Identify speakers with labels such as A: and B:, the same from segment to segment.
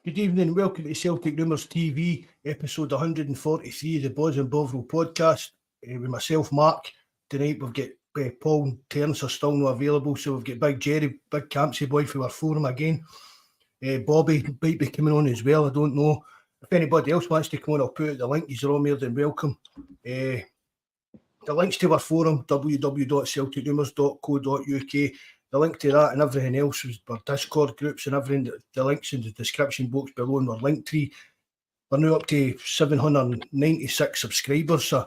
A: Good evening, welcome to Celtic Rumours TV, episode 143 of the Bawz and Bovril podcast. With myself, Mark. Tonight we've got Paul and Terence are still not available, so we've got Big Jerry, Big Campsy boy for our forum again. Bobby might be coming on as well, I don't know. If anybody else wants to come on, I'll put out the link. You're all more than welcome. The links to our forum, www.celticrumours.co.uk. The link to that and everything else was our Discord groups and everything. The links in the description box below and our link tree. We're now up to 796 subscribers, so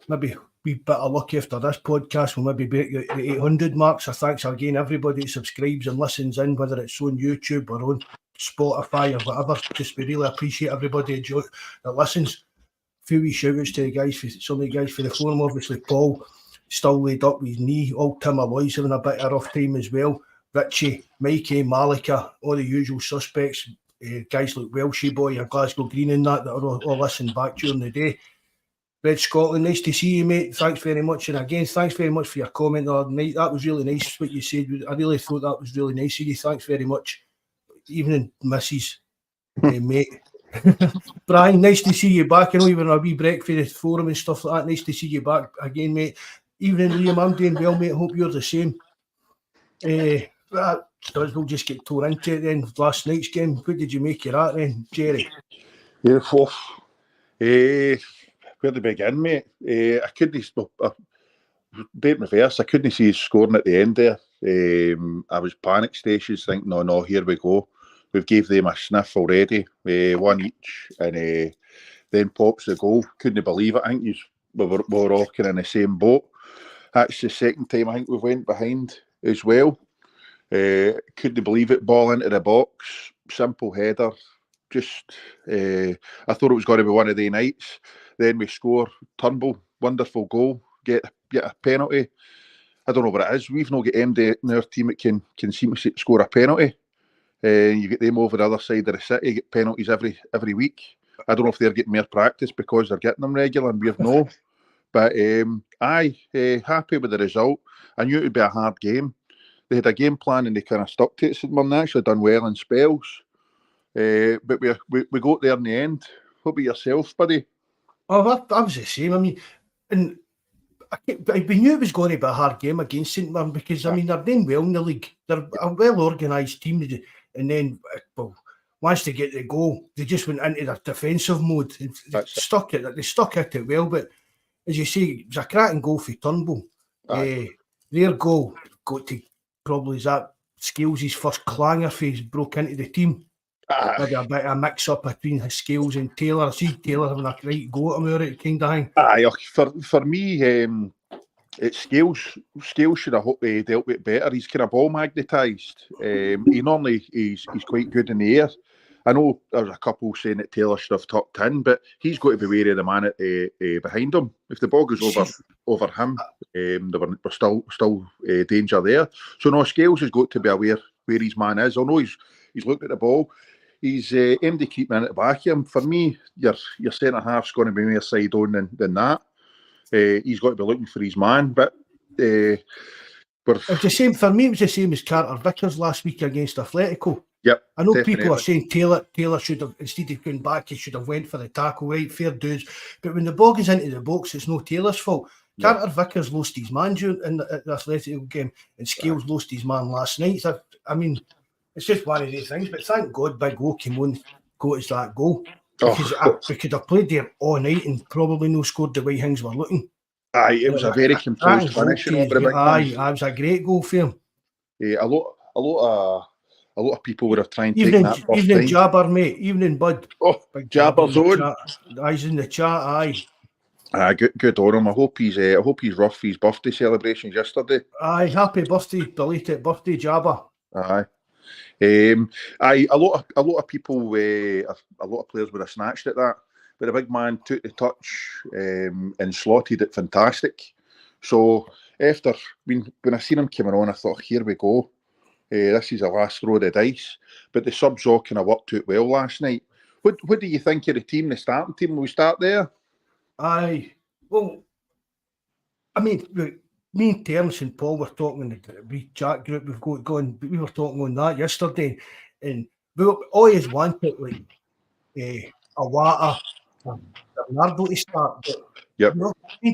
A: maybe we bit of luck after this podcast. We'll maybe break the 800 mark. So thanks again, everybody that subscribes and listens in, whether it's on YouTube or on Spotify or whatever. Just we really appreciate everybody that listens. A few wee shout outs to the guys, for some of the guys for the forum. Obviously, Paul still laid up with his knee. All Tim Alloy's having a bit of a rough time as well. Richie, Mikey, Malika, all the usual suspects. Guys like Welshie Boy and Glasgow Green and that are all listening back during the day. Red Scotland, nice to see you, mate. Thanks very much. And again, thanks very much for your comment the other night. That was really nice what you said. I really thought that was really nice of you. Thanks very much. Evening, Mrs. Mate. Brian, nice to see you back. I know you were on a wee break for the forum and stuff like that. Nice to see you back again, mate. Evening, Liam. I'm doing well, mate. I hope you're the same. We'll just get torn into it then. Last night's game, what did you make of that then, Jerry?
B: Yeah, where to begin, mate? I couldn't bait reverse. I couldn't see his scoring at the end there. I was panic stations thinking, no, here we go. We've gave them a sniff already, one each, and then pops the goal. Couldn't believe it. I think we were all kind of in the same boat. That's the second time I think we went behind as well. Couldn't believe it. Ball into the box, simple header. Just, I thought it was going to be one of the nights. Then we score, Turnbull, wonderful goal, get a penalty. I don't know what it is. We've not got MD in our team that can seem to score a penalty. You get them over the other side of the city, get penalties every week. I don't know if they're getting more practice because they're getting them regular and we've no. But happy with the result. I knew it would be a hard game. They had a game plan and they kind of stuck to it. St Mirren actually done well in spells. But we got there in the end. What about yourself, buddy?
A: Oh, I was the same. I mean, and we knew it was going to be a hard game against St Mirren because, I mean, they're doing well in the league. They're a well-organised team. And then, once they get the goal, they just went into their defensive mode. They stuck at it well. But as you say, it was a cracking goal for Turnbull. Their goal got to probably Scales' first clanger for he's broke into the team. Maybe a bit of a mix-up between Scales and Taylor. I see Taylor having a right go at him, it kind of thing.
B: For me, it's Scales. Scales should have dealt with it better. He's kind of ball magnetised. He's quite good in the air. I know there's a couple saying that Taylor should have tucked in, but he's got to be wary of the man behind him. If the ball goes over him, we're still danger there. So no, Scales has got to be aware where his man is. I know he's looked at the ball. He's aimed to keep him at the back of him. For me, your centre half's going to be more side on than that. He's got to be looking for his man, but
A: it's the same for me. It was the same as Carter Vickers last week against Atletico.
B: Yep,
A: I know definitely. People are saying Taylor should have, instead of going back, he should have went for the tackle, right? Fair dues. But when the ball goes into the box, it's no Taylor's fault. Yeah. Carter Vickers lost his man in the Atletico game, and Scales lost his man last night. So, I mean, it's just one of these things. But thank God Big O came on, got us that goal. Because we could have played there all night and probably no scored the way things were looking.
B: It was a very composed finish.
A: It was a great goal for him.
B: A lot of people would have tried to
A: take that first evening time. Jabber, mate. Evening, bud.
B: Oh, Big Jabber's on.
A: He's in the chat,
B: good on him. I hope he's rough for his birthday celebrations yesterday.
A: Happy birthday, belated birthday, Jabber.
B: A lot of people, a lot of players would have snatched at that, but the big man took the touch and slotted it fantastic. So after when I seen him coming on, I thought, here we go. This is the last throw of the dice. But the subs all kind of worked out well last night. What do you think of the team, the starting team? Will we start there?
A: Well, I mean, me and Terence and Paul were talking in the chat group we've got going. We were talking on that yesterday, and we always wanted like a Wata, a Bernardo to start, but
B: Yep.
A: we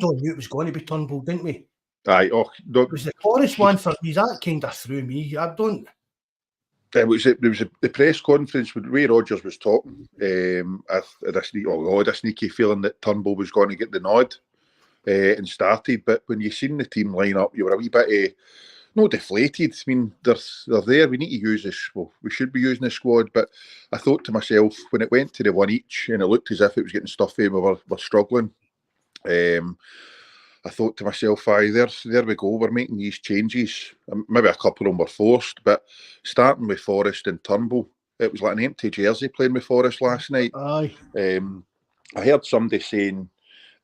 A: all knew it was going to be Turnbull, didn't we?
B: Aye. Oh, no,
A: It was the Forest one for me. That kind of threw me. I don't.
B: there was the press conference when Ray Rogers was talking. I had a sneaky feeling that Turnbull was going to get the nod and started. But when you seen the team line up, you were a wee bit no deflated. I mean, they're there. We need to use this. Well, we should be using the squad. But I thought to myself when it went to the one each and it looked as if it was getting stuffy, we were struggling. I thought to myself, aye, there we go. We're making these changes. Maybe a couple of them were forced, but starting with Forrest and Turnbull, it was like an empty jersey playing with Forrest last night.
A: Aye.
B: I heard somebody saying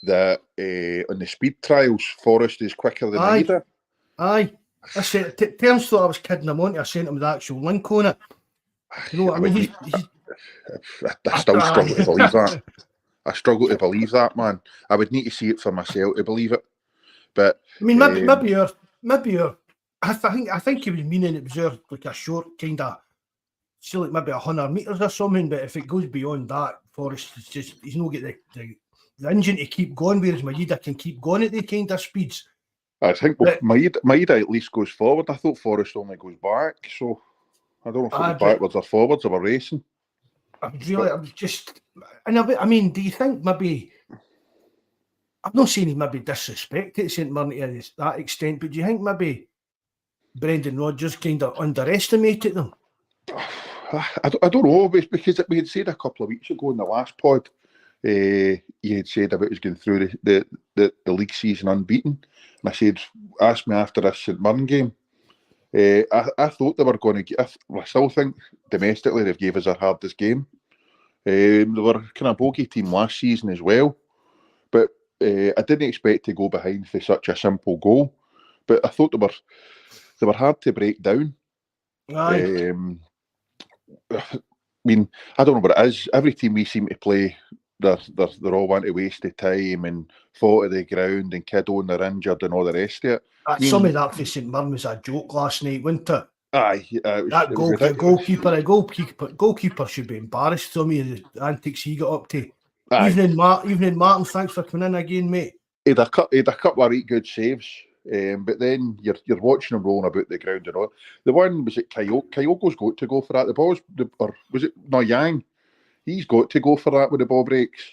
B: that on the speed trials, Forrest is quicker than Maeda.
A: Aye. I said, Terms thought I was kidding him on. I sent him the actual link on it. You know what I mean?
B: I still struggle to believe that. I struggle to believe that, man. I would need to see it for myself to believe it. But
A: I mean, maybe you're. I think he was meaning it was like a short kind of, still like maybe 100 metres or something. But if it goes beyond that, Forrest is just he's not get the engine to keep going, whereas Maeda can keep going at the kind of speeds.
B: I think Maeda at least goes forward. I thought Forrest only goes back, so I don't know if it was backwards or forwards. They were racing.
A: I mean, do you think maybe? I'm not saying he maybe disrespected St Mirren to that extent, but do you think maybe Brendan Rodgers kind of underestimated them?
B: I don't know, because we had said a couple of weeks ago in the last pod, he had said about us going through the league season unbeaten, and I said, ask me after this St Mirren game. I thought they were going to get. I still think domestically they've gave us our hardest game. They were kind of bogey team last season as well, but I didn't expect to go behind for such a simple goal. But I thought they were hard to break down.
A: Aye.
B: I mean, I don't know what it is. Every team we seem to play, they're all want to waste the time and fall to the ground and kid on they're injured and all the rest of it.
A: Some of that for St Mirren was a joke last night, wasn't it?
B: Aye,
A: goalkeeper should be embarrassed. Some of the antics he got up to.
B: Aye.
A: Evening, Martin. Thanks for coming in again, mate.
B: He had a couple of right good saves, but then you're watching him rolling about the ground and all. The one was it Kyogo. Kyogo's got to go for that. The ball's or was it Yang? He's got to go for that when the ball breaks.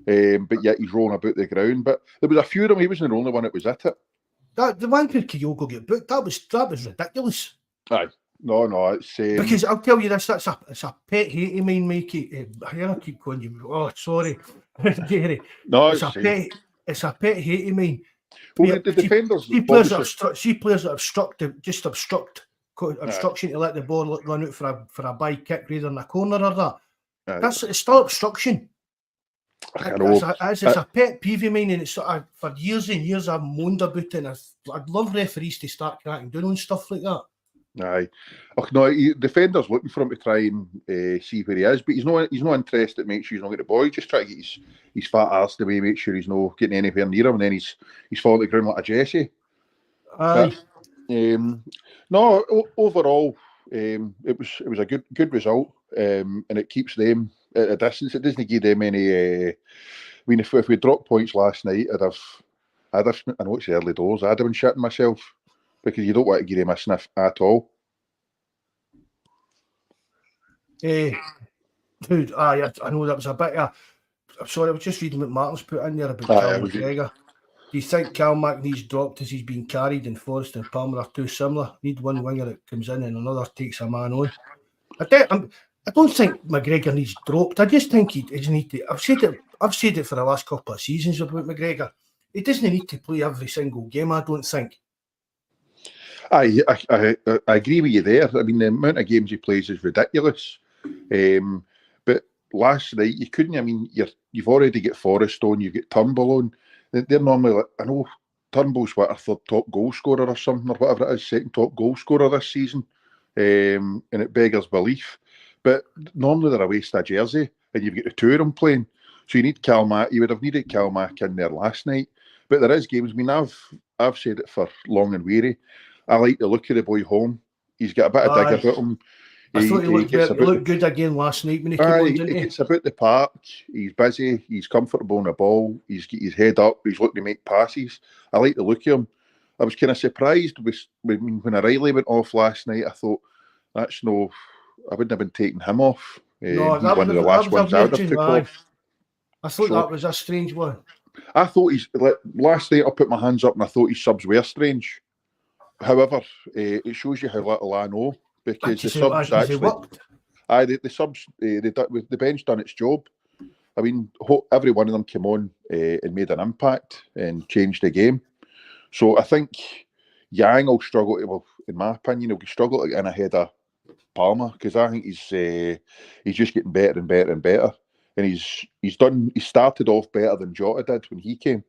B: But yet he's rolling about the ground. But there was a few of them. He wasn't the only one that was at it.
A: The one where Kyogo get booked, that was ridiculous.
B: Aye. No, it's
A: because I'll tell you this, it's a pet hate of mine, Mikey. I keep calling you. Oh, sorry, Gary.
B: No,
A: it's a pet hate of mine.
B: Well, the defenders.
A: Players that obstruction to let the ball run out for a by kick rather than a corner or that. It's still obstruction. It's a pet peeve of mine, and it's for years and years I've moaned about it. And I'd love referees to start cracking down on stuff like that.
B: Aye. No, defenders looking for him to try and see where he is, but he's not interested. Make sure he's not getting the ball. He's just trying to get his fat arse away, make sure he's not getting anywhere near him, and then he's falling to the ground like a Jesse.
A: Aye.
B: No, overall, it was a good result, and it keeps them at a distance. It doesn't give them any. I mean, if we dropped points last night, I'd have. I know it's early doors. I'd have been shitting myself. Because you don't want to give him a sniff at all.
A: Dude, I know that was a bit of... I'm sorry, I was just reading what Martin's put in there about Cal McGregor. Do you think Cal Mac needs dropped as he's been carried and Forrest and Palmer are too similar? Need one winger that comes in and another takes a man on. I don't think McGregor needs dropped. I just think he doesn't need to... I've said it for the last couple of seasons about McGregor. He doesn't need to play every single game, I don't think.
B: I agree with you there. I mean, the amount of games he plays is ridiculous. But last night you couldn't. I mean, you've already got Forrest on, you've got Turnbull on. They're normally like, I know Turnbull's what, a third top goal scorer or something, or whatever it is, second top goal scorer this season, and it beggars belief. But normally they're a waste of jersey, and you've got the two of them playing. So you need Calmac. You would have needed Calmac in there last night. But there is games. I mean, I've said it for long and weary. I like the look of the boy home. He's got a bit of dig about him.
A: I thought he
B: gets
A: looked good again last night when he came on, didn't
B: he
A: he?
B: gets about the park. He's busy. He's comfortable on the ball. He's got his head up. He's looking to make passes. I like the look of him. I was kind of surprised when O'Reilly went off last night. I thought, that's no, I wouldn't have been taking him off.
A: No,
B: He's one of the last ones I would have took off.
A: I thought that was a strange one.
B: I thought last night I put my hands up and I thought his subs were strange. However, it shows you how little I know, because the subs actually, the subs, the bench done its job. I mean, every one of them came on and made an impact and changed the game. So I think Yang will struggle. Well, in my opinion, he'll struggle to get in ahead of Palmer, because I think he's just getting better and better and better. And he started off better than Jota did when he came.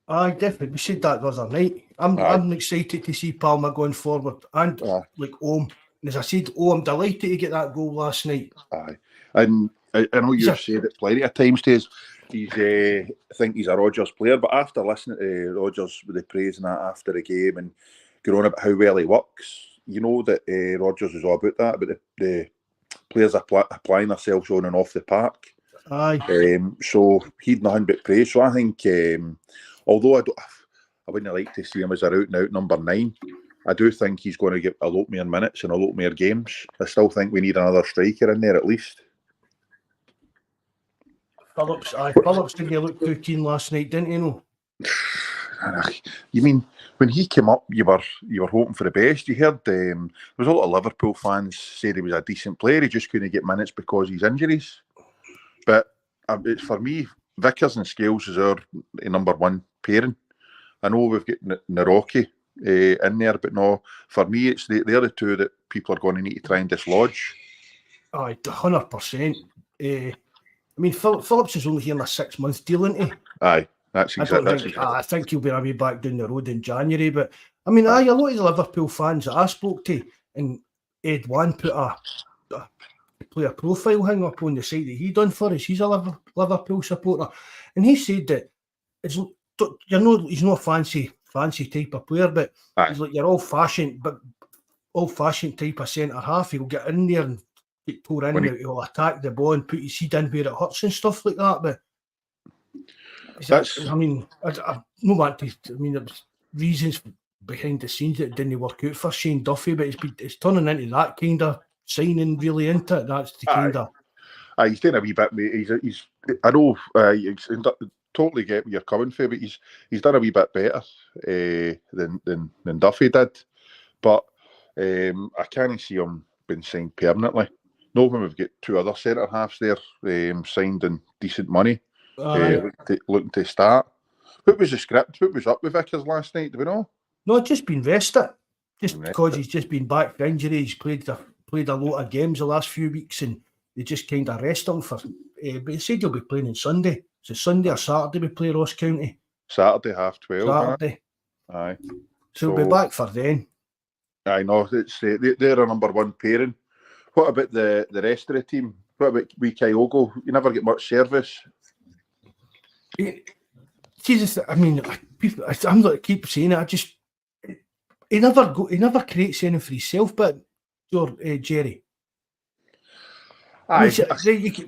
A: Aye, definitely. We said that the other night. I'm excited to see Palmer going forward, and like Ohm. And as I said, I'm delighted to get that goal last night.
B: Aye, and I know you've said it plenty of times to us. I think he's a Rodgers player, but after listening to Rodgers with the praise and that after the game and going on about how well he works, you know that Rodgers was all about that, about the players applying themselves on and off the park.
A: Aye.
B: So he'd nothing but praise. So I think, although I wouldn't like to see him as a out and out number 9, I do think he's going to get a lot more minutes and a lot more games. I still think we need another striker in there at least.
A: Phillips didn't look too keen last night, didn't he? No.
B: You mean when he came up, you were hoping for the best? You heard there was a lot of Liverpool fans said he was a decent player. He just couldn't get minutes because of his injuries. But it's for me, Vickers and Scales is our number 1 pairing. I know we've got Naroki in there, but no, for me, it's they're the two that people are going to need to try and dislodge.
A: Aye, 100%. I mean, Phillips is only here on a 6-month deal, isn't he?
B: Aye, that's exactly.
A: I think he'll be away back down the road in January. But I mean, a lot of the Liverpool fans that I spoke to, and Ed Wan put a player profile hang up on the site that he done for us. He's a Liverpool supporter, and he said that he's not a fancy type of player, but he's like your old-fashioned type of centre half. He'll get in there and get tore in, he'll attack the ball and put his head in where it hurts and stuff like that. But I mean, I don't want to. I mean, there's reasons behind the scenes that it didn't work out for Shane Duffy, but it's turning into that kind of signing, really, isn't it? That's the kind of.
B: He's doing a wee bit, mate. I know. Totally get where you're coming from, but he's done a wee bit better than Duffy did. But I can't see him being signed permanently. No, when we've got 2 other centre halves there signed in decent money, looking to start. What was the script? What was up with Vickers last night? Do we know?
A: No, just been rested. Because he's just been back for injury. He's played a lot of games the last few weeks, and they just kind of rest him for. But he said he'll be playing on Sunday. So Sunday or Saturday we play Ross County.
B: Saturday 12:30.
A: Saturday.
B: Aye.
A: So he'll be back for then.
B: I know. They're a number 1 pairing. What about the rest of the team? What about wee Kyogo? You never get much service.
A: Jesus, I mean, I'm not keep saying it. He never creates anything for himself, but Jerry.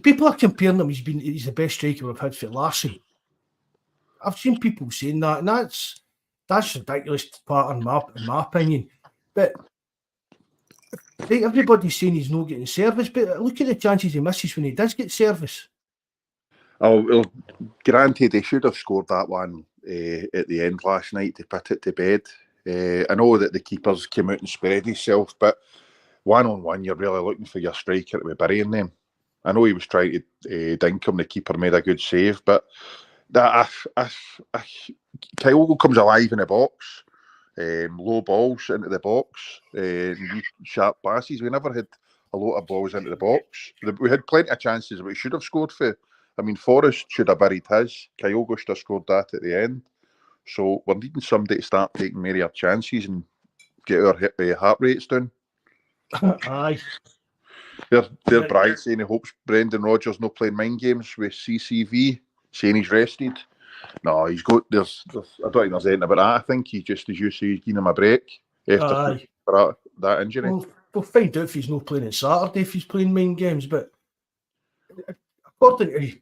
A: People are comparing him. He's the best striker we've had for Larson. I've seen people saying that, and that's ridiculous part in my opinion. But everybody's saying he's not getting service, but look at the chances he misses when he does get service.
B: Oh, well, granted, they should have scored that one at the end last night to put it to bed. I know that the keepers came out and spread himself, but 1-on-1, you're really looking for your striker to be burying them. I know he was trying to dink him. The keeper made a good save, but Kyogo comes alive in the box. Low balls into the box, sharp passes. We never had a lot of balls into the box. We had plenty of chances that we should have scored for. I mean, Forrest should have buried his. Kyogo should have scored that at the end. So we're needing somebody to start taking more chances and get our heart rates down.
A: Aye.
B: They're Brian saying he hopes Brendan Rodgers not playing mind games with CCV, saying he's rested. No, he's got. I don't think there's anything about that. I think he just, as you say, he's giving him a break after that injury.
A: Well, we'll find out if he's not playing on Saturday, if he's playing main games. But according to,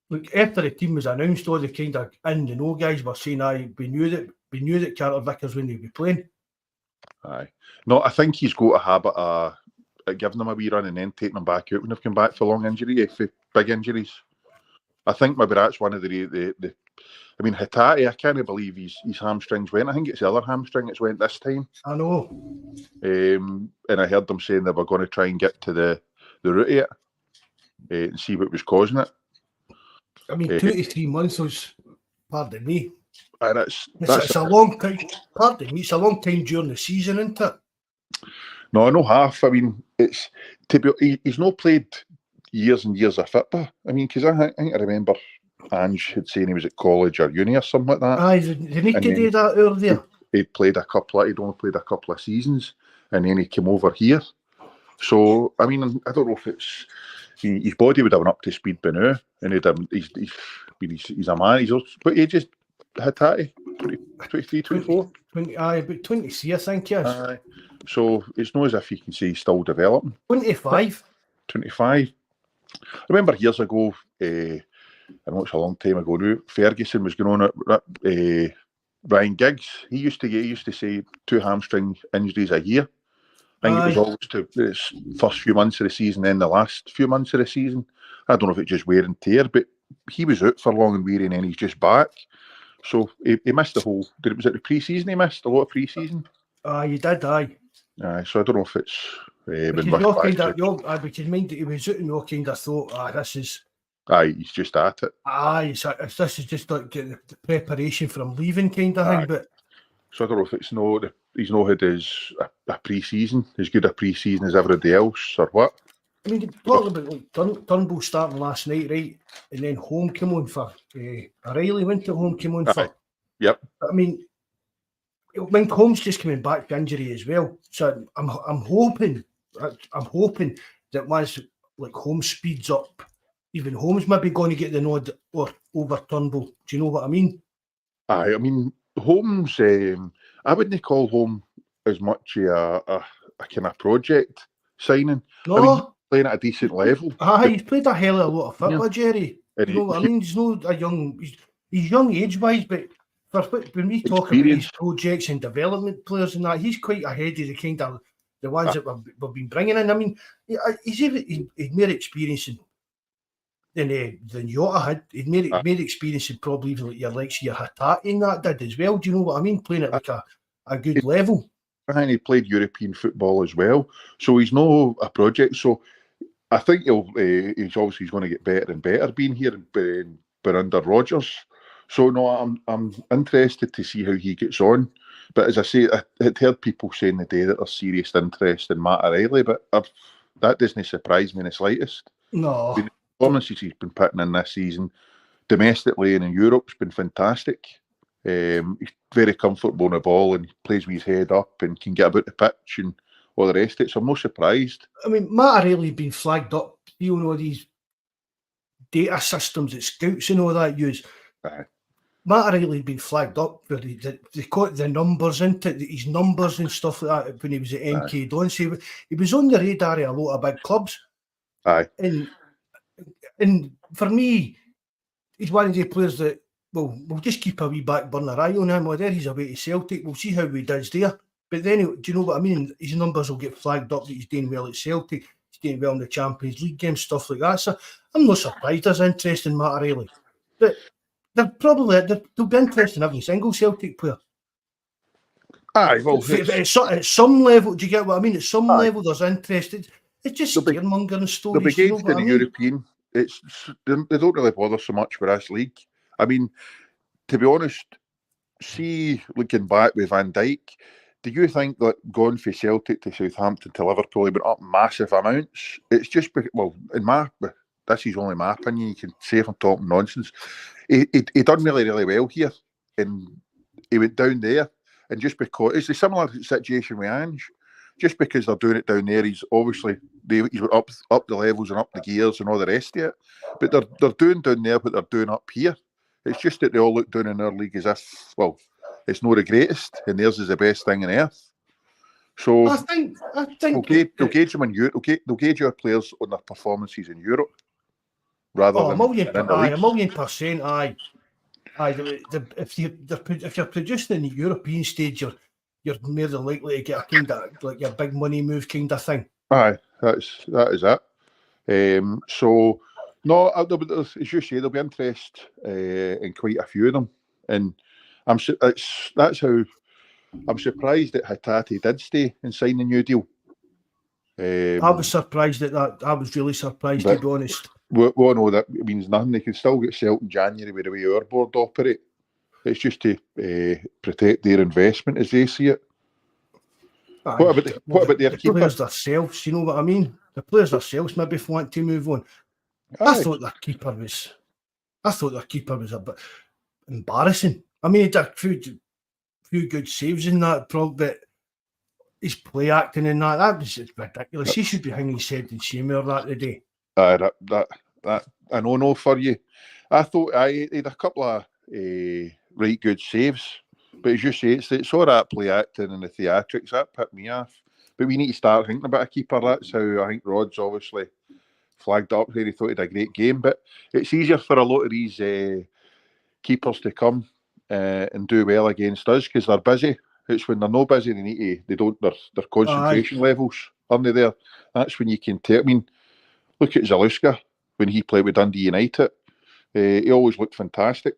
A: look, after the team was announced, all the kind of in the know guys were saying, we knew that Carter Vickers wouldn't be playing.
B: Aye. No, I think he's got a habit of giving them a wee run and then taking them back out when they've come back for long injury, for big injuries. I think maybe that's one of the I mean, Hatate, I can't believe his hamstrings went. I think it's the other hamstring that's went this time.
A: I know.
B: And I heard them saying they were going to try and get to the root of it and see what was causing it.
A: I mean, 2 to 3 months was, pardon me.
B: And
A: it's a long time. Pardon me, it's a long time during the season, isn't it?
B: No, I know half. I mean, he's not played years and years of football. I mean, because I think I remember Ange had saying he was at college or uni or something like that.
A: Aye, they need to do that over there.
B: He'd only played a couple of seasons, and then he came over here. So, I mean, I don't know if it's his body would have been up to speed by now, and he's a man. What age is Hatate? 23, 24?
A: 20, about 23, I think, yes.
B: Aye. So it's not as if you can say he's still developing.
A: 25.
B: 25. I remember years ago, I know it's a long time ago now, Ferguson was going on at Ryan Giggs. He used to say 2 hamstring injuries a year. I think it was always the first few months of the season, then the last few months of the season. I don't know if it's just wear and tear, but he was out for long and weary, and then he's just back. So he missed the whole. Was it the pre-season? He missed a lot of pre-season.
A: You did, aye.
B: So I don't know if it's been
A: because mind that he was out and all kind of thought, this is.
B: Aye, he's just at it.
A: Aye, this is just like the preparation for him leaving kind of thing. But
B: so I don't know if it's he's not had a pre-season, as good a pre-season as everybody else, or what.
A: I mean, talking about like Turnbull starting last night, right, and then home came on for O'Reilly went to home came on for.
B: Yep.
A: I mean, Holmes just coming back to injury as well, so I'm hoping that once like Holmes speeds up, even Holmes might be going to get the nod or over Turnbull. Do you know what I mean?
B: Aye, I mean Holmes. I wouldn't call Holmes as much a kind of project signing.
A: No.
B: I mean, he's playing at a decent level.
A: He's played a hell of a lot of football, Jerry. You know what I mean? He's not a young. He's young age-wise, but when we talk about these projects and development players and that, he's quite ahead of the kind of the ones that we've been bringing in. I mean, he's more experienced than Jota had. He'd made experience in probably even like your Hatate and that did as well. Do you know what I mean? Playing at like a good level.
B: And he played European football as well, so he's no a project. So I think he's obviously going to get better and better being here, but under Rodgers. So no, I'm interested to see how he gets on. But as I say, I had heard people saying the day that there's serious interest in Matt O'Reilly, but that doesn't surprise me in the slightest.
A: No.
B: The performances he's been putting in this season, domestically and in Europe, has been fantastic. He's very comfortable on the ball and plays with his head up and can get about the pitch and all the rest of it. So I'm not surprised.
A: I mean, Matt O'Reilly's been flagged up, you know, these data systems that scouts and all that use.
B: Aye.
A: Matt O'Reilly'd been flagged up for they caught the numbers into his numbers and stuff like that when he was at MK Dons. So he was on the radar of a lot of big clubs.
B: Aye.
A: And for me, he's one of the players that we'll just keep a wee back burner eye on him. Well, there he's away to Celtic. We'll see how he does there. But then, do you know what I mean? His numbers will get flagged up that he's doing well at Celtic. He's doing well in the Champions League games, stuff like that. So I'm not surprised there's interest in Matt O'Reilly. But they'll be interested in every single Celtic player.
B: Aye, well,
A: at some level, do you get what I mean? At some level, there's interest. It's just scaremongering stories.
B: The big in the European, they don't really bother so much with this league. I mean, to be honest, see, looking back with Van Dijk, do you think that going from Celtic to Southampton to Liverpool, he went up massive amounts? It's just, well, this is only my opinion. You can say if I'm talking nonsense. He done really, really well here, and he went down there. And just because it's a similar situation with Ange, just because they're doing it down there, he's obviously he's up the levels and up the gears and all the rest of it. But they're doing down there what they're doing up here. It's just that they all look down in their league as if, well, it's not the greatest, and theirs is the best thing on earth. So
A: I think
B: they'll gauge them in Europe. They'll gauge your players on their performances in Europe rather than in the league.
A: A million percent, aye. If you're producing in the European stage, you're more than likely to get a kind of like a big money move kind of thing.
B: Aye, that is it. So no, as you say, there'll be interest in quite a few of them, and that's how I'm surprised that Hatate did stay and sign a new deal.
A: I was surprised at that. I was really surprised, to be honest.
B: We know that means nothing. They can still get Celtic in January with the way our board operate. It's just to protect their investment as they see it. What about their keeper?
A: Players themselves, you know what I mean? The players themselves maybe want to move on.
B: Aye.
A: I thought their keeper was a bit embarrassing. I mean, he did a few good saves in that, but his play acting in that was ridiculous. He should be hanging his head in shame over that today.
B: That I know for you. I thought he had a couple of right good saves, but as you say, it's all that play acting and the theatrics that put me off. But we need to start thinking about a keeper. That's how I think Rod's obviously flagged up there. He thought he had a great game, but it's easier for a lot of these keepers to come and do well against us because they're busy. It's when they're not busy, their concentration levels aren't they there. That's when you can tell. I mean, look at Zaluska when he played with Dundee United. He always looked fantastic.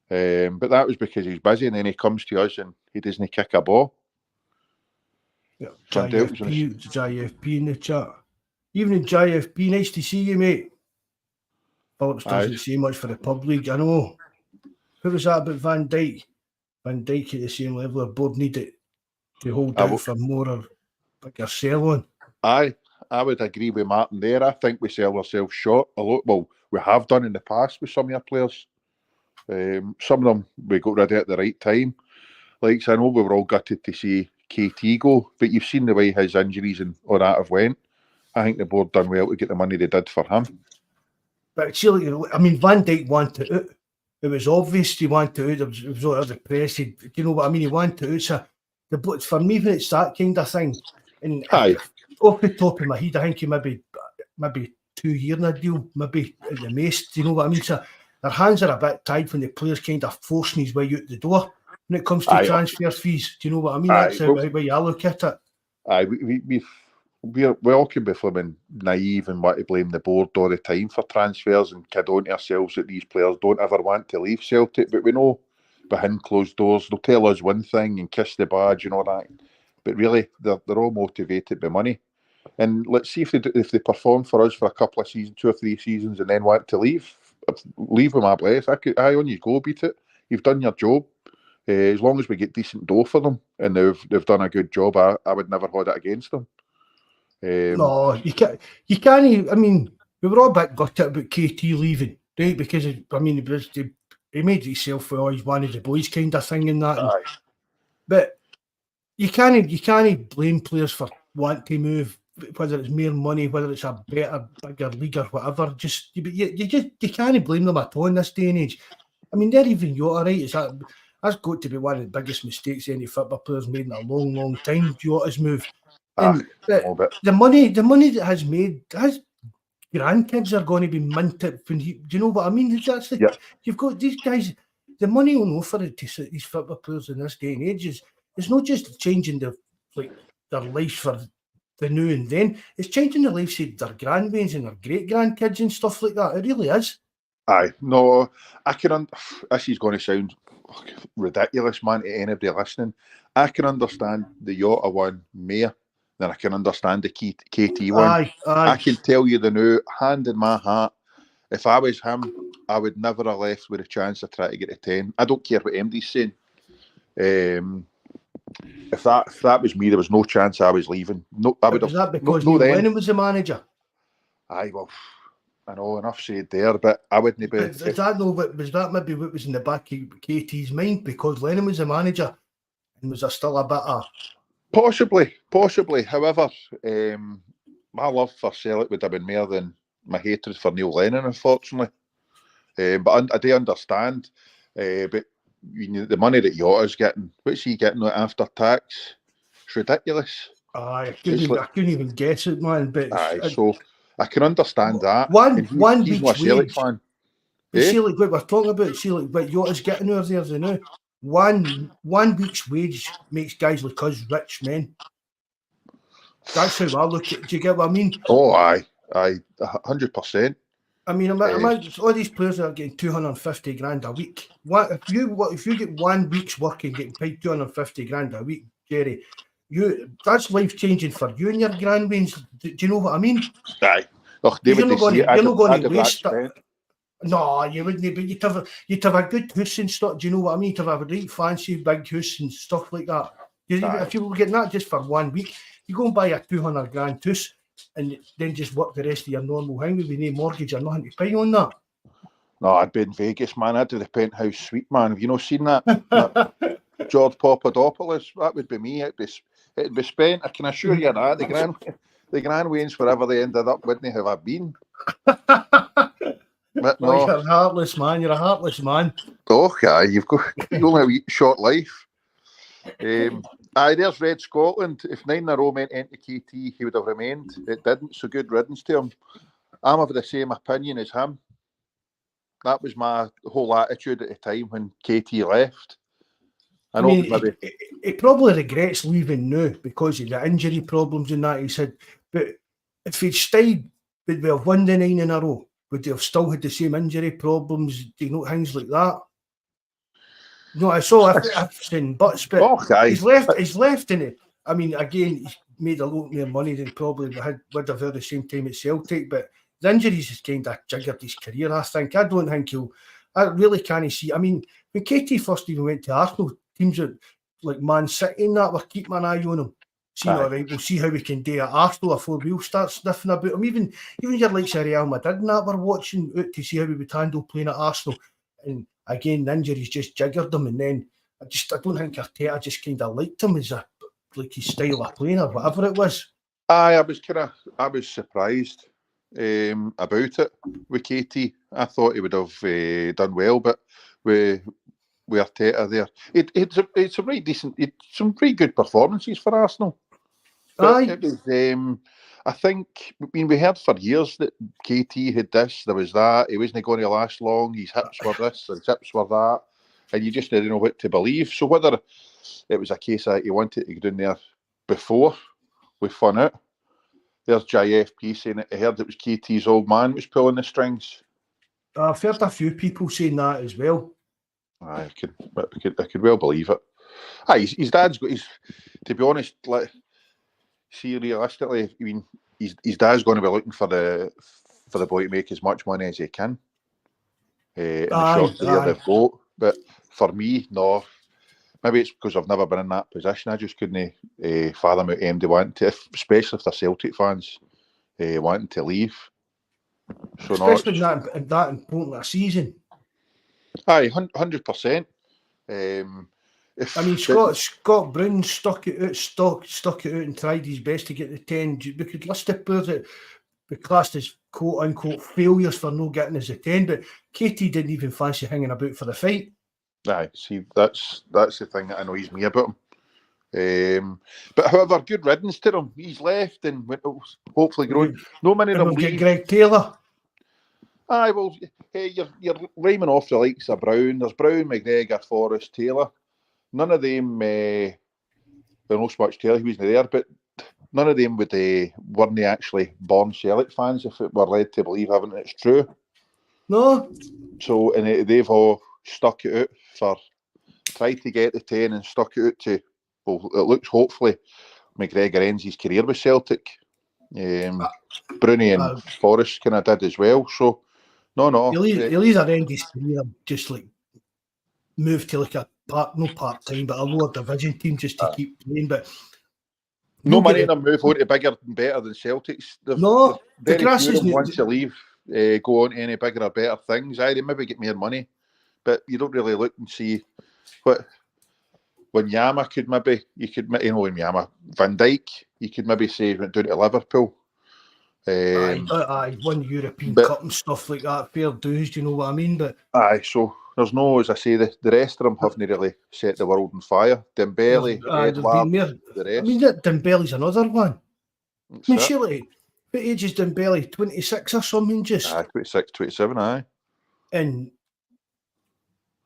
B: But that was because he's busy, and then he comes to us and he doesn't kick a ball.
A: Yeah, JFP in the chat. Even in JFP, nice to see you, mate. Phillips doesn't say much for the pub league. I know. Who was that about Van Dijk? Van Dijk at the same level. Our board needed to hold out for more or bigger sell on.
B: Aye, I would agree with Martin there. I think we sell ourselves short a lot. Well, we have done in the past with some of our players. Some of them we got rid of at the right time. Like, I know we were all gutted to see KT go, but you've seen the way his injuries and all that have went. I think the board done well to get the money they did for him.
A: But actually, I mean, Van Dijk wanted out. It was obvious he wanted out. It was all over the press. Do you know what I mean? He wanted out. So for me, when it's that kind of thing, and off the top of my head, I think he maybe 2 years in a deal, maybe at the most. Do you know what I mean? So their hands are a bit tied when the players kind of forcing his way out the door when it comes to transfer fees. Do you know what I mean? That's the way I look at it.
B: Aye, we all can be flipping naive and want to blame the board all the time for transfers and kid on to ourselves that these players don't ever want to leave Celtic. But we know behind closed doors they'll tell us one thing and kiss the badge and all that. But really, they're all motivated by money. And let's see if they perform for us for a couple of seasons, 2 or 3 seasons, and then want to leave. Leave with my bless. Aye, on you go, beat it. You've done your job. As long as we get decent dough for them and they've done a good job, I would never hold it against them.
A: No, you can't. I mean, we were all a bit gutted about KT leaving, right? Because I mean, he made himself he's one of the boys kind of thing in that. But you can't blame players for wanting to move, whether it's more money, whether it's a better, bigger league or whatever. You can't blame them at all in this day and age. I mean, they're even Jota, right? That's got to be one of the biggest mistakes any football player's made in a long, long time. Jota's move. And the money that has made, his grandkids are going to be minted. Do you know what I mean? You've got these guys. The money on offer to these football players in this day and age it's not just changing their lives for the now and then. It's changing the lives of their grandbabies and their great grandkids and stuff like that. It really is.
B: Aye, no, I can. This is going to sound ridiculous, man, to anybody listening. I can understand the Jota one more than I can understand the KT one.
A: Aye.
B: I can tell you the new, hand in my heart, if I was him, I would never have left with a chance to try to get to 10. I don't care what MD's saying. If that was me, there was no chance I was leaving. No, I would have.
A: Was that because Neil Lennon was the manager?
B: Aye, well, I know, enough said there, but I wouldn't be.
A: Was that maybe what was in the back of KT's mind because Lennon was the manager, and was there still a bit of? Possibly. However, my love for Celtic would have been more than my hatred for Neil Lennon, unfortunately. But I do understand. But the money that Jota's getting, what's he getting after tax?
B: It's ridiculous.
A: I
B: It's like,
A: couldn't even guess it, man. But
B: so I can understand that.
A: one
B: And he's not a
A: week's
B: Celtic
A: wage.
B: fan.
A: See, like what we're talking about, see, like what Yotta's getting over there, you know. One week's wage makes guys like us rich men. That's how I look at it. Do you get what I mean?
B: Oh, aye, 100%.
A: I mean, all these players are getting 250 grand a week. If you get 1 week's work and getting paid 250 grand a week, Jerry, that's life changing for you and your grandwains. Do you know what I mean?
B: Aye. Oh, David,
A: You're not going to waste
B: that.
A: No, you wouldn't. But you'd have a good house and stuff. Do you know what I mean? To have a right fancy big house and stuff like that. If you were getting that just for 1 week, you go and buy a 200 grand house and then just work the rest of your normal thing with no mortgage or nothing to pay on that.
B: No, I'd be in Vegas, man. I'd do the penthouse suite, man. Have you not seen that? George Papadopoulos, that would be me. It'd be spent. I can assure you that the Grand Waynes, wherever they ended up, wouldn't have I been. But no,
A: well, you're heartless, man. You're a heartless man.
B: Oh, yeah, you only have a short life. There's Red Scotland. If 9 in a row meant into KT, he would have remained. It didn't, so good riddance to him. I'm of the same opinion as him. That was my whole attitude at the time when KT left. I mean,
A: he probably regrets leaving now because of the injury problems and that. He said, but if he'd stayed, would we have won the 9 in a row? Would they have still had the same injury problems? Do you know, things like that? No, I saw ifs and buts, but he's left in it. I mean, again, he's made a lot more money than probably would have had the same time at Celtic, but the injuries has kind of jiggered his career, I think. I don't think I really can't see. I mean, when KT first even went to Arsenal, teams like Man City and that were keeping an eye on him. All right, we'll see how we can do at Arsenal before we'll start sniffing about him. Even your likes of Real Madrid and that were watching out to see how we would handle playing at Arsenal. And again, the injuries just jiggered him. And then I don't think Arteta just kind of liked him as his style of playing or whatever it was.
B: I was surprised about it with KT. I thought he would have done well, but with Arteta there, it's a very decent. It's some pretty good performances for Arsenal. But it was, I think, we heard for years that KT had this, there was that, he wasn't going to last long, his hips were this, his hips were that, and you just didn't know what to believe. So whether it was a case that he wanted to get in there before we found out. There's JFP saying that he heard it was KT's old man was pulling the strings.
A: I've heard a few people saying that as well.
B: I could well believe it. His dad's got to be honest, like, see, realistically, I mean, his dad's going to be looking for the boy to make as much money as he can in the short career they've got. But for me, no. Maybe it's because I've never been in that position. I just couldn't fathom out MD wanting to, especially if they're Celtic fans, wanting to leave. So
A: especially that important a season.
B: 100%.
A: I mean, Scott Brown stuck it out and tried his best to get the 10. We could list the players that we classed as quote unquote failures for not getting us a 10, but KT didn't even fancy hanging about for the fight.
B: See, that's the thing that annoys me about him. But however, good riddance to him. He's left and hopefully growing. No many of them leave.
A: Greg Taylor.
B: Well, hey, you're rhyming off the likes of Brown. There's Brown, McGregor, Forrest, Taylor. None of them, well, not so much Taylor, he wasn't there, but none of them weren't actually born Celtic fans, if it were led to believe, haven't it? It's true.
A: No.
B: So, and they've all stuck it out tried to get the 10 and stuck it out to, well, it looks hopefully McGregor ends his career with Celtic. Brownie and Forrest kind of did as well. So, no.
A: He'll either end his career just like move to like part-time, but a lower division team just to keep playing. But
B: no money in them move on to bigger and better than Celtics.
A: The grass isn't.
B: Once you leave, go on to any bigger or better things. They maybe get more money, but you don't really look and see what. When Yama when Yama, Van Dijk, you could maybe say went down to Liverpool.
A: Aye, won European
B: but-
A: Cup and stuff like that. Fair dues, do you know what I mean? But
B: Aye, so there's no, as I say, the rest of them haven't really set the world on fire. Dembele,
A: there's been
B: Edouard,
A: more.
B: the
A: I
B: rest.
A: mean, that Dembele's another one.
B: That's
A: I mean,
B: it.
A: surely, what age is Dembele? 26 or something, just.
B: Aye, 26, 27, aye.
A: And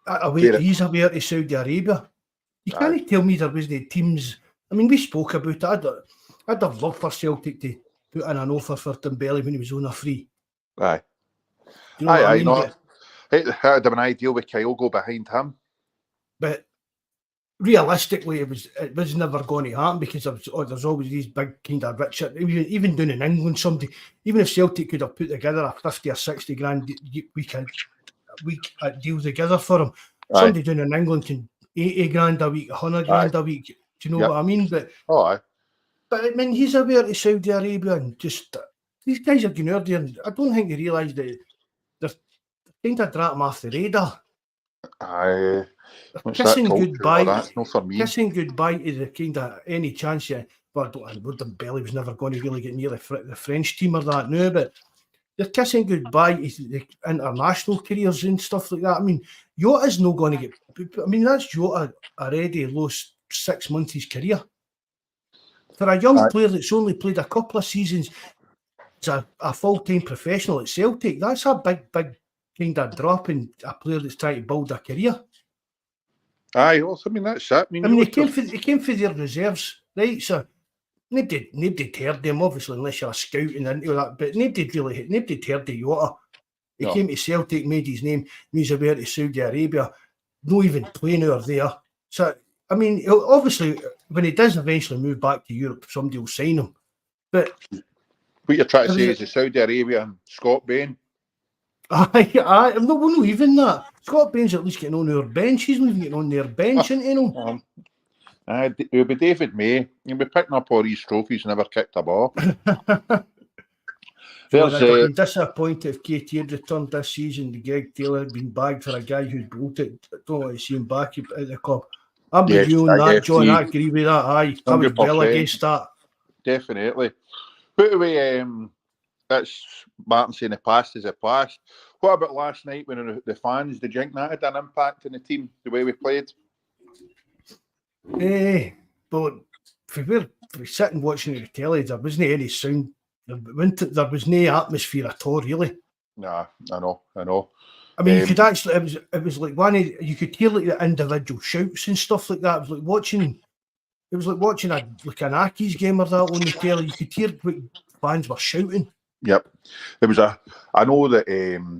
B: Get it.
A: he's away to Saudi Arabia. You
B: Aye.
A: can't tell me there wasn't teams. I mean, we spoke about it. I'd have loved for Celtic to put in an offer for Dembele when he was on a free.
B: Aye.
A: Do you know what I mean?
B: No. It'd have been ideal with Kyogo behind him.
A: But realistically, it was never going to happen because there's always these big kind of rich. Even down in England, somebody, even if Celtic could have put together a 50 or 60 grand week deal together for him, somebody down in England can 80 grand a week, 100 grand a week. Do you know what I mean? But
B: aye.
A: But I mean, he's aware to Saudi Arabia and just these guys are going out there. And I don't think they realise that they're kind of dragging him off the radar.
B: Aye.
A: Kissing goodbye.
B: That's not for me.
A: Kissing goodbye to the kind of any chance. But Dembele was never going to really get near the French team or that now. But they're kissing goodbye to the international careers and stuff like that. I mean, Jota's not going to get. I mean, that's Jota already lost 6 months of his career. For a young player that's only played a couple of seasons, as a full-time professional at Celtic, that's a big kind of drop in a player that's trying to build a career.
B: Aye, well, I mean, that's it.
A: I mean, he came for their reserves, right? So nobody heard them, obviously, unless you're a scout and into that. But nobody heard of Jota. He came to Celtic, made his name, he's away to Saudi Arabia, not even playing over there. So, I mean, obviously, when he does eventually move back to Europe, somebody will sign him. But
B: what you're trying to say is the Saudi Arabia and Scott Bain.
A: I'm not even that. Scott Bain's at least getting on their bench. He's not even getting on their bench, isn't he?
B: It'll be David May. He'll be picking up all these trophies, never kicked a ball.
A: I've been disappointed if KT had returned this season. The Greg Taylor had been bagged for a guy who's brought it. I don't want to see him back at the club. I'm with you on that, John. I agree with that. Aye, I was well against that.
B: Definitely. Put away, that's Martin saying the past is a past. What about last night when the fans, did you think that had an impact on the team, the way we played?
A: But if we were sitting watching the telly, there wasn't any sound. There was no atmosphere at all, really.
B: Nah, I know.
A: I mean, you could actually, it was like you could hear like the individual shouts and stuff like that. It was like watching an Aki's game or that on the telly. You could hear what fans were shouting.
B: Yep. I know that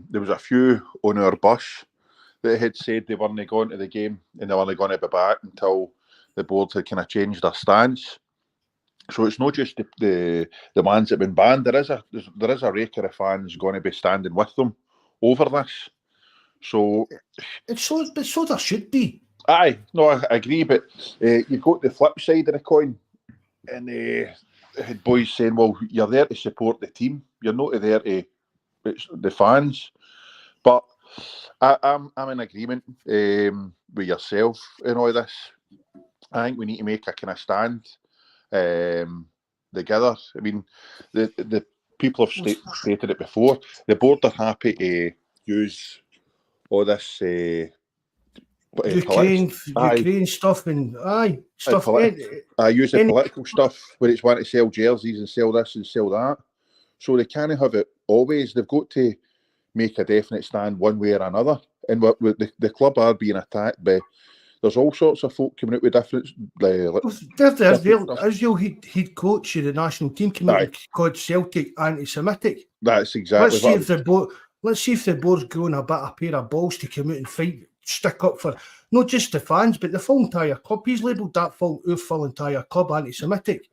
B: there was a few on our bus that had said they weren't going to the game and they weren't going to be back until the board had kind of changed their stance. So it's not just the ones that have been banned. There is a rake of fans going to be standing with them over this. So
A: so there should be.
B: Aye, no, I agree, but you've got the flip side of the coin, and had boys saying, "Well, you're there to support the team. You're not there to the fans." But I'm in agreement with yourself in all this. I think we need to make a kind of stand together. I mean, the people have stated it before. The board are happy to use all this
A: Ukraine stuff and stuff.
B: Use the political stuff where it's wanting to sell jerseys and sell this and sell that. So they can't have it always. They've got to make a definite stand one way or another. And the club are being attacked by. There's all sorts of folk coming out with different.
A: As your head coach of the national team came out and called Celtic anti-Semitic.
B: That's exactly.
A: Let's see if the board's grown a pair of balls to come out and fight, stick up for not just the fans but the full entire club. He's labelled that full entire club anti-Semitic.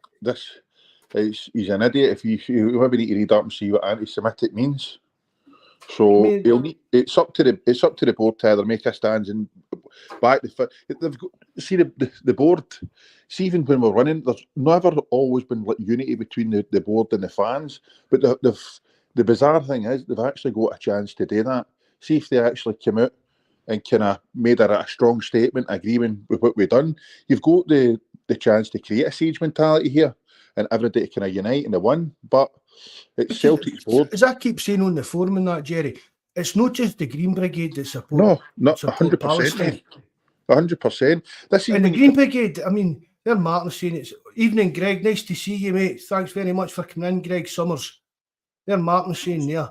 B: He's an idiot. If you maybe need to read up and see what anti-Semitic means. So it's up to the board to either make a stand and back they've got see the board. See, even when we're running, there's never always been unity between the board and the fans. But the bizarre thing is they've actually got a chance to do that. See if they actually come out and kind of made a strong statement agreeing with what we've done. You've got the chance to create a siege mentality here. and everybody kind of unite in the one. But it's Celtic's board.
A: As I keep saying on the forum and that, Jerry, it's not just the Green Brigade that support.
B: No, not
A: support
B: 100%.
A: Palestine.
B: 100%. This
A: And the Green Brigade, I mean, they're Martin saying it's evening, Greg. Nice to see you, mate. Thanks very much for coming in, Greg Summers. They're Martin saying there.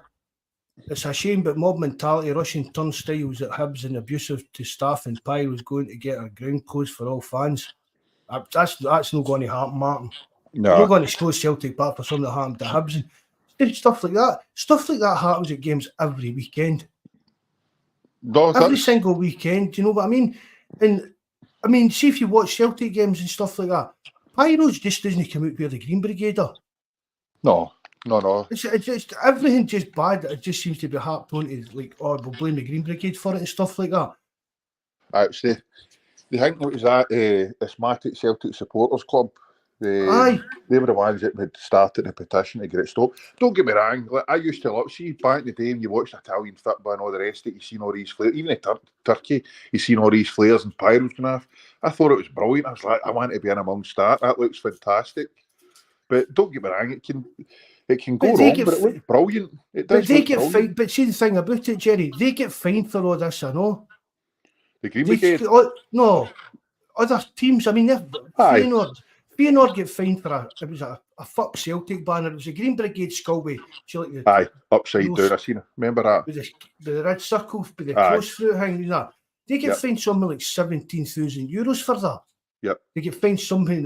A: It's a shame, but mob mentality, rushing turnstiles at Hibs and abusive to staff and Pyro's going to get our ground closed for all fans. That's not going to happen, Martin.
B: No.
A: You're not going to close Celtic Park for something that happened to Hibs and stuff like that. Stuff like that happens at games every weekend. Every single weekend, do you know what I mean? And I mean, see if you watch Celtic games and stuff like that, Pyros just doesn't come out where the Green Brigade are.
B: No.
A: It's just everything just bad. It just seems to be harped on to like, oh, we'll blame the Green Brigade for it and stuff like that.
B: Actually, the thing was that Asthmatic Celtic Supporters Club. They were the ones that had started the petition to get it stopped. Don't get me wrong, like, I used to love, see back in the day when you watched Italian football and all the rest of it, you seen all these flares, even in Turkey, you seen all these flares and pyros going off. I thought it was brilliant. I was like, I want to be in amongst that. That looks fantastic. But don't get me wrong, it can go wrong, but it looks brilliant. It does. But they get fined.
A: But see the thing about it, Jerry, they get fined for all this, I know.
B: The Green Brigade?
A: No, other teams. I mean, Feyenoord get fined for it was a fuck Celtic banner. It was a Green Brigade skull with
B: upside down. I seen it. Remember that?
A: With the red circle, with the close fruit hanging that. They get fined something like €17,000 for that.
B: Yep.
A: They get fined something.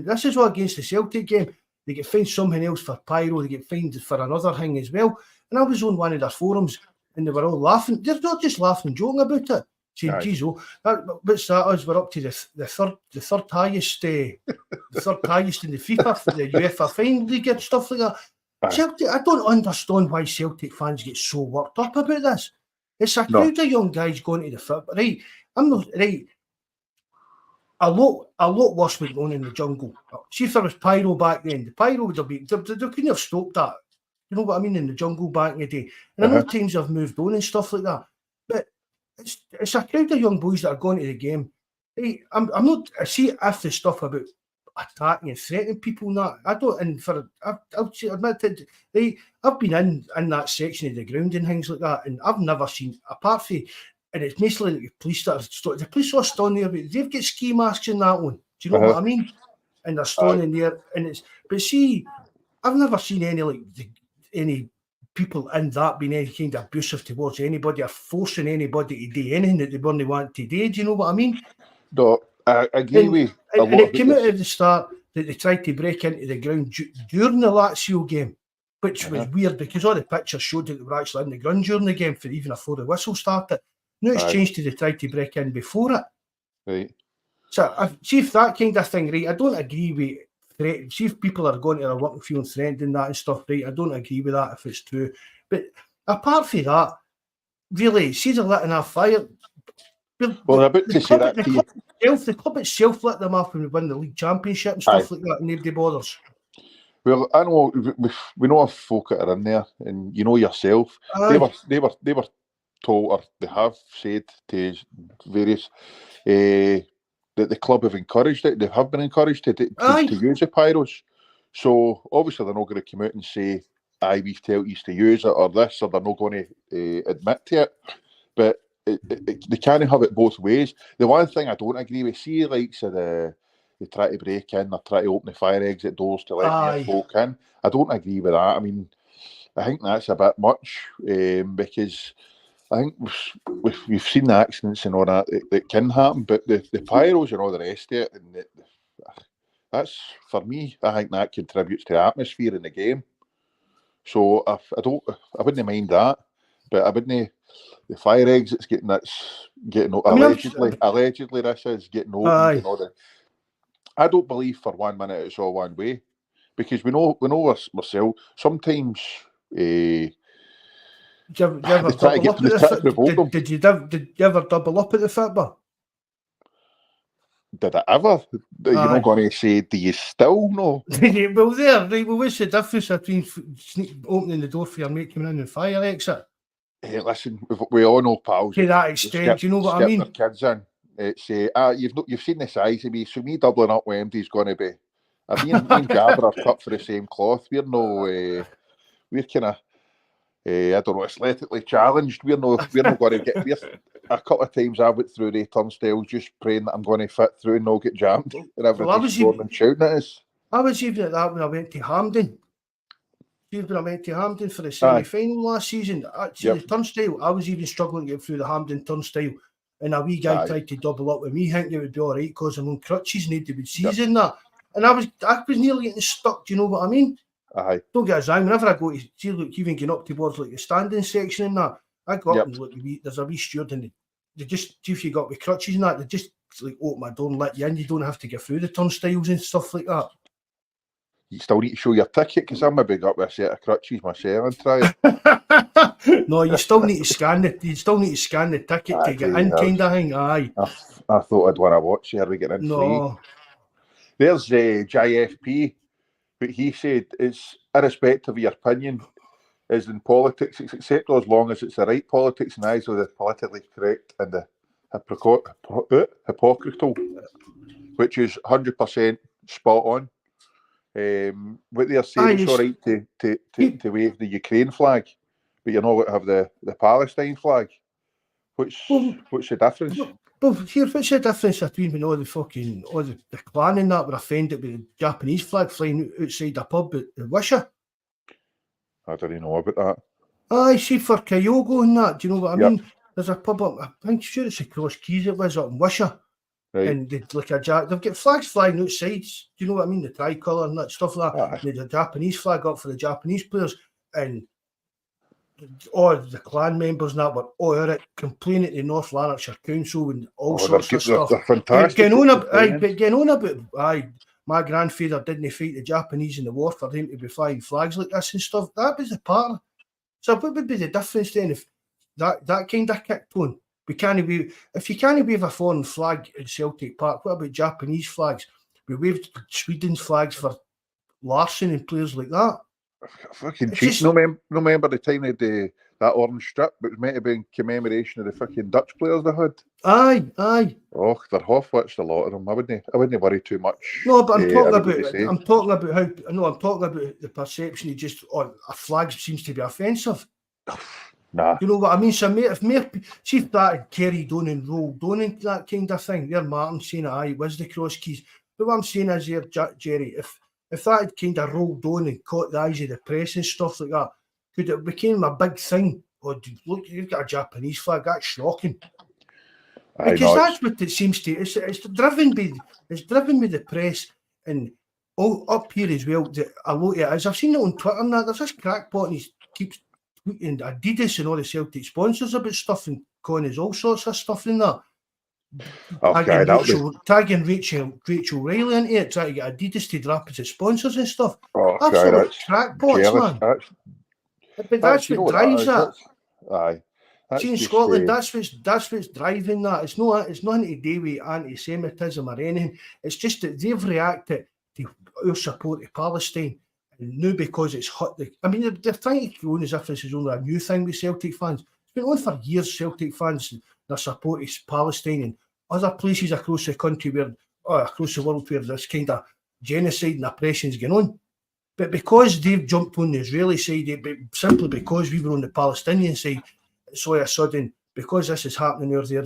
A: This is all against the Celtic game. They get fined something else for pyro. They get fined for another thing as well. And I was on one of their forums, and they were all laughing. They're not just laughing and joking about it. Saying, geez, what's that? Us, we're up to the third highest, the third highest in the FIFA, the UEFA fine league and stuff like that. Celtic, I don't understand why Celtic fans get so worked up about this. It's a crowd of young guys going to the football. Right, I'm not right. A lot worse went on in the jungle. See if there was pyro back then, the pyro would have been. They couldn't have stopped that. You know what I mean? In the jungle back in the day, and I know teams have moved on and stuff like that, but. It's a crowd of young boys that are going to the game. Hey, I'm not. I see if the stuff about attacking and threatening people. Not I don't. And I'll admit it. I've been in that section of the ground and things like that, and I've never seen apart from. And it's mostly like the police that are the police are standing there. But they've got ski masks in that one. Do you know what I mean? And they're standing there, and it's. But see, I've never seen any people in that being any kind of abusive towards anybody or forcing anybody to do anything that they wouldn't want to do. Do you know what I mean?
B: No, I agree with you.
A: And it came out at the start that they tried to break into the ground during the Lazio game, which was weird because all the pictures showed that they were actually in the ground during the game, for even before the whistle started. Now it's changed to they tried to break in before it.
B: Right.
A: So, see if that kind of thing, right, I don't agree with see if people are going to their work and feeling threatened and that and stuff, right? I don't agree with that if it's true. But apart from that, really, see the letting off fire.
B: Well, I'm about to say that to you.
A: The club itself let them off when we win the league championship and stuff like that, and nobody bothers.
B: Well, I know we know of folk that are in there, and you know yourself. They were told, or they have said to various that the club have encouraged it. They have been encouraged to use the pyros. So obviously they're not going to come out and say, we've told you to use it or this, or they're not going to admit to it. But they can't have it both ways. The one thing I don't agree with, see, like they try to break in or try to open the fire exit doors to let folk in. I don't agree with that. I mean, I think that's a bit much because I think we've seen the accidents and all that can happen, but the pyros and all the rest of it, and that's, for me, I think that contributes to the atmosphere in the game. So I wouldn't mind that, but I wouldn't. The fire exits allegedly this is getting opened and all that. I don't believe for 1 minute it's all one way, because we know ourselves. Sometimes.
A: Did you ever double up at the football?
B: Did I ever? You're not going to say, do you still know?
A: Well, what's the difference between opening the door for your mate coming in and fire exit?
B: Hey, listen, we all know, pals.
A: To that extent, do you know what I mean?
B: Their kids in. It's you've seen the size of me, so me doubling up with MD's going to be Me and Jabber are cut for the same cloth. We're no, we're kind of, I don't know, athletically challenged. We're not going to get. We're a couple of times I went through the turnstiles just praying that I'm going to fit through and not get jammed, and everybody's scoring and shouting at us.
A: I was even at that when I went to Hampden. When I went to Hampden for the semi-final last season, actually the turnstile, I was even struggling to get through the Hampden turnstile, and a wee guy tried to double up with me, thinking it would be all right because I'm on crutches and he'd be seizing that, and I was nearly getting stuck. Do you know what I mean?
B: Aye.
A: Don't get us wrong. Whenever I go to see, look, even getting up towards like the standing section and that, I go up and look. There's a wee steward and they just, if you got with crutches and that, they just like open my door and let you in. You don't have to get through the turnstiles and stuff like that.
B: You still need to show your ticket because I'm maybe got with a set of crutches myself and try it.
A: No, you still need to scan it. You still need to scan the ticket to get in, kind of thing. Aye.
B: I thought I'd want to watch here. We get in free. There's JFP, but he said it's irrespective of your opinion. As in politics, it's acceptable as long as it's the right politics in eyes of the politically correct and the hypocritical, which is 100% spot on. What they're saying, it's all right to wave the Ukraine flag, but you're not going to have the Palestine flag. What's the difference?
A: Well, here, what's the difference between all the clan and that were offended with the Japanese flag flying outside a pub at Wisha?
B: I don't even know about that.
A: Aye, see for Kyogo and that, do you know what I mean? There's a pub up, I think sure it's a Cross Keys it was up in Wisha. Right. And they've got flags flying outside, do you know what I mean? The tricolour and that stuff like that. There's a Japanese flag up for the Japanese players, and all the clan members and that were all at it, complaining to the North Lanarkshire Council and all sorts of stuff.
B: They're fantastic.
A: Getting on about my grandfather didn't fight the Japanese in the war for them to be flying flags like this and stuff. That was the part. So what would be the difference then if that kind of kicked on? If you can't wave a foreign flag in Celtic Park, what about Japanese flags? We waved Sweden's flags for Larson and players like that.
B: Fucking cheap. No remember the time they had that orange strip, but it was meant to be in commemoration of the fucking Dutch players they had.
A: Aye.
B: Oh, they're half-witched, a lot of them. I wouldn't worry too much.
A: No, but I'm talking about the perception of just a flag seems to be offensive.
B: Nah.
A: You know what I mean? So if that had carried on and rolled on and that kind of thing, there Martin saying it was the Cross Keys. But what I'm saying is here, Jerry, if that had kind of rolled on and caught the eyes of the press and stuff like that, could it became a big thing? Or look, you've got a Japanese flag, that's shocking. Because that's what it seems to. It's driven by the press and all up here as well. A lot of it is. I've seen it on Twitter and that. There's this crackpot and he keeps tweeting Adidas and all the Celtic sponsors about stuff and calling us all sorts of stuff in that. Tagging Rachel Riley into it, trying to get Adidas to drop as sponsors and stuff. Absolute crackpots, man. But that's what drives that.
B: Aye.
A: See in Scotland, that's what's driving that. It's nothing to do with anti-Semitism or anything. It's just that they've reacted to our support of Palestine. And now because it's hot, I mean, they're trying to go on as if this is only a new thing with Celtic fans. It's been on for years, Celtic fans, their support of Palestine and other places across the country across the world where this kind of genocide and oppression is going on. But because they've jumped on the Israeli side, simply because we were on the Palestinian side, it's all of a sudden, because this is happening over there,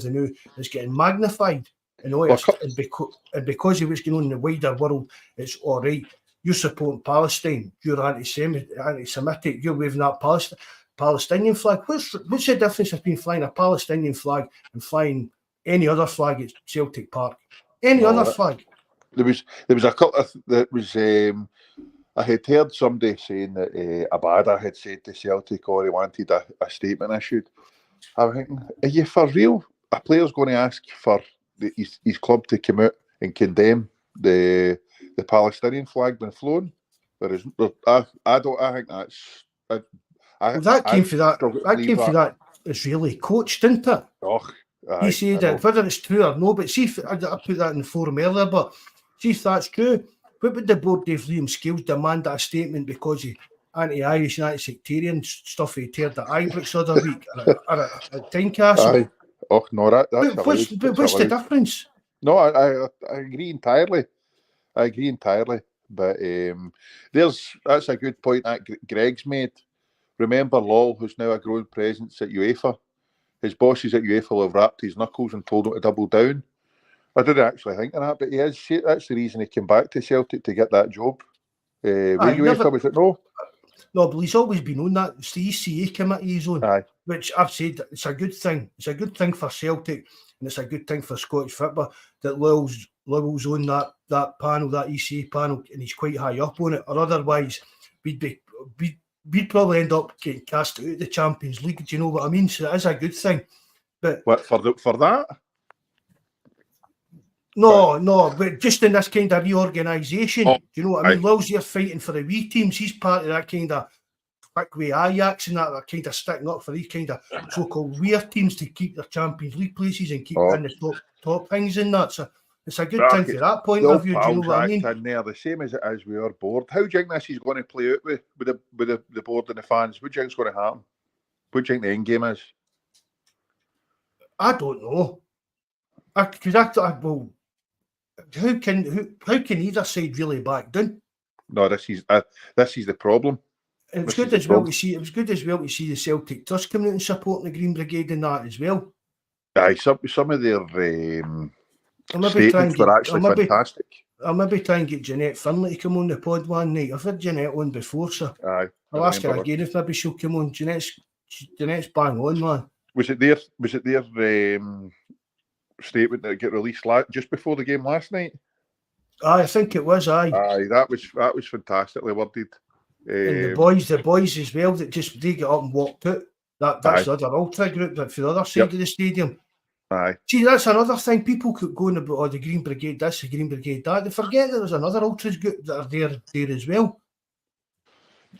A: it's getting magnified. And because of what's going on in the wider world, it's all right. You're supporting Palestine, you're anti-Semitic, you're waving that Palestinian flag. What's the difference between flying a Palestinian flag and flying any other flag at Celtic Park? Other flag.
B: There was a couple I had heard somebody saying that Abada had said to Celtic he wanted a statement issued. I was thinking, are you for real? A player's going to ask for his club to come out and condemn the Palestinian flag being flown? I think that's.
A: That came for that Israeli coach, didn't it? He said that whether it's true or no, but see if I put that in the forum earlier, but see if that's true. What would the board of Liam Scales demand that a statement because of anti-Irish and anti-sectarian stuff he teared at Ibrox the other week at Tynecastle?
B: No, that's
A: what's the difference?
B: No, I agree entirely. But that's a good point that Greg's made. Remember, Lol, who's now a growing presence at UEFA. His bosses at UEFA will have wrapped his knuckles and told him to double down. I didn't actually think of that, but that's the reason he came back to Celtic, to get that job. With UEFA, was it no?
A: No, but he's always been on that. It's the ECA committee he's on,
B: Aye.
A: which I've said it's a good thing. It's a good thing for Celtic, and it's a good thing for Scottish football that Lowell's on that panel, that ECA panel, and he's quite high up on it. Or otherwise, we'd probably end up getting cast out of the Champions League. Do you know what I mean? So it is a good thing. But
B: what for that?
A: No, but just in this kind of reorganisation, do you know what I mean? Lowell's here fighting for the wee teams. He's part of that kind of quick way Ajax and that kind of sticking up for these kind of so-called weird teams to keep their Champions League places and keep in the top things in that. So it's a good thing from that point of view. Do you know what I mean?
B: In there, the same as it is with our board. How do you think this is going to play out with the board and the fans? What do you think is going to happen? What do you think the end game is?
A: I don't know. How can either side really back down?
B: No, this is the problem.
A: It was good as well to see the Celtic Trust coming out and supporting the Green Brigade and that as well.
B: Aye, some of their statements were actually fantastic.
A: I'll maybe try and get Jeanette Finlay to come on the pod one night. I've had Jeanette on before, so I'll ask her again if maybe she'll come on. Jeanette's bang on, man.
B: Was it their statement that got released just before the game last night?
A: I think it was. Aye,
B: that was fantastically worded.
A: And the boys as well, that they got up and walked out. That's the other ultra group that for the other side of the stadium.
B: Aye.
A: See, that's another thing. People could go on about the Green Brigade this, the Green Brigade that. They forget that there's another ultras group that are there as well.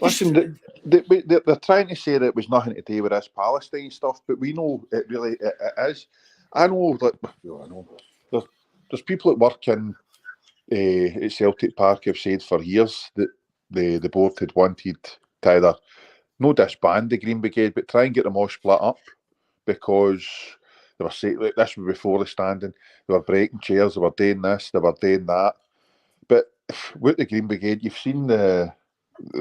B: Listen, they're trying to say that it was nothing to do with this Palestine stuff, but we know it really it is. I know that there's people that work in at Celtic Park have said for years that the board had wanted to either not disband the Green Brigade, but try and get them all split up, because they were saying, like, this was before the standing, they were breaking chairs, they were doing this, they were doing that. But with the Green Brigade, you've seen the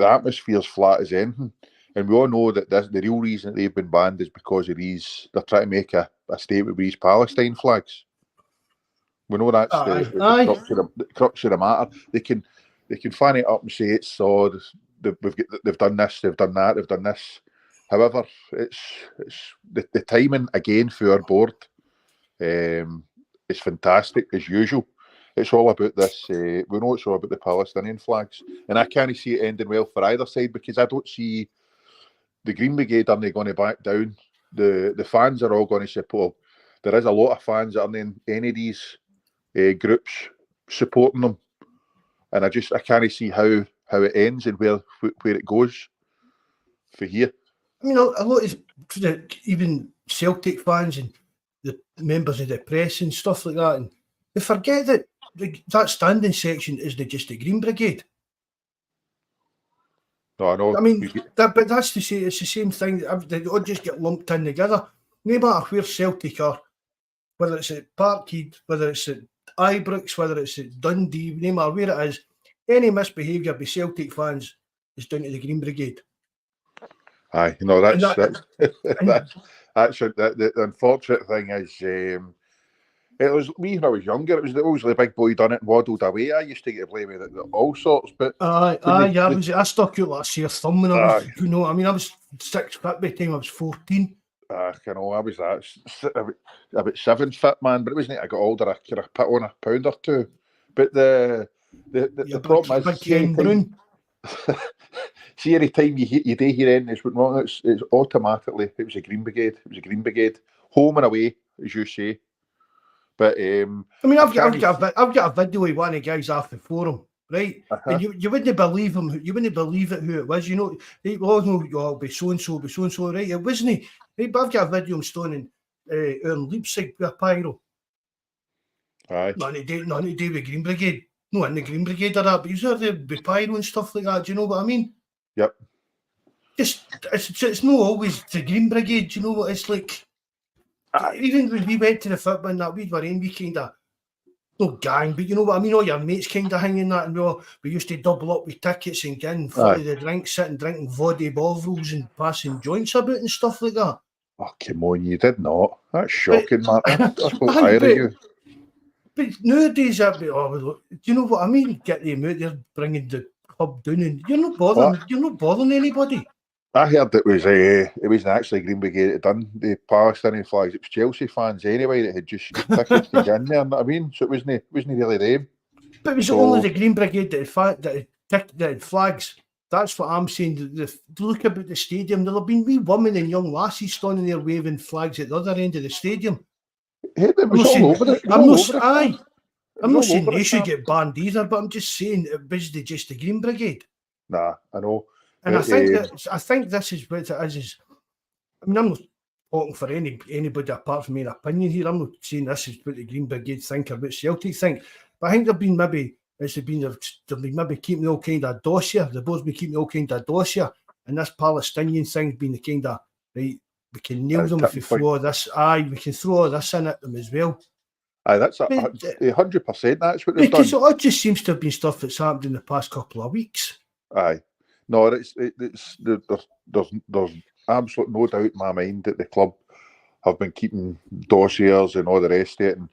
B: atmosphere's flat as anything, and we all know that the real reason that they've been banned is because of they're trying to make a statement with these Palestine flags. We know that's the crux of the matter. They can fan it up and say it's they've done this, they've done that, they've done this. However, it's the timing again for our board is fantastic as usual. It's all about this. We know it's all about the Palestinian flags, and I can't see it ending well for either side, because I don't see the Green Brigade are they going to back down. The fans are all going to support. There is a lot of fans that are in any of these groups supporting them, and I can't see how it ends and where it goes for here. I mean,
A: a lot of even Celtic fans and the members of the press and stuff like that, and they forget that that standing section isn't just the Green Brigade.
B: No, I know.
A: I mean, but that's to say it's the same thing. They all just get lumped in together. No matter where Celtic are, whether it's at Parkhead, whether it's at Ibrox, whether it's at Dundee, no matter where it is, any misbehaviour by Celtic fans is down to the Green Brigade.
B: Aye, no, that's the unfortunate thing is. It was me when I was younger. It was always the big boy done it and waddled away. I used to get blame with all sorts, but
A: I stuck out like a sheer thumb when I was, I mean, I was 6 foot by the time I was 14.
B: I was about 7 foot, man, but it wasn't. I got older. I could have put on a pound or two. But the problem is, see, any time you do hear anything, it's automatically it was a Green Brigade. It was a Green Brigade, home and away, as you say. But I mean,
A: I've got a video of one of the guys off the forum, right? And you wouldn't believe him. You wouldn't believe it who it was. You know, they all know it'll be so and so, right? It wasn't. Right? But I've got a video of him stoning in Leipzig with a pyro.
B: Aye.
A: Nothing to do with Green Brigade. No, in the Green Brigade or that, but he's out there with pyro and stuff like that. Do you know what I mean?
B: Yep.
A: It's not always the Green Brigade. Do you know what it's like? Even when we went to the football and that, we were in, we kind of no gang, but you know what I mean? All your mates kind of hanging that, and we used to double up with tickets and getting foot of the drink, sitting drinking vodka Bovrils and passing joints about and stuff like that.
B: Oh, come on, you did not. That's
A: But-
B: shocking, Mark. I thought
A: Aye,
B: higher
A: but-
B: of you.
A: But nowadays, do you know what I mean? Get them out there, bringing the club down, and you're not bothering.
B: What?
A: You're not bothering anybody.
B: I heard it wasn't actually Green Brigade that done the Palestinian flags. It was Chelsea fans anyway that had just got tickets to get in there. You know what I mean? So it wasn't really them.
A: But it was only the Green Brigade that had flags. That's what I'm saying. Look about the stadium. There'll have been wee women and young lassies standing there waving flags at the other end of the stadium.
B: Hey, it was all over it.
A: I'm not saying they should get banned either, but I'm just saying it was just the Green Brigade.
B: Nah, I know.
A: And I think this is what it is. I mean, I'm not talking for anybody apart from my opinion here. I'm not saying this is what the Green Brigade think or what Celtic think. But I think they've been maybe keeping all kind of dossier. They've both been keeping all kind of dossier. And this Palestinian thing's been the kind of, right, we can nail them if we throw this. We can throw all this in at them as well.
B: Aye, that's 100%. That's what they've
A: because
B: done.
A: it just seems to have been stuff that's happened in the past couple of weeks.
B: Aye. No, there's absolute no doubt in my mind that the club have been keeping dossiers and all the rest of it, and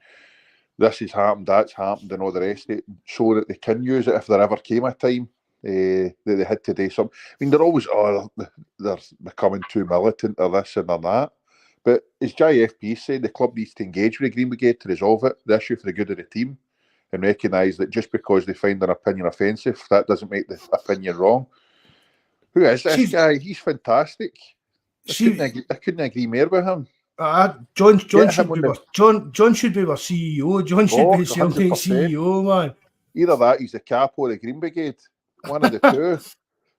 B: this has happened, that's happened, and all the rest of it, so that they can use it if there ever came a time that they had to do something. I mean, they're always, they're becoming too militant or this and or that. But as JFP said, the club needs to engage with the Green Brigade to resolve it, the issue for the good of the team, and recognise that just because they find their opinion offensive, that doesn't make the opinion wrong. Who is this guy? He's fantastic. I couldn't agree more with him.
A: John should be our CEO. John should be Celtic CEO, man.
B: Either that, he's the capo of the Green Brigade. One of the two.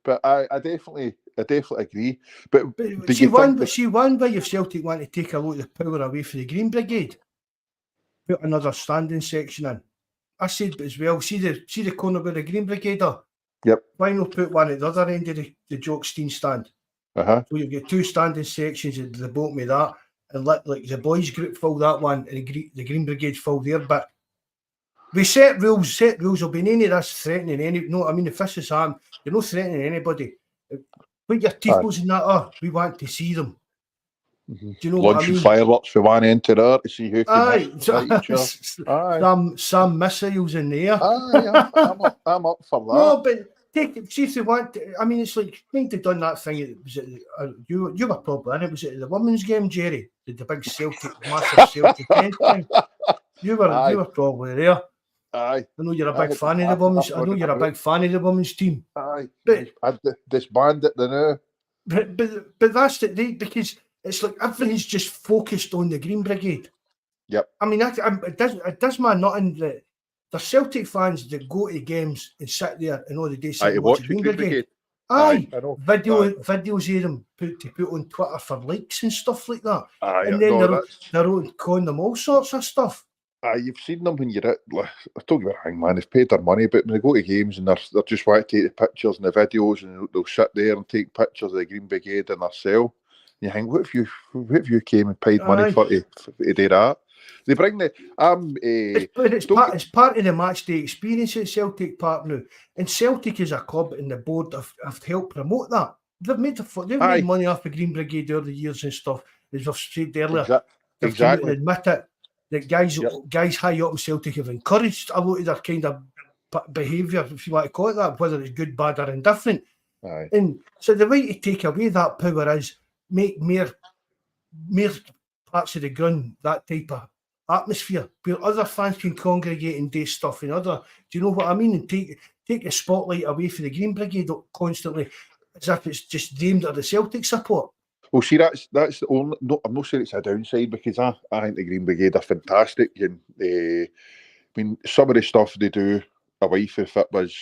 B: But I definitely agree. But
A: see one way if Celtic want to take a lot of the power away from the Green Brigade, put another standing section in. I said as well, see the corner where the Green Brigade are?
B: Yep.
A: Why not put one at the other end of the Jockstein stand?
B: So
A: you've got two standing sections at the bottom of that, and let like the boys group fill that one, and the Green Brigade fill their bit. We set rules will be any of this threatening any. No, I mean if this is harm, you're not threatening anybody. What your tifos and that are, we want to see them.
B: Mm-hmm.
A: Do you know
B: launching
A: what I mean?
B: fireworks for one end to the other to see who can
A: some missiles in the air.
B: I'm up for that.
A: No, but see if they want to, I mean, it's like when they done that thing. Was it you were probably in it? Was it the women's game, Jerry? The big massive Celtic end thing. You were probably there.
B: Aye.
A: I know you're a big fan of the women's. I know you're a big fan of the women's team.
B: Aye.
A: But
B: I disbanded the now.
A: But that's the because it's like everything's just focused on the Green Brigade.
B: Yep.
A: I mean, it does my nothing that the Celtic fans that go to games and sit there and all the day sit and watch the Green Brigade. Aye, I know. Videos of them put on Twitter for likes and stuff like that.
B: Aye,
A: and then they're calling them all sorts of stuff.
B: You've seen them when you're at. I told you about man. They've paid their money, but when they go to games and they're just want to take the pictures and the videos, and they'll sit there and take pictures of the Green Brigade in their cell. And you think, what if you came and paid money for to do that? They bring the
A: it's part of the match day experience at Celtic Park now, and Celtic as a club and the board have helped promote that. They've made money off the Green Brigade over the years and stuff, as I've said earlier.
B: Exactly.
A: Admit it. That guys high up in Celtic have encouraged a lot of their kind of behaviour, if you want to call it that, whether it's good, bad, or indifferent.
B: Aye.
A: And so the way to take away that power is make more parts of the ground that type of atmosphere where other fans can congregate and do stuff and other. Do you know what I mean? And take the spotlight away from the Green Brigade constantly, as if it's just aimed at the Celtic support.
B: Well, see, that's the only. No, I'm not saying it's a downside because I think the Green Brigade are fantastic, and I mean some of the stuff they do away from it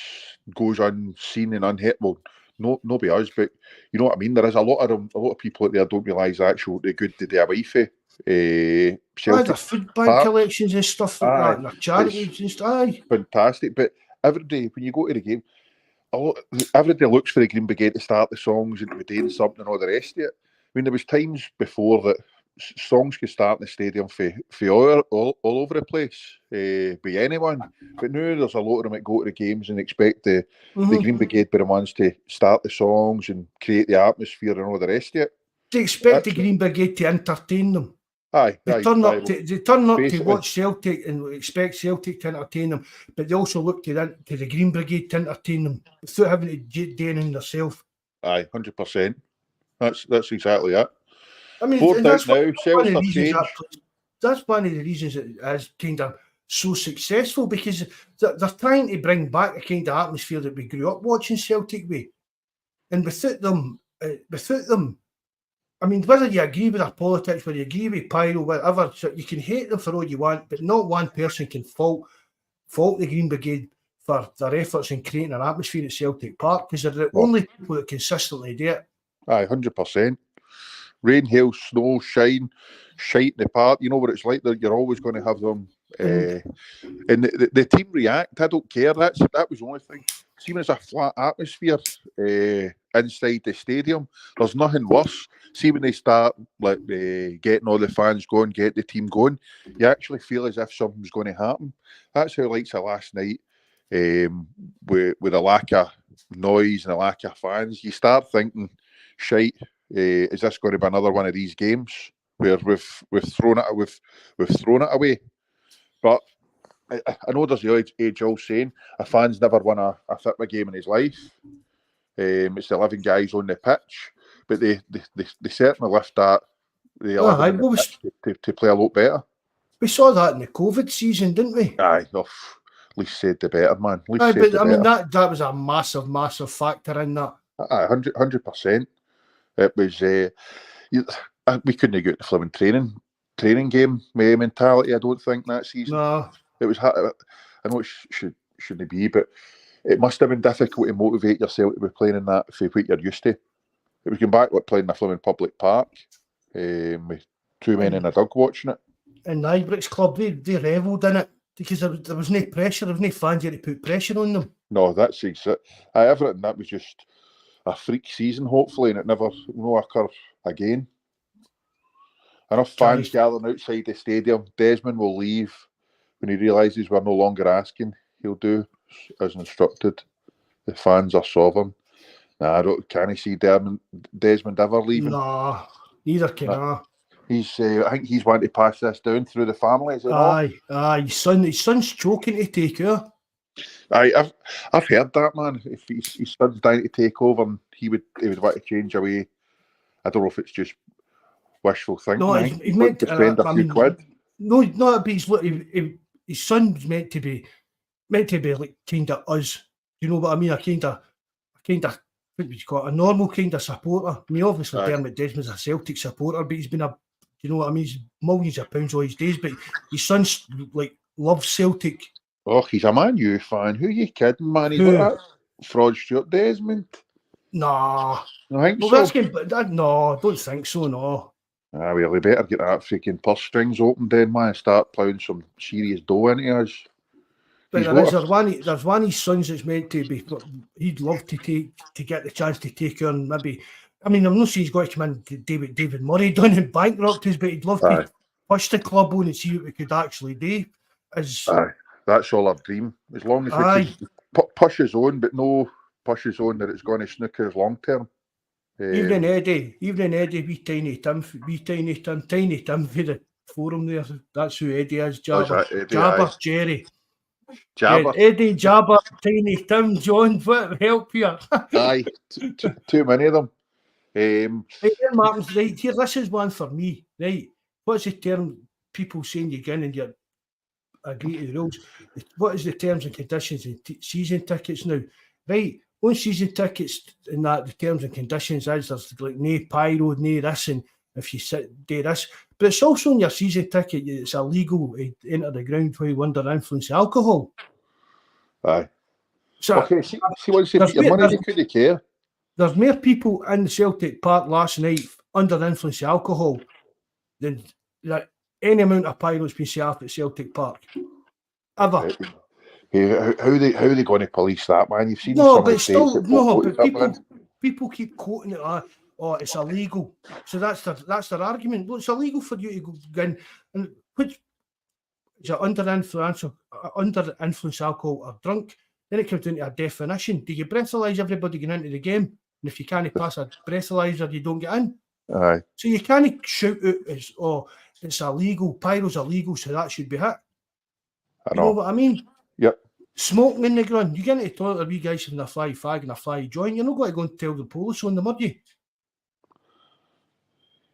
B: goes unseen and unhit. Well, nobody us, but you know what I mean. There is a lot of people out there don't realise the good they do away from.
A: Celtic. The food bank collections and stuff like that, and their charities and stuff.
B: Fantastic, but every day when you go to the game, everybody looks for the Green Brigade to start the songs and to be doing something and all the rest of it. I mean, there was times before that songs could start in the stadium for all over the place, by anyone. But now there's a lot of them that go to the games and expect the Green Brigade be the ones to start the songs and create the atmosphere and all the rest of it.
A: They expect the Green Brigade to entertain them. They turn up to watch Celtic and expect Celtic to entertain them, but they also look to the Green Brigade to entertain them without having to do anything themselves.
B: 100%. That's exactly it.
A: I mean, that's one of the reasons it is kind of so successful, because they're trying to bring back a kind of atmosphere that we grew up watching Celtic with, and without them, I mean, whether you agree with their politics, whether you agree with Pyro, whatever, so you can hate them for all you want, but not one person can fault the Green Brigade for their efforts in creating an atmosphere at Celtic Park, because they're the only people that consistently do it.
B: 100%. Rain, hail, snow, shine in the park. You know what it's like. You're always going to have them. And the team react. I don't care. That was the only thing. See, when it's a flat atmosphere inside the stadium, there's nothing worse. See, when they start getting all the fans going, get the team going, you actually feel as if something's going to happen. That's how like last night, with a lack of noise and a lack of fans, you start thinking, shite, is this going to be another one of these games where we've thrown it away? But I know there's the age-old saying, a fan's never won a football game in his life. It's the 11 guys on the pitch, but they certainly lift that to play a lot better.
A: We saw that in the COVID season, didn't we?
B: Aye, least said the better, man.
A: Mean that was a massive factor in that.
B: 100%. It was. We couldn't get the flipping training game mentality. I don't think that season.
A: No.
B: It was. I know it shouldn't be, but it must have been difficult to motivate yourself to be playing in that for what you're used to. It was going back like playing in a flipping public park, with two men in a dug watching it.
A: And the Ibrox club, they revelled in it because there was no pressure, there was no fans here to put pressure on them.
B: No, that's exactly. Everything that was just a freak season, hopefully, and it never occur again. Enough fans gathering outside the stadium. Desmond will leave when he realises we're no longer asking. He'll do as instructed. The fans are sovereign. Nah, can I see Desmond ever leaving?
A: Nah, neither can I.
B: I think he's wanting to pass this down through the family. Is it
A: not? His son's choking to take her.
B: I've heard that, man. If his son's dying to take over, and he would want to change away. I don't know if it's just wishful thinking.
A: No, he's meant to
B: spend a few quid.
A: No, but his son's meant to be like kind of us. You know what I mean? A kind of what would you call it? A normal kind of supporter. I mean, obviously Dermot Desmond's a Celtic supporter, but he's been you know what I mean? He's millions of pounds all his days, but his son's like loves Celtic.
B: Oh, he's a Man U fan. Who are you kidding, man? He's like that fraud Stuart Desmond.
A: Nah.
B: I think so.
A: No, I don't think so, no.
B: Well, we better get that freaking purse strings open then, man, and start ploughing some serious dough into us.
A: But there's one of his sons that's meant to be, he'd love to get the chance to take her, and maybe, I mean, I'm not saying he's got to come in to David Murray done and bankrupt us, but he'd love to push the club on and see what we could actually do.
B: That's all our dream. As long as we can push his own, but no push his own that it's going to snooker us long term.
A: Evening Eddie, wee tiny Tim for the forum there. That's who Eddie is. Jabba, Jerry.
B: Jabba.
A: Eddie, Jabba, Tiny Tim, John, what help you?
B: Aye, too many of them.
A: Martin's right here. This is one for me. Right, what's the term? People saying you get in and you agree to the rules. What is the terms and conditions in season tickets now? Right, on season tickets and that the terms and conditions is there's like no pyro, no this, and if you do this, but it's also on your season ticket. It's illegal to enter the ground while under the influence of alcohol.
B: Aye.
A: So
B: okay, see once you put your money, you couldn't care.
A: There's more people in Celtic Park last night under the influence of alcohol than any amount of pyro's been set off at Celtic Park ever.
B: Yeah, how are they going to police that, man? You've seen
A: but still, but people keep quoting it. oh, it's illegal. So that's their argument. Well, it's illegal for you to go in and which is it under influence alcohol or drunk. Then it comes down to a definition. Do you breathalyse everybody going into the game? And if you can't pass a breathalyzer, you don't get in.
B: Aye.
A: So you can't shout out as, oh, it's illegal, pyro's illegal, so that should be hit.
B: I
A: You know what I mean?
B: Yep.
A: Smoking in the ground. You get into the toilet, wee guys having a fly fag and a fly joint, you're not going to go and tell the police on them, are you?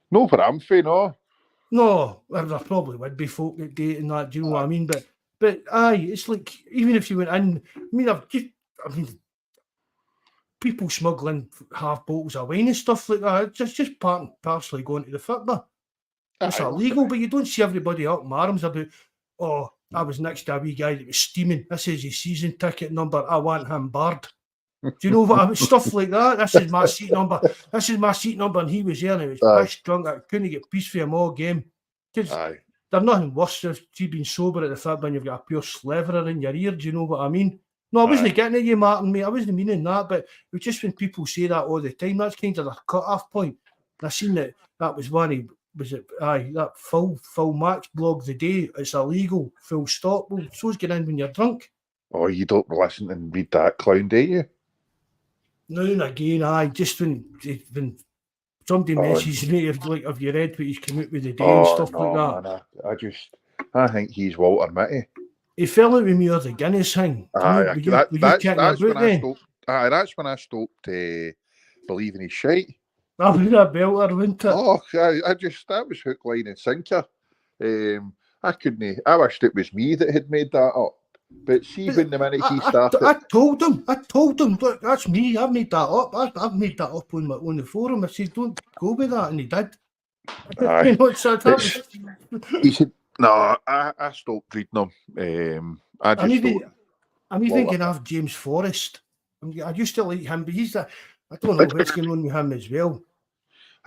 B: No, for Amphy, no.
A: No, there probably would be folk that date and that, do you know what I mean? But aye, it's like, even if you went in, I mean, people smuggling half bottles of wine and stuff like that, it's just part and parcel going to the football. It's illegal, but you don't see everybody up in arms about, oh, I was next to a wee guy that was steaming. This is his season ticket number. I want him barred. Do you know what I mean? Stuff like that. This is my seat number. This is my seat number, and he was there and he was pissed drunk. I couldn't get peace for him all game. There's nothing worse if you've been sober at the football and you've got a pure sliverer in your ear. Do you know what I mean? No, I wasn't getting at you, Martin, mate. I wasn't meaning that, but it's just when people say that all the time, that's kind of the cut-off point. And I seen that was one that full Max blog the day. It's illegal, full stop. Well, so's get in when you're drunk.
B: Oh, you don't listen and read that clown, do you?
A: Now and again, just when somebody messages me, have you read what he's come out with the day and stuff like that?
B: Man, I think he's Walter Mitty.
A: He fell out with me or the Guinness thing.
B: That's when I stopped believing he's shite.
A: That was a belter, wasn't it?
B: Oh, that was hook, line and sinker. I wished it was me that had made that up. But see, when the minute he started...
A: I told him, look, that's me, I've made that up. I've made that up on the forum. I said, don't go with that, and he did.
B: He said, no, I stopped reading him. I'm
A: even going to have James Forrest. I used to like him, but I don't know what's going on with him as well.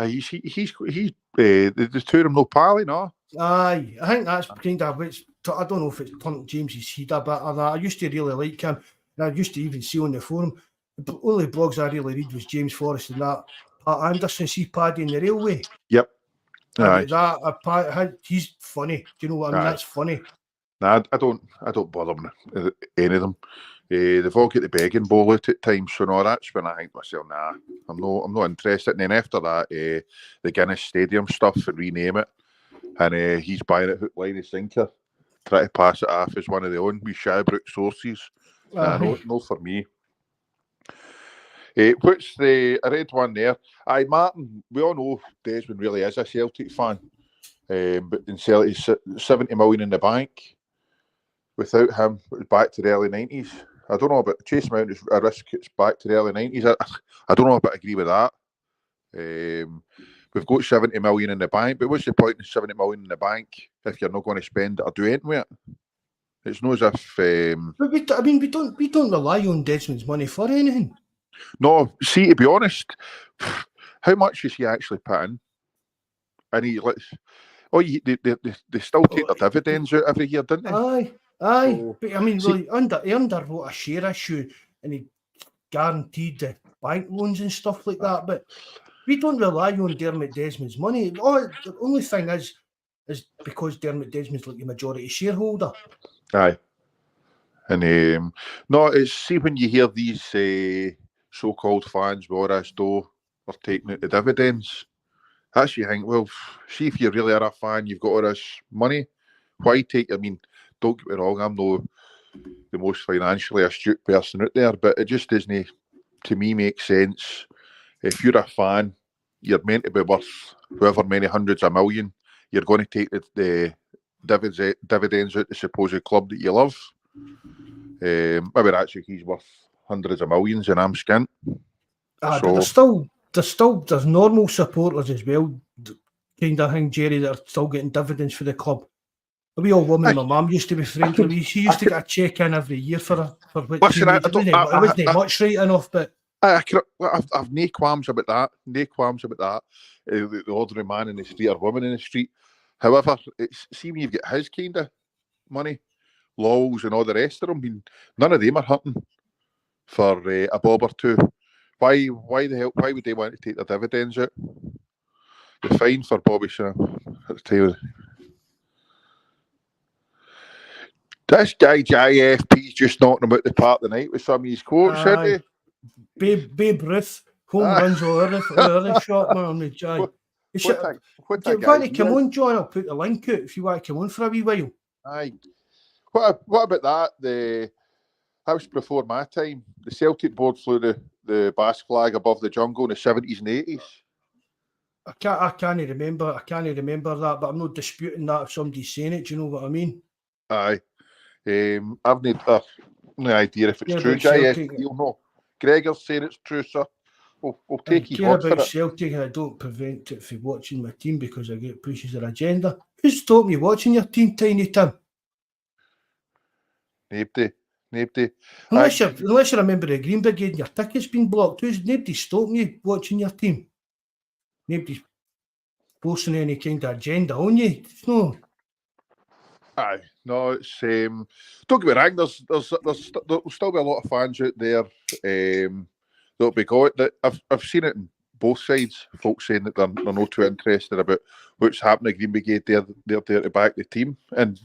B: He's the two of them no pally, no?
A: Aye, I think that's kind of what's. I don't know if it's turned James's head a bit or that. I used to really like him, and I used to even see on the forum. The only blogs I really read was James Forrest and that Pat Anderson, see Paddy in the Railway.
B: Yep.
A: He's funny. Do you know what I mean? That's funny.
B: Nah, I don't bother with any of them. They've all got the begging bowl out at times, so no, that's when I think to myself, nah, I'm not interested. And then after that, the Guinness Stadium stuff and rename it, and he's buying it hook, line and sinker, try to pass it off as one of their own wee Shabrook sources. No for me. I read one there. Aye, Martin, we all know Desmond really is a Celtic fan, but in Celtic, 70 million in the bank. Without him, it was back to the early 90s. I don't know about Chase Mount is a risk. It's back to the early 90s. I don't know if I agree with that. We've got 70 million in the bank, but what's the point in 70 million in the bank if you're not going to spend it or do anything with it? It's not as if.
A: But we don't rely on Desmond's money for anything.
B: No, see, to be honest, how much is he actually put in? And they still take their dividends out every year, don't they?
A: Aye. So, but I mean, he underwrote a share issue and he guaranteed the bank loans and stuff like that. But we don't rely on Dermot Desmond's money. The only thing is because Dermot Desmond's like the majority shareholder.
B: Aye. And no, it's see when you hear these so-called fans with all this dough are taking out the dividends. That's you think, well, see if you really are a fan, you've got all this money. Why take? I mean, don't get me wrong, I'm not the most financially astute person out there, but it just doesn't, to me, make sense. If you're a fan, you're meant to be worth however many hundreds of million. You're going to take the dividends out the supposed club that you love. Maybe actually he's worth hundreds of millions and I'm skint.
A: But there's normal supporters as well, kind of thing, Jerry, that are still getting dividends for the club. A wee old woman my mum used to be friends with. She used to get a check in every year for which it wasn't much right enough, but
B: I've no qualms about that. The ordinary man in the street or woman in the street. However, see when you've got his kind of money, Laws and all the rest of them, none of them are hunting for a bob or two Why the hell? Why would they want to take their dividends out? The fine for Bobby Sir. I'll tell you. This guy JFP's just knocking him out the park tonight with some of his quotes, isn't he?
A: Babe Ruth, home runs all other shot, man, on the Jai.
B: What
A: Do you want to come on, John? I'll put the link out if you want to come on for a wee while.
B: Aye. What about that? That was before my time. The Celtic board flew the Basque flag above the jungle in the 70s and 80s.
A: I can't remember that, but I'm not disputing that if somebody's saying it. Do you know what I mean?
B: Aye. I've no idea if it's true. You'll know. Gregor's saying it's true, sir. We'll take his word for it.
A: Celtic, and I don't prevent it from watching my team because I get pushes their agenda. Who's stopped me watching your team, Tiny Tim?
B: Nobody.
A: Unless you're a member of the Green Brigade and your ticket's been blocked, nobody stopped me watching your team. Nobody's posting any kind of agenda on you. No.
B: Aye, no, it's don't get me wrong. There'll still be a lot of fans out there. That'll be going. I've seen it on both sides. Folks saying that they're not too interested about what's happening at Green Brigade. They're there to back the team, and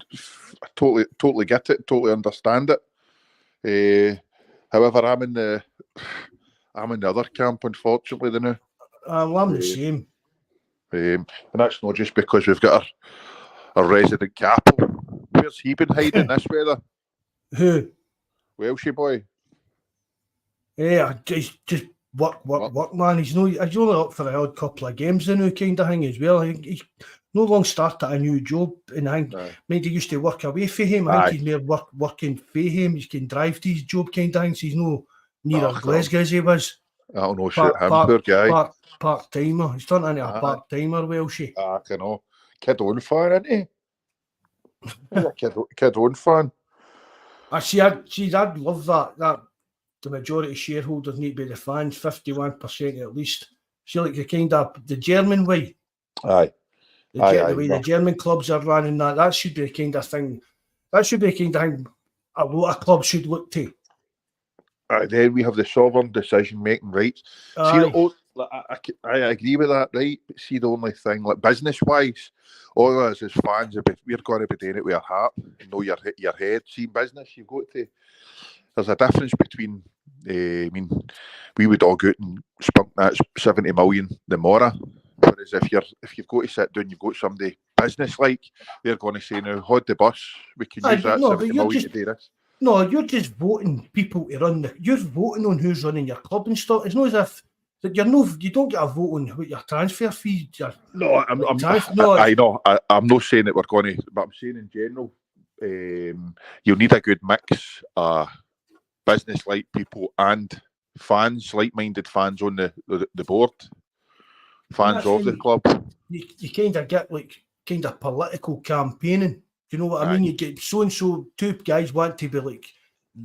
B: I totally get it. Totally understand it. However, I'm in the other camp, unfortunately. Now.
A: I'm the same.
B: And that's not just because we've got our resident capo. Where's he been hiding this weather?
A: Who?
B: Welshie boy.
A: Yeah, just work, man. He's only up for the odd couple of games now, kind of thing as well. He's no long started a new job, and I mean, they used to work away for him. I think he's more working for him. He can drive to his job, kind of thing. So he's no near Glasgow as he was.
B: I don't know, shoot him, poor guy.
A: Part-timer. He's turned into a part-timer, Welshie.
B: I know. Kid own fan, isn't he? He's a kid own fan. I'd love that the majority shareholders need to be the fans, 51% at least. See, like the German way. Aye.
A: The way the German clubs are running that should be the kind of thing. That should be the kind of thing a lot of clubs should look to.
B: Then we have the sovereign decision-making rights. See, I agree with that, right? But see, the only thing, like business-wise, all of us as fans, we're going to be doing it with our heart, know your head. See, business, you've got to. There's a difference between. I mean, we would all go out and spunk that 70 million the Mora. Whereas if you've got to sit down, you've got somebody business-like, they're going to say, "Now, hold the bus. We can use that 70 million to do this."
A: No, you're just voting people to run you're voting on who's running your club and stuff. It's not as if that you don't get a vote on what your transfer fees.
B: I'm not saying that we're going to, but I'm saying in general, you'll need a good mix of business-like people and fans, like-minded fans on the board, fans of the club.
A: You kind of get like political campaigning. You know what I mean? You get so-and-so, two guys want to be like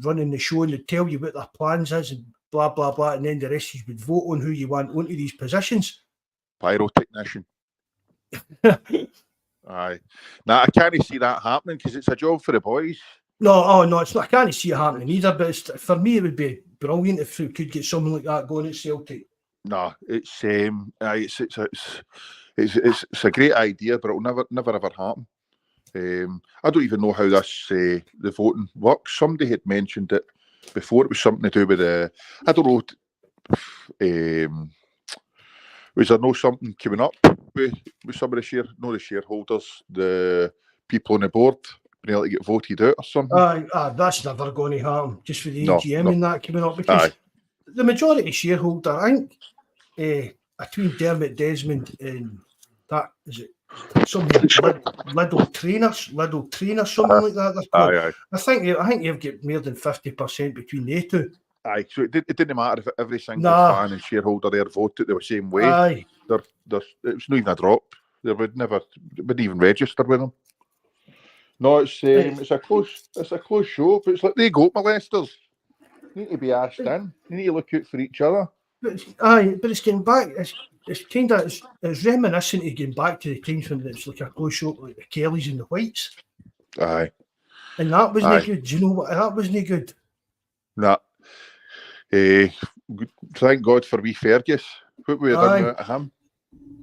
A: running the show and they tell you what their plans is and blah, blah, blah, and then the rest of you would vote on who you want onto these positions.
B: Pyrotechnician. Aye. Now, I can't see that happening because it's a job for the boys.
A: No, it's not. I can't see it happening either, but for me, it would be brilliant if we could get something like that going at Celtic. No,
B: it's a great idea, but it'll never ever happen. I don't even know how this the voting works. Somebody had mentioned it before. It was something to do with I don't know. Was there no something coming up with some of the shareholders, the people on the board, being able to get voted out or something?
A: That's never going to happen. Just for the AGM and that coming up, because the majority shareholder, I think, between Dermot Desmond and that is it. Something Lidl trainer, something like that.
B: Aye.
A: I think you've got more than 50% between the two.
B: Aye, so it didn't matter if every single fan and shareholder there voted the same way.
A: Aye,
B: it was not even a drop. They wouldn't even register with them. No, it's a close show, but it's like they goat molesters. They need to be asked in. They need to look out for each other.
A: But it's getting back. It's kind of it's reminiscent of getting back to the times when it's like a close show like the Kellys and the Whites.
B: Aye.
A: And that wasn't good. Do you know what? That wasn't good.
B: Nah. thank God for wee Fergus. What we done
A: Aye.
B: to him?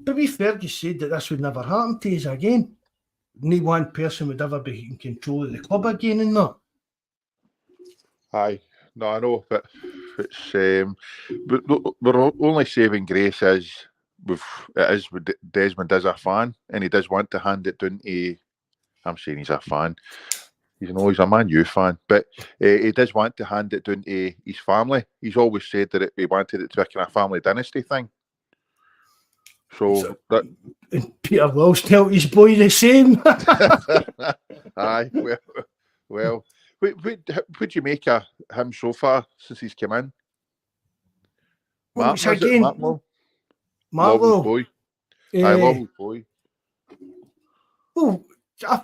A: But we Fergus said that this would never happen to us again. No one person would ever be in control of the club again and that.
B: Aye, no, I know, but it's but we're only saving grace is with Desmond is a fan, and he does want to hand it down to. I'm saying he's a fan. He's a Man U fan, but he does want to hand it down to his family. He's always said that he wanted it to be a kind of family dynasty thing. So that.
A: And Peter Wells tell his boy the same.
B: Aye, well. What do you make of him so far since he's come in?
A: Well,
B: Martlow?
A: Martlow.
B: Boy. I love boy.
A: Well,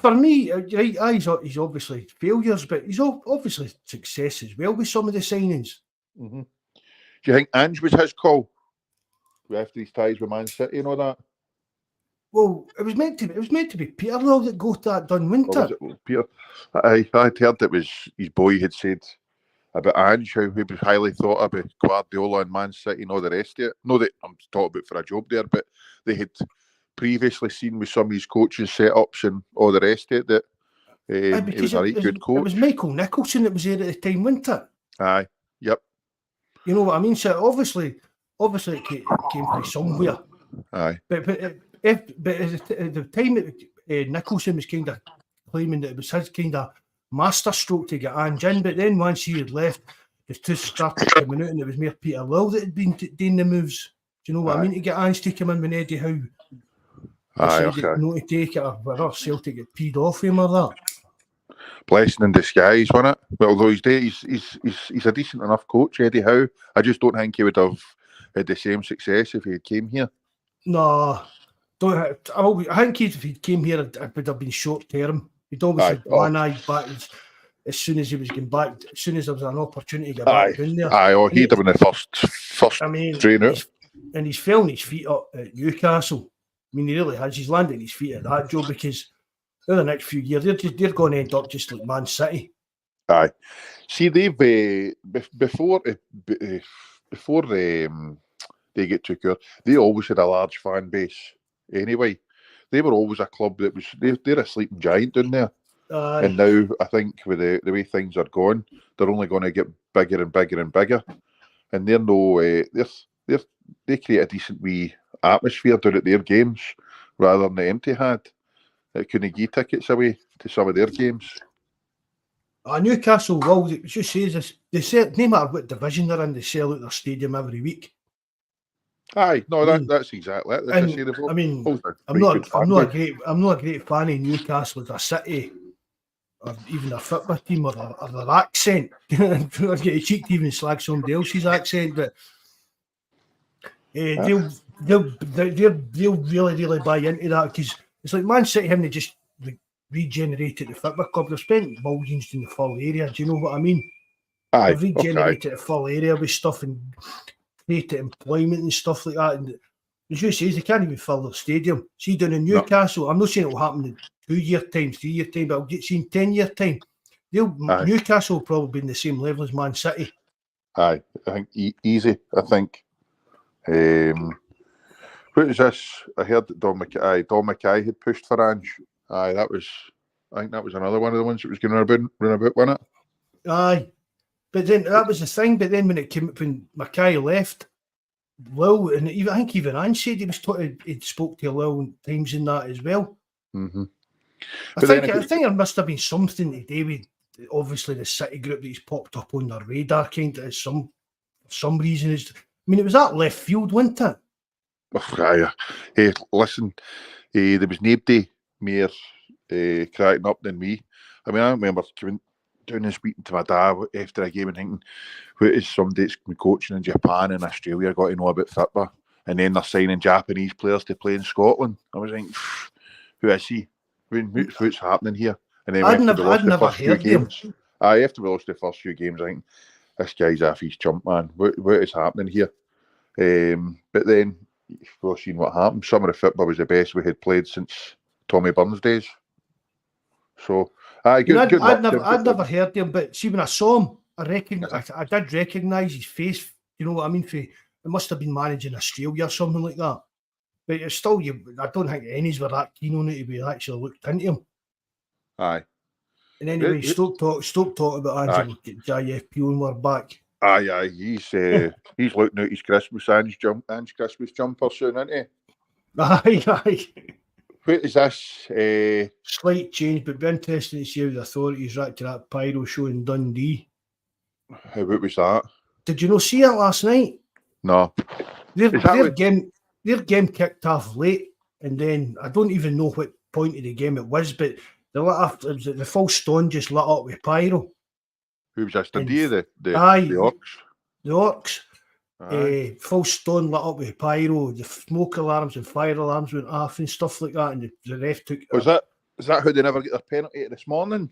A: for me, right, he's obviously failures, but he's obviously success as well with some of the signings.
B: Mm-hmm. Do you think Ange was his call after his ties with Man City and all that?
A: Well, it was meant to be Peter Law that got that done, wasn't it?
B: Peter, I'd heard it was his boy had said about Ange, how he was highly thought of by Guardiola and Man City and all the rest of it. No, that I'm talking about for a job there, but they had previously seen with some of his coaching setups and all the rest of it that he was a right good coach.
A: It was Michael Nicholson that was there at the time, wasn't it?
B: Aye, yep.
A: You know what I mean? So obviously it came from somewhere.
B: Aye.
A: But at the time that Nicholson was kind of claiming that it was his kind of master stroke to get Ange in, but then once he had left, the two started coming out, and it was more Peter Lill that had been doing the moves. Do you know what I mean? To get Ange to come in when Eddie Howe decided not to take it, or Celtic get peed off him or that.
B: Blessing in disguise, wasn't it? But although he's a decent enough coach, Eddie Howe. I just don't think he would have had the same success if he had came here.
A: No. I think if he came here, it would have been short term. He'd always had one eye back as soon as he was getting back, as soon as there was an opportunity to get back down there.
B: He'd have been the first trainer.
A: And he's fell on his feet up at Newcastle. I mean, he really has. He's landed his feet at that job because in the next few years, they're going to end up just like Man City.
B: Aye. See, they've before they get took over, they always had a large fan base. Anyway, they were always a club that was they're a sleeping giant down there. And now I think with the way things are going, they're only going to get bigger and bigger and bigger. And they create a decent wee atmosphere down at their games rather than the Etihad. It couldn't give tickets away to some of their games.
A: Newcastle Wolves, it just says this. They say no matter what division they're in, they sell out their stadium every week.
B: Aye, no, that's exactly it.
A: I'm not a great fan of Newcastle as a city, or even a football team, or their accent. I get a cheek to even slag somebody else's accent, but they'll really buy into that because it's like Man City having to just regenerated the football club. They've spent millions in the full area. Do you know what I mean?
B: Aye,
A: they've regenerated the full area with stuff and created employment and stuff like that. And as you say, they can't even fill the stadium. See, down in Newcastle, I'm not saying it will happen in 2 year time, 3 year time, but I'll get seen 10 year time. Newcastle will probably be in the same level as Man City.
B: Aye, I think easy. I think. What is this? I heard that Don Mackay had pushed for Ange. Aye, I think that was another one of the ones that was going to run about, wasn't it?
A: Aye, but then that was the thing. But then when Mackay left, Lill, and I think even Ange said he spoke to Lill times in that as well.
B: Mm-hmm.
A: I think there must have been something to do with obviously the City group that he's popped up on their radar, kind of for some reason. I mean, it was that left field, wasn't it?
B: Oh, hey, listen, there was nobody more cracking up than me. I mean, I remember coming down and speaking to my dad after a game and thinking, what is somebody that's been coaching in Japan and Australia got to know about football? And then they're signing Japanese players to play in Scotland. I was thinking, who is he? What's happening here? And then after we lost the first few games, after we lost the first few games, I think this guy's off his chump, man. What is happening here? But then we've seen what happened. Some of the football was the best we had played since Tommy Burns days. So, I'd never
A: heard him, but see when I saw him, I did recognise his face. You know what I mean? It must have been managing Australia or something like that. But it's still, I don't think any's were that keen on it to be actually looked into him.
B: Aye.
A: And anyway, stop talking about Angelo JFP when we're back.
B: Aye, he's looking out his Christmas Christmas jumper soon, isn't he?
A: Aye.
B: What is this?
A: Slight change, but it'd be interesting to see how the authorities react to that pyro show in Dundee.
B: What was that?
A: Did you not see it last night?
B: No.
A: Their game kicked off late, and then I don't even know what point of the game it was, but the full stone just lit up with pyro.
B: Who was this? Dundee? The
A: Orcs? The
B: Orcs.
A: Full stone lit up with pyro. The smoke alarms and fire alarms went off and stuff like that, and the ref took...
B: Is that how they never get their penalty this morning?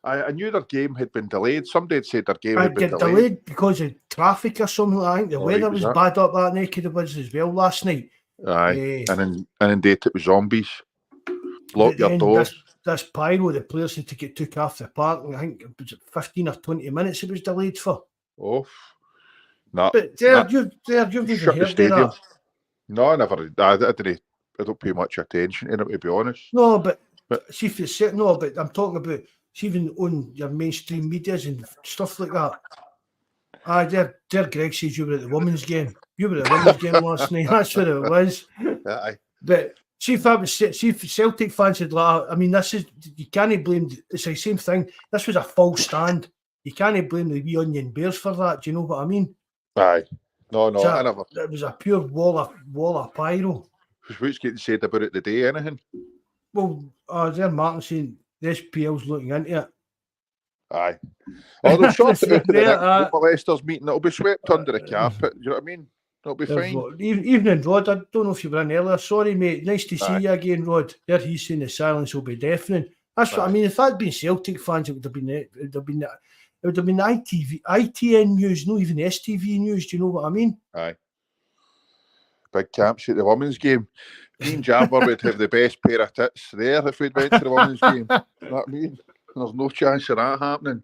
B: I knew their game had been delayed. Somebody had said their game had been delayed
A: because of traffic or something. I think the weather was bad up that neck of the woods as well last night.
B: Aye, and indeed it was zombies. Lock your doors.
A: This pyro, the players had to get took off the park. And I think it was 15 or 20 minutes it was delayed for.
B: Oh, no.
A: But you've even heard that.
B: No, I never. I don't pay much attention to it, to be honest.
A: No, but see if it's but I'm talking about. Even on your mainstream medias and stuff like that. There Greg says you were at the women's game. You were at the women's game last night. That's what it was.
B: Aye.
A: But see if Celtic fans had you can't blame. It's the same thing. This was a full stand. You can't blame the wee onion bears for that. Do you know what I mean?
B: Aye. No, I never.
A: It was a pure wall of pyro.
B: What's getting said about it today? Anything?
A: Well, there Martin saying. The SPL's looking into it.
B: Aye. Oh, they'll sort it out in the next molesters meeting. It'll be swept under the carpet. You know what I mean? It'll be fine.
A: Evening, Rod. I don't know if you were in earlier. Sorry, mate. Nice to see you again, Rod. There he's saying the silence will be deafening. That's what I mean. If that had been Celtic fans, it would have been ITN news, not even STV news. Do you know what I mean?
B: Aye. Big camps at the women's game. Me and Jabber would have the best pair of tits there if we'd went to the women's game. You know what I mean? There's no chance of that happening.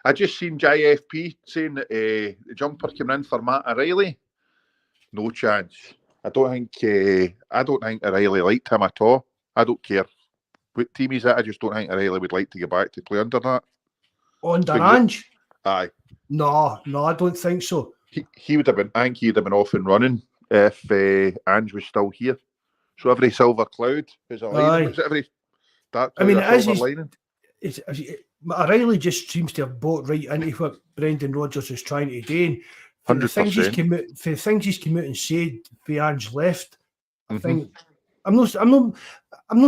B: I just seen JFP saying that the jumper coming in for Matt O'Reilly. No chance. I don't think O'Reilly liked him at all. I don't care what team he's at. I just don't think O'Reilly would like to get back to play under that.
A: Under Ange?
B: Aye.
A: No, I don't think so.
B: He would have been. I think he'd have been off and running if Ange was still here. So every silver cloud is a lining. Every dark cloud a silver lining.
A: O'Reilly just seems to have bought right into what Brendan Rodgers is trying to do. For the things he's come out and said, the Ange left, I think I'm not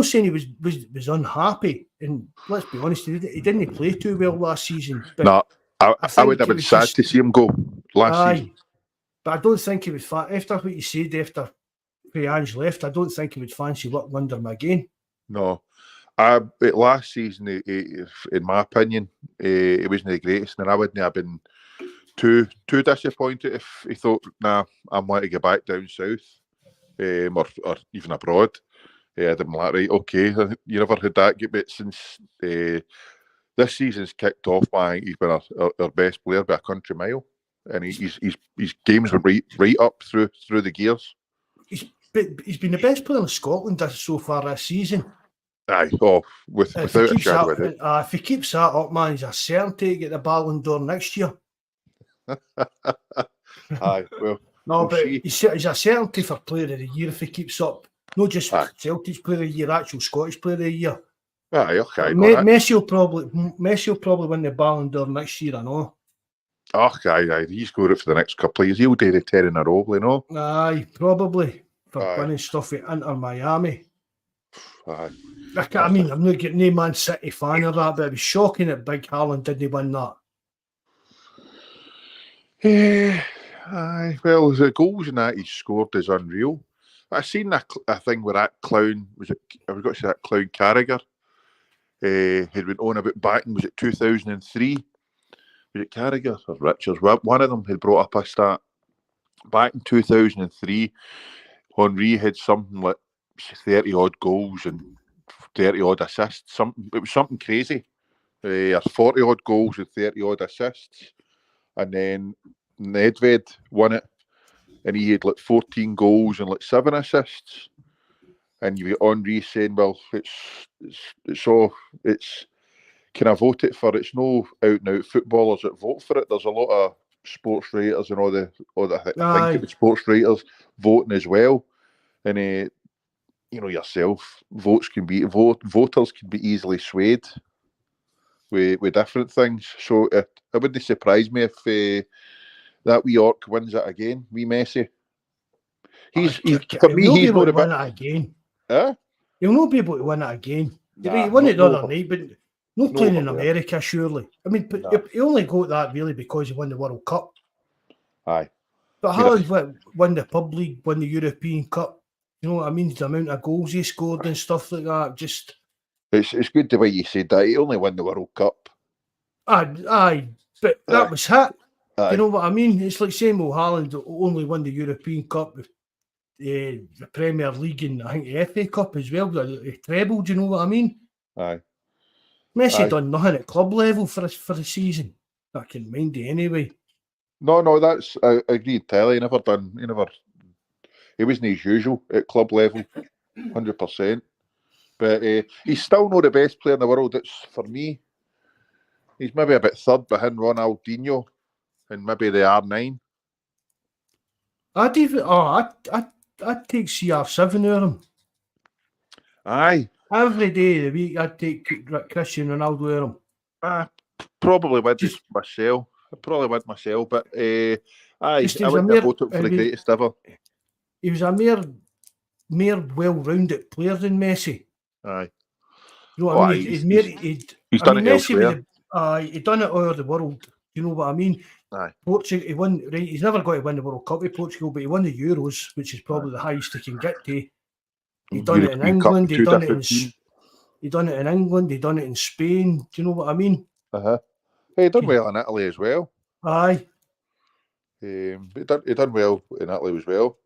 A: saying he was unhappy. And let's be honest, he didn't play too well last season.
B: No, I would have been sad to see him go last season.
A: But I don't think he was after what you said after Ange left. I don't think he would fancy working under him again. No.
B: Last season, in my opinion, it wasn't the greatest, and I wouldn't have been too disappointed if he thought, nah, I'm going to get back down south, or even abroad. I'd have been like, right, okay, you never had that bit since this season's kicked off. He's been our best player by a country mile, and his games went right up through the gears.
A: He's been the best player in Scotland so far this season.
B: Aye, without a shadow of it.
A: If he keeps that up, man, he's a certainty to get the Ballon d'Or next year.
B: Aye, well,
A: but he's a certainty for Player of the Year if he keeps up. Not just Celtic's Player of the Year, actual Scottish Player of the Year.
B: Aye, okay.
A: Messi will probably win the Ballon d'Or next year, I know.
B: Aye, he's got it for the next couple of years. He'll do the 10 in a row, you know.
A: Aye, probably for winning stuff with Inter Miami.
B: Aye.
A: I'm not getting no Man City fan of that, but it was shocking that Big Haaland didn't win that.
B: Aye, well, the goals in that he scored is unreal. I seen a thing where that clown, I was going to say that clown Carragher, had went on about back in, was it 2003? Was it Carragher or Richards? One of them had brought up a stat. Back in 2003, Henry had something like 30 odd goals and 30 odd assists. It was something crazy. 40 odd goals and 30 odd assists. and then Nedved won it, and he had like 14 goals and like 7 assists. And you get Henry saying, "Well, it's can I vote it for? It's no out and out footballers that vote for it. There's a lot of sports writers and all the I think it was sports writers voting as well, and you know yourself, voters can be easily swayed with different things. So it wouldn't surprise me if that wee York wins it again. Wee Messi. He's for me. He's not
A: win it again.
B: Huh?
A: He'll not be able to win it again.
B: Nah,
A: he won it the other night, but no playing in America, surely. I mean, but he only got that really because he won the World Cup.
B: Aye.
A: But Haaland won the Pub League, won the European Cup. You know what I mean? The amount of goals he scored and stuff like that. Just
B: it's good the way you said that. He only won the World Cup.
A: Aye, but that was it.
B: Aye.
A: You know what I mean? It's like saying, well, Haaland only won the European Cup, the Premier League, and I think the FA Cup as well. The treble, do you know what I mean?
B: Aye.
A: Messi done nothing at club level for the season. I can mind it anyway.
B: No, that's I agree entirely. He wasn't his usual at club level, 100%. But he's still not the best player in the world. It's for me. He's maybe a bit third behind Ronaldinho and maybe the R9.
A: I'd take CR7 over him.
B: Aye.
A: Every day of the week, I'd take Cristiano Ronaldo over him.
B: Probably with myself. But aye, I wouldn't vote him for the greatest ever.
A: He was a mere well-rounded player than Messi.
B: Aye.
A: You know what I mean?
B: He's done it elsewhere.
A: He'd done it all over the world. You know what I mean?
B: Aye.
A: Portugal, he won. Right, he's never got to win the World Cup with Portugal, but he won the Euros, which is probably the highest he can get to. He done it in England. He done it in England. He done it in Spain. Do you know what I mean?
B: Hey, he done well in Italy as well.
A: Aye.
B: He done well in Italy as well.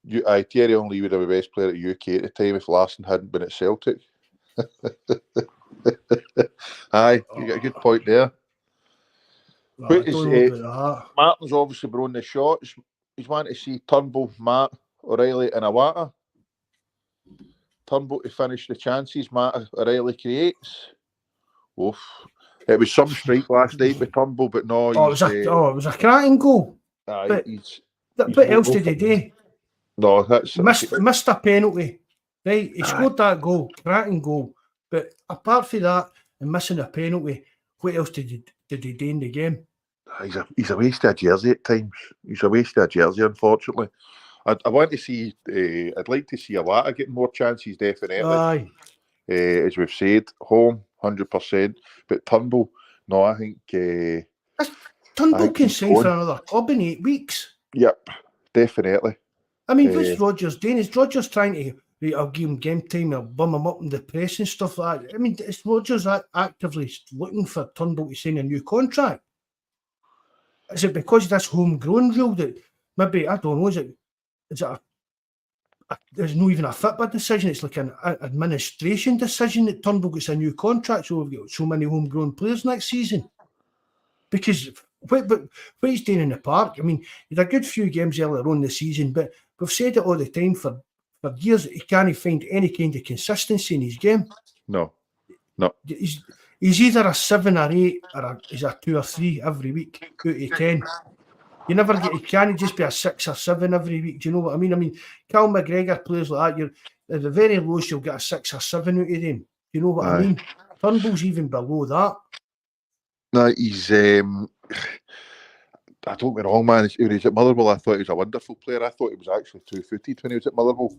B: Thierry Henry would have been the best player at UK at the time if Larsson hadn't been at Celtic. Aye, you got a good point there. Martin's obviously been on the shots. He's wanting to see Turnbull, Matt, O'Reilly and Iwata. Turnbull to finish the chances Matt O'Reilly creates. Oof. It was some strike last night with Turnbull, but no.
A: It was a cracking goal.
B: Aye,
A: what else did he do?
B: No, that's
A: missed a penalty. Right, he scored that goal, cracking goal. But apart from that and missing a penalty, what else did he do in the game?
B: He's a waste of a jersey at times. He's a waste of a jersey, unfortunately. I want to see. I'd like to see Iwata getting more chances, definitely.
A: Aye.
B: As we've said, home 100%. But Turnbull, no, I think
A: Turnbull can sign for another club in 8 weeks.
B: Yep, definitely.
A: I mean, what's Rodgers doing? Is Rodgers trying to? I'll give him game time. I'll bum him up in the press and stuff like that. I mean, is Rodgers actively looking for Turnbull to sign a new contract? Is it because of this homegrown rule that maybe, I don't know, is it there's not even a football decision, it's like an administration decision that Turnbull gets a new contract, so we've got so many homegrown players next season? Because what he's doing in the park, I mean, he had a good few games earlier on the season, but we've said it all the time for years, he can't find any kind of consistency in his game.
B: No.
A: He's either a 7 or 8 or he's a 2 or 3 every week out of 10. You never get. He can't just be a 6 or 7 every week. Do you know what I mean? I mean, Cal McGregor players like that, you're at the very lowest, you'll get a 6 or 7 out of them. Do you know what I mean? Turnbull's even below that.
B: No, he's. I don't get wrong, man. When he was at Motherwell, I thought he was a wonderful player. I thought he was actually 2-footed when he was at Motherwell.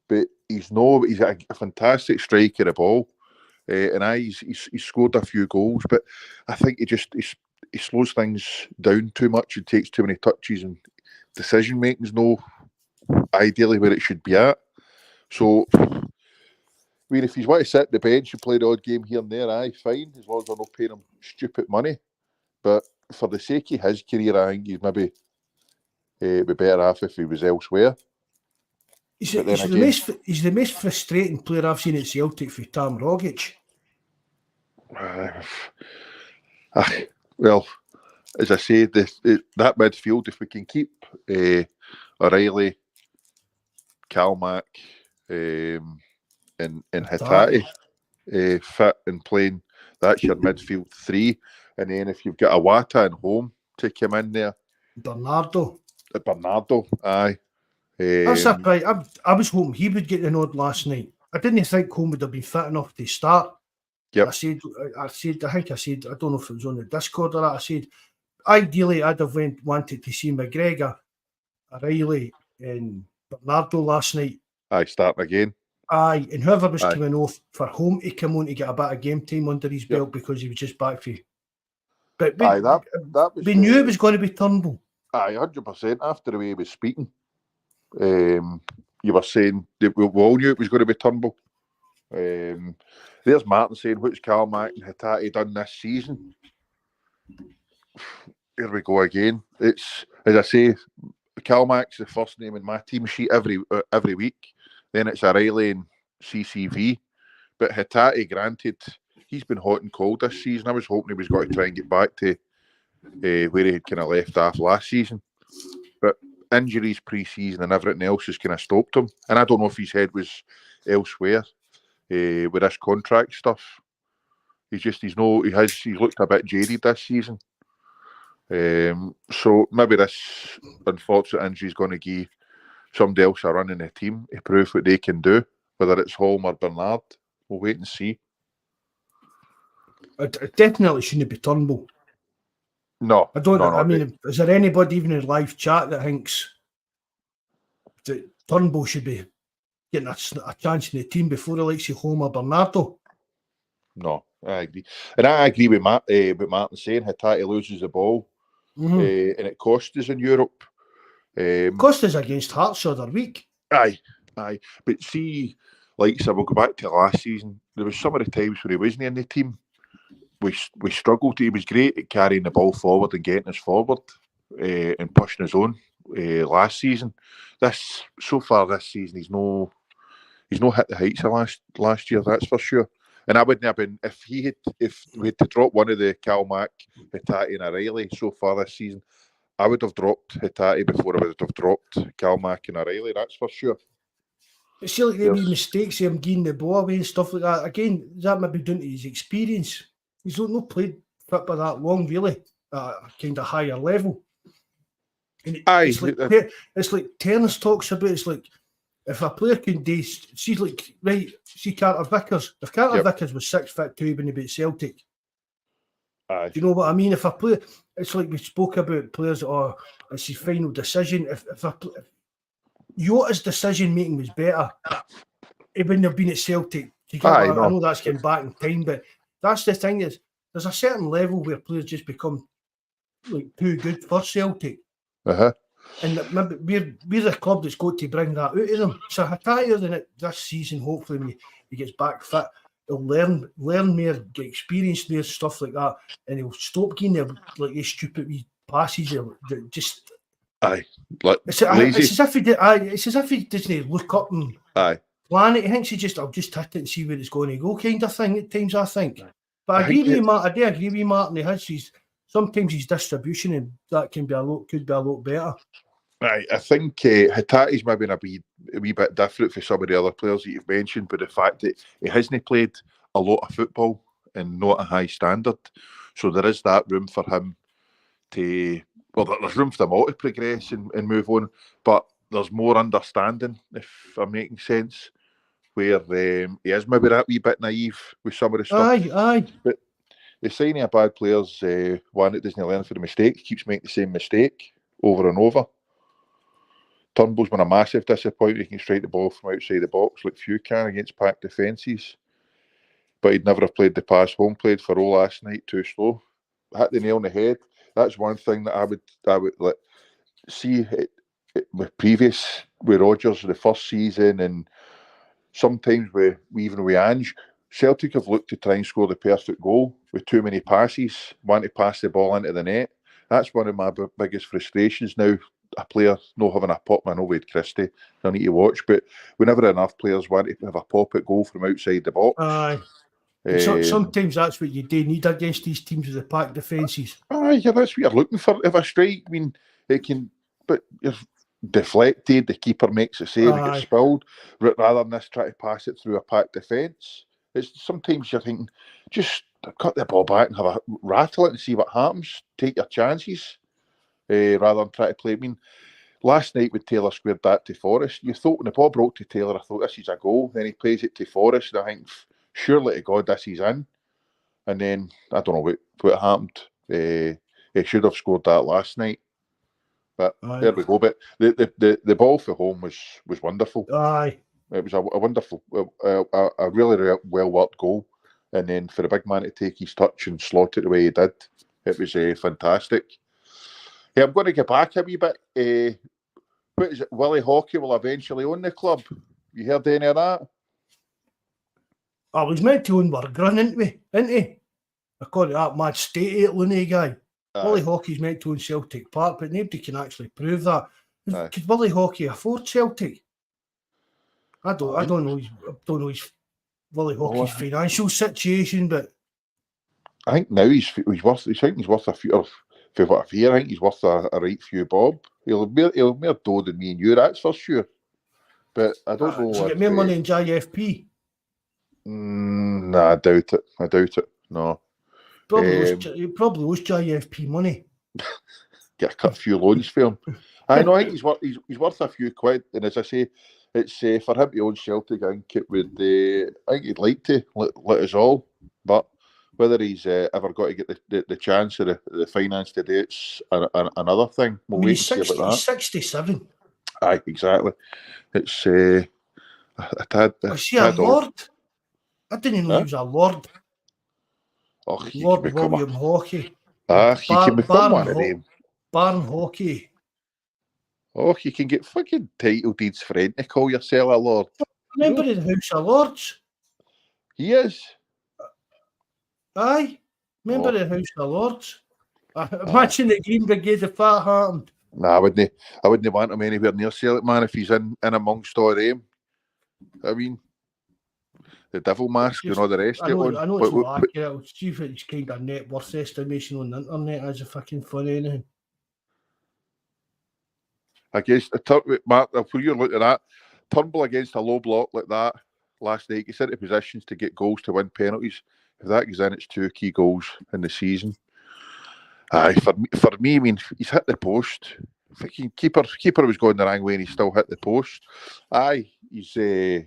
B: But he's a fantastic striker of ball, and he's scored a few goals. But I think he slows things down too much and takes too many touches, and decision making's no ideally where it should be at. So, I mean, if he's want to sit at the bench and play the odd game here and there, fine, as long as they're not paying him stupid money. But for the sake of his career, I think he'd maybe be better off if he was elsewhere.
A: He's the most frustrating player I've seen at Celtic for Tam Rogic.
B: Well, as I say, that midfield, if we can keep O'Reilly, Calmack, and Hatate fit and playing, that's your midfield three. And then if you've got Awata and Home to come in there,
A: Bernardo,
B: aye.
A: That's surprised. I was hoping he would get the nod last night. I didn't think Home would have been fit enough to start.
B: Yep.
A: I think I said, I don't know if it was on the Discord or that, I said, ideally I'd have wanted to see McGregor, O'Reilly and Bernardo last night.
B: Aye, starting again.
A: Aye, and whoever was coming off for Home to come on to get a bit of game time under his belt because he was just back for. But we knew it was going to be Turnbull.
B: Aye, 100% after the way he was speaking. You were saying that we all knew it was going to be Turnbull. There's Martin saying, what's Calmack and Hatate done this season? Here we go again. It's, as I say, Calmack's the first name in my team sheet every week. Then it's O'Reilly and CCV. But Hatate, granted, he's been hot and cold this season. I was hoping he was going to try and get back to where he had kind of left off last season. But injuries pre-season and everything else has kind of stopped him. And I don't know if his head was elsewhere with this contract stuff. He's looked a bit jaded this season. So maybe this unfortunate injury is going to give somebody else a run in the team to prove what they can do. Whether it's Holm or Bernard, we'll wait and see.
A: It definitely shouldn't be Turnbull.
B: No,
A: I don't. I mean, is there anybody even in live chat that thinks that Turnbull should be getting a chance in the team before the likes of Home or Bernardo?
B: No, I agree, and I agree with Martin saying Hatate loses the ball, and it costs us in Europe.
A: Cost us against Hearts the other week.
B: Aye. But see, like I said, we'll go back to last season. There was some of the times where he wasn't in the team. We struggled. He was great at carrying the ball forward and getting us forward and pushing us on last season. So far this season, he's no hit the heights of last year. That's for sure. And I wouldn't have been if we had to drop one of the Calmack, Hatate, and O'Reilly so far this season. I would have dropped Hatate before I would have dropped Calmack and O'Reilly. That's for sure.
A: It's still like there be mistakes of him getting the ball away and stuff like that. Again, that might be down to his experience. He's not played football that long, really, at a kind of higher level. And it's like Terence talks about. It's like if a player can do, see Carter Vickers. If Carter Vickers was 6'2" when he beat Celtic, do you know what I mean? If a player, it's like we spoke about players that it's his final decision. If Yota's decision making was better, he wouldn't have been at Celtic. I know that's getting back in time, but that's the thing is there's a certain level where players just become like too good for Celtic. And maybe we're the club that's got to bring that out of them. So Hatate this season, hopefully when he gets back fit, he'll learn more, get experience there, stuff like that, and he'll stop getting these stupid wee passes that just. It's as if he doesn't look up and plan it. He thinks I'll just hit it and see where it's going to go, kind of thing. At times, I think. But I do agree with Martin. He has sometimes his distribution and that could be a lot better.
B: I think Hatate's maybe a wee bit different for some of the other players that you've mentioned, but the fact that he hasn't played a lot of football and not a high standard, so there is that room for him to. Well, there's room for them all to progress and move on, but there's more understanding, if I'm making sense, where he is maybe that wee bit naive with some of the stuff.
A: Aye.
B: But the signing of bad players, one that doesn't learn from the mistake, keeps making the same mistake over and over. Turnbull's been a massive disappointment. He can strike the ball from outside the box like few can against packed defences. But he'd never have played the pass Home played for all last night, too slow. Hit the nail on the head. That's one thing that I would see with previous with Rodgers the first season, and sometimes even with Ange. Celtic have looked to try and score the perfect goal with too many passes, want to pass the ball into the net. That's one of my biggest frustrations now. A player not having a pop, I know with Christie, I need to watch, but whenever enough players want to have a pop at goal from outside the box,
A: Sometimes that's what you do need against these teams with the packed defences.
B: Yeah, that's what you're looking for. If a strike, I mean, it can, but you're deflected, the keeper makes a save, it gets spilled, rather than this try to pass it through a packed defence. It's sometimes you're thinking, just cut the ball back and have a rattle it and see what happens. Take your chances, rather than try to play. I mean, last night with Taylor squared that to Forrest, you thought when the ball broke to Taylor, I thought this is a goal. Then he plays it to Forrest, and I think, surely to God, this is in. And then I don't know what happened. He should have scored that last night. But there we go. But the ball for home was wonderful.
A: Aye.
B: It was a wonderful, a really well worked goal. And then for the big man to take his touch and slot it the way he did, it was fantastic. I'm going to get back a wee bit. What is it? Willie Hockey will eventually own the club. You heard any of that?
A: I was meant to own Burgrun, isn't he? According to that mad state Luney guy. Willie Hockey's meant to own Celtic Park, but nobody can actually prove that. Could Willie Hockey afford Celtic? I don't know his Willie Hockey's financial situation, but
B: I think now he's worth a few. For what I think he's worth a right few bob. He'll have more dough than me and you, that's for sure. But I don't know.
A: Does he get more money in JFP?
B: Nah, I doubt it. No.
A: Probably was JFP money.
B: Get a cut few loans for him. I know. I think he's worth a few quid. And as I say, it's for him to own Celtic. I think it would. I think he'd like to let us all, but whether he's ever got to get the chance or the finance to do it's another thing. We'll wait and see about that.
A: He's 67.
B: Aye, exactly. It's a tad.
A: Is he a lord? I didn't know he was a lord.
B: Oh, he
A: Lord
B: can become
A: William Hockey.
B: He can become one of them.
A: Baron Hockey.
B: Oh, you can get fucking title deeds for anything to call yourself a lord.
A: Member of the House of Lords.
B: He is.
A: Aye. Member of the House of Lords. Imagine the Green Brigade of Fat Harmed.
B: Nah, I wouldn't want him anywhere near Celtic, man, if he's in amongst all them. I mean, the devil mask and all the rest of it.
A: I know it's not accurate. See if it's kind of net worth estimation on the internet as a fucking fun anything.
B: I guess, Mark, if you look at that, Turnbull against a low block like that last night, he's into positions to get goals to win penalties. If that goes in, it's 2 key goals in the season. Aye, for me, I mean, he's hit the post. Fucking keeper was going the wrong way and he still hit the post. Aye, he's at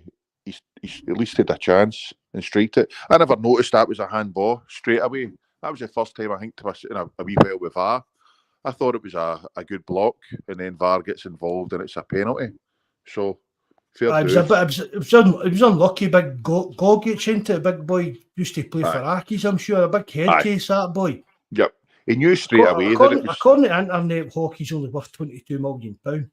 B: least had a chance and straight it. I never noticed that was a handball straight away. That was the first time I think to us in a wee while with VAR. I thought it was a good block, and then VAR gets involved and it's a penalty. So fair dues.
A: It was unlucky. Big Gogic into it. Big boy used to play for Ackies, I'm sure. A big head case, that boy.
B: Yep. He knew straight away
A: that
B: it was...
A: According to internet, hockey's only worth £22 million.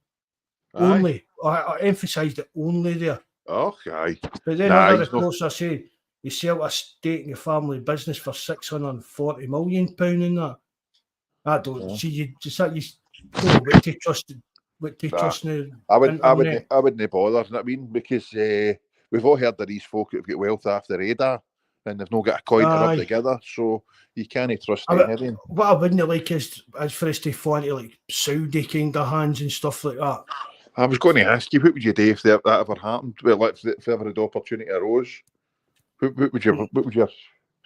A: Only. I emphasised it only there.
B: Oh, aye.
A: But then other reports are saying he sold a stake in the family business for £640 million in that. I don't see you don't know what to trust now.
B: I wouldn't bother, I mean, because we've all heard that these folk have got wealth off the radar and they've not got a coin to rub together, so you can't trust anything.
A: What I wouldn't like is for us to fall into like Saudi kind of hands and stuff like that.
B: I was going to ask you, what would you do if that ever happened? Well, if ever the opportunity arose, what would you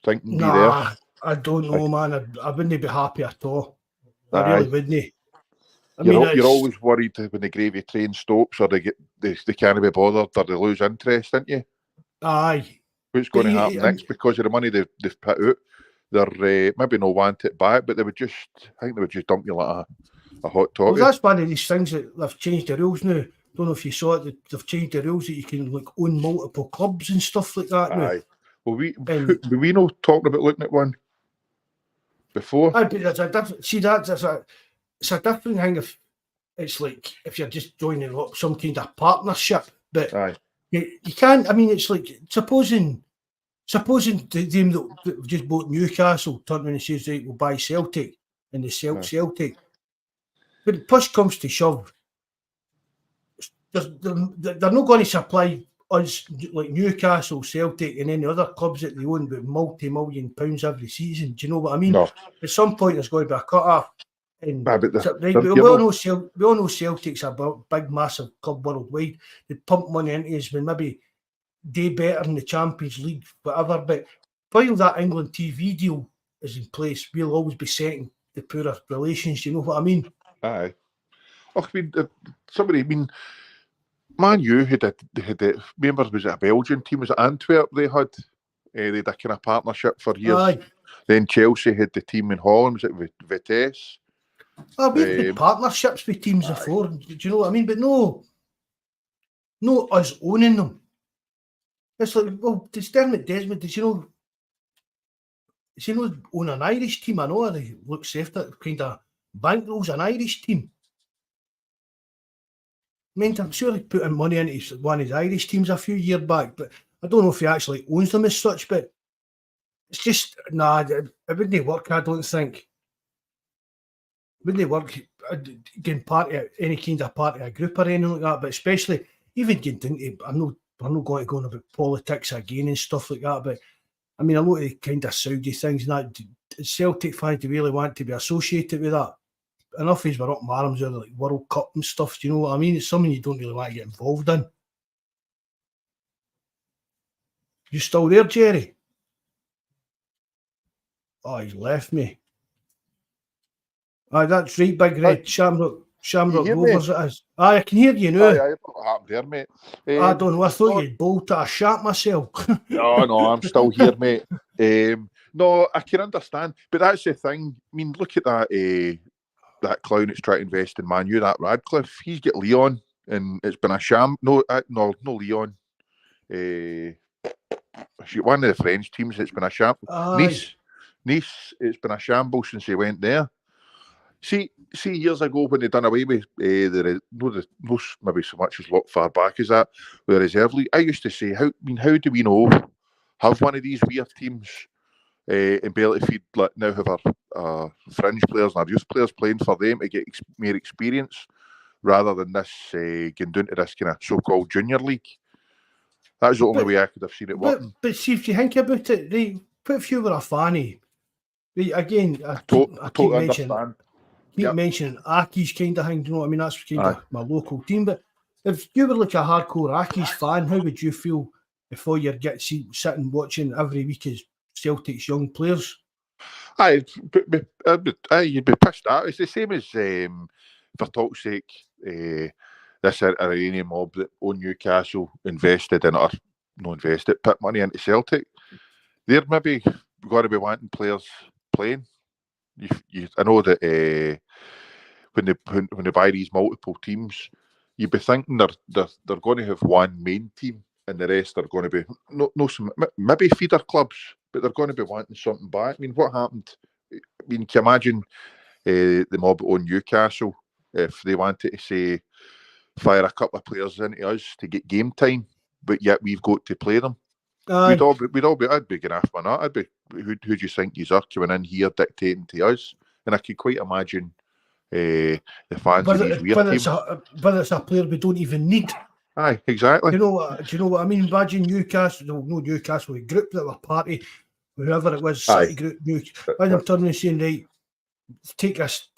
B: think be there?
A: I don't know, man. I wouldn't be happy at all. I really wouldn't.
B: You're always worried when the gravy train stops or they can't be bothered or they lose interest, aren't you?
A: Aye.
B: What's going to happen next because of the money they've put out? They're maybe no want it back, but I think they would just dump you like a hot toddy.
A: Well, that's one of these things that they've changed the rules now. Don't know if you saw it. They've changed the rules that you can own multiple clubs and stuff like that now.
B: Aye. Well, were we not talking about looking at one before?
A: Aye, but it's a different thing if you're just joining up some kind of partnership. But you can't. I mean, it's like supposing the team that just bought Newcastle turn around and says, right, we'll buy Celtic, and they sell Celtic. But push comes to shove, they're not going to supply us, like Newcastle, Celtic, and any other clubs that they own with multi-million pounds every season. Do you know what I mean?
B: No.
A: At some point, there's going to be a cut-off. And
B: But
A: we all know Celtic's a big, massive club worldwide. They pump money into us when maybe do better in the Champions League, whatever. But while that England TV deal is in place, we'll always be setting the poorer relations. Do you know what I mean?
B: aye. Oh, I mean, Man U had remember, was it a Belgian team? Was it Antwerp they had? They had a kind of partnership for years.
A: Aye.
B: Then Chelsea had the team in Holland. Was it Vitesse?
A: We've had partnerships with teams before. Do you know what I mean? But no us owning them. It's like, well, does Dermot Desmond, does he know own an Irish team? I know, and he looks after kind of bankrolls an Irish team. I mean, I'm sure he put in money into one of his Irish teams a few years back, but I don't know if he actually owns them as such. But it's just, it wouldn't work, I don't think. It wouldn't work getting part of any kind of part of a group or anything like that, but especially even getting into, I'm not going to go on about politics again and stuff like that, but I mean, a lot of the kind of Saudi things and that, Celtic fans really want to be associated with that. Enough as we're up my arms with like World Cup and stuff, do you know what I mean? It's something you don't really want to get involved in. You still there, Jerry? Oh, he's left me. Aye, that's right, Big Red. Shamrock Rovers it is. Aye, I can hear you now.
B: Aye, I don't know what happened there, mate.
A: I don't know, I thought you'd bolted. I shat myself.
B: No, I'm still here, mate. No, I can understand, but that's the thing. I mean, look at that clown that's trying to invest in Man U, that Radcliffe. He's got Leon, and it's been a sham. No, Leon. One of the French teams, it's been a shambles. Nice, it's been a shambles since he went there. See, years ago when they done away with maybe so much as look far back as that, with the reserve league, I used to say, how do we know have one of these weird teams and be able to feed now have our fringe players and our youth players playing for them to get more experience rather than this going down to this kind of so-called junior league. That's the only way I could have seen it working.
A: But see, if you think about it, right, what if you were a fanny? Right, again, I keep mentioning Aki's kind of thing, you know what I mean? That's kind of my local team. But if you were like a hardcore Aki's fan, how would you feel before you get sitting watching every week as Celtic's young players?
B: You'd be pissed out. It's the same as, for talk's sake, this Iranian mob that own Newcastle put money into Celtic. They're maybe got to be wanting players playing. I know that when they buy these multiple teams, you'd be thinking they're going to have one main team and the rest are going to be maybe feeder clubs, but they're going to be wanting something back. I mean, what happened? I mean, can you imagine the mob on Newcastle if they wanted to say fire a couple of players into us to get game time, but yet we've got to play them? I'd be going after that. I'd be, who do you think you are coming in here dictating to us? And I could quite imagine the fans of these weird teams.
A: Whether it's a player we don't even need.
B: Aye, exactly.
A: Do you know what I mean? Imagine Newcastle, no Newcastle, a group that were party, whoever it was, City group, I'm turning and saying, right, take us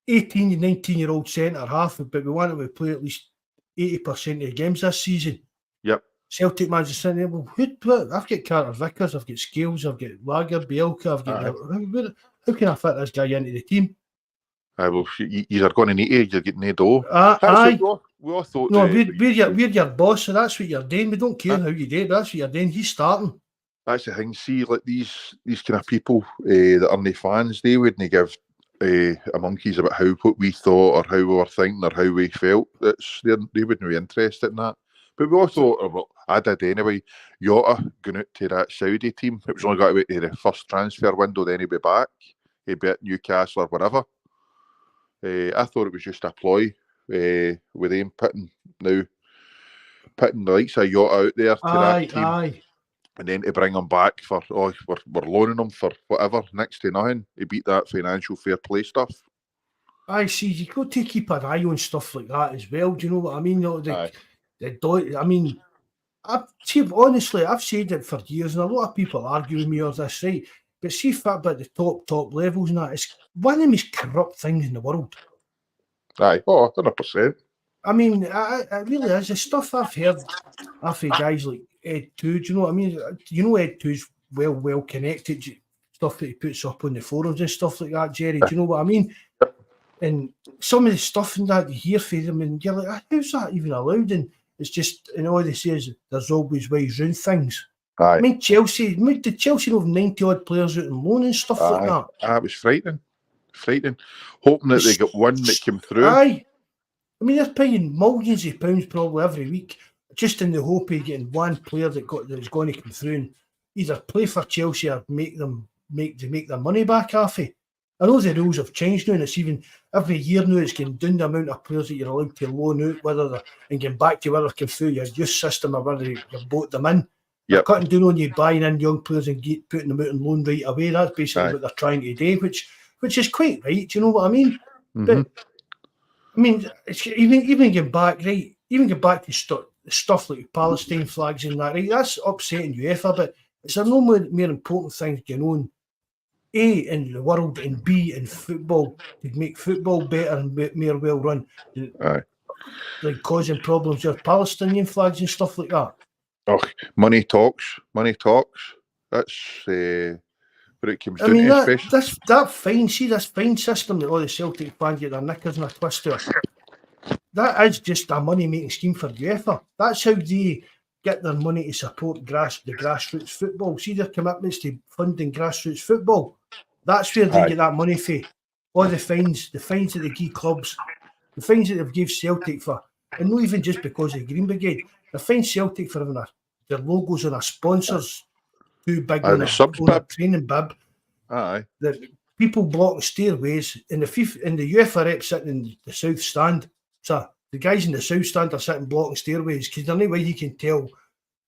A: 18, 19-year-old centre half, but we want to play at least 80% of the games this season.
B: Yep.
A: Celtic manager saying, well, I've got Carter Vickers, I've got Scales, I've got Lager, Bielka, I've got. How can I fit this guy into the team?
B: Well, you are going to need to. You're getting no dough. We all thought.
A: No, we're your boss, so that's what you're doing. We don't care how you do it, but that's what you're doing. He's starting.
B: That's the thing. See, like these kind of people that are no fans, they wouldn't give a monkeys about what we thought or how we were thinking or how we felt. They wouldn't be interested in that. But we all thought, well, I did anyway. Jota going out to that Saudi team. It was only got to wait to the first transfer window, then he'd be back. He'd be at Newcastle or whatever. I thought it was just a ploy with them putting the likes of Jota out there to that team. And then to bring him back for, we're loaning him for whatever, next to nothing. He beat that financial fair play stuff.
A: I see. You got to keep an eye on stuff like that as well. Do you know what I mean? I mean, honestly, I've said it for years, and a lot of people argue with me on this, right? But see, football at the top levels and that, it's one of the most corrupt things in the world.
B: Aye, 100%.
A: I mean, it really is. The stuff I've heard of guys like Ed Two, do you know what I mean? You know Ed Two's well connected, stuff that he puts up on the forums and stuff like that, Jerry. Do you know what I mean? And some of the stuff and that you hear from them, and you're like, how's that even allowed? And it's just, and all they say is there's always ways round things.
B: Aye.
A: I mean, did Chelsea have 90 odd players out on loan and stuff like that?
B: It was frightening. Hoping that they got one that came through.
A: Aye. I mean, they're paying millions of pounds probably every week just in the hope of getting one player that's going to come through and either play for Chelsea or make their money back half it. I know the rules have changed now, and it's even every year now it's getting down the amount of players that you're allowed to loan out, and getting back to whether they come through your youth system or whether you bought them in. They're cutting down on you buying in young players and putting them out on loan right away. That's basically what they're trying to do, which is quite right. Do you know what I mean?
B: Mm-hmm.
A: But I mean, it's, even getting back to stuff like Palestine flags and that, right? That's upsetting UEFA, but it's a no more important things going on. A, in the world, and B, in football, to make football better and more well run. Like causing problems with Palestinian flags and stuff like that.
B: Oh, money talks. That's what it comes down to.
A: That fine system that all the Celtic fans get their knickers in a twist to. That is just a money-making scheme for UEFA. That's how they get their money to support the grassroots football. See their commitments to funding grassroots football. That's where they get that money for. All the fines that they give clubs, the fines that they've give Celtic for, and not even just because of the Green Brigade. They fine Celtic for having their logos on their sponsors too big on a training bib.
B: Aye.
A: The people blocking stairways, and the UEFA rep sitting in the south stand. So the guys in the south stand are sitting blocking stairways because there's no way you can tell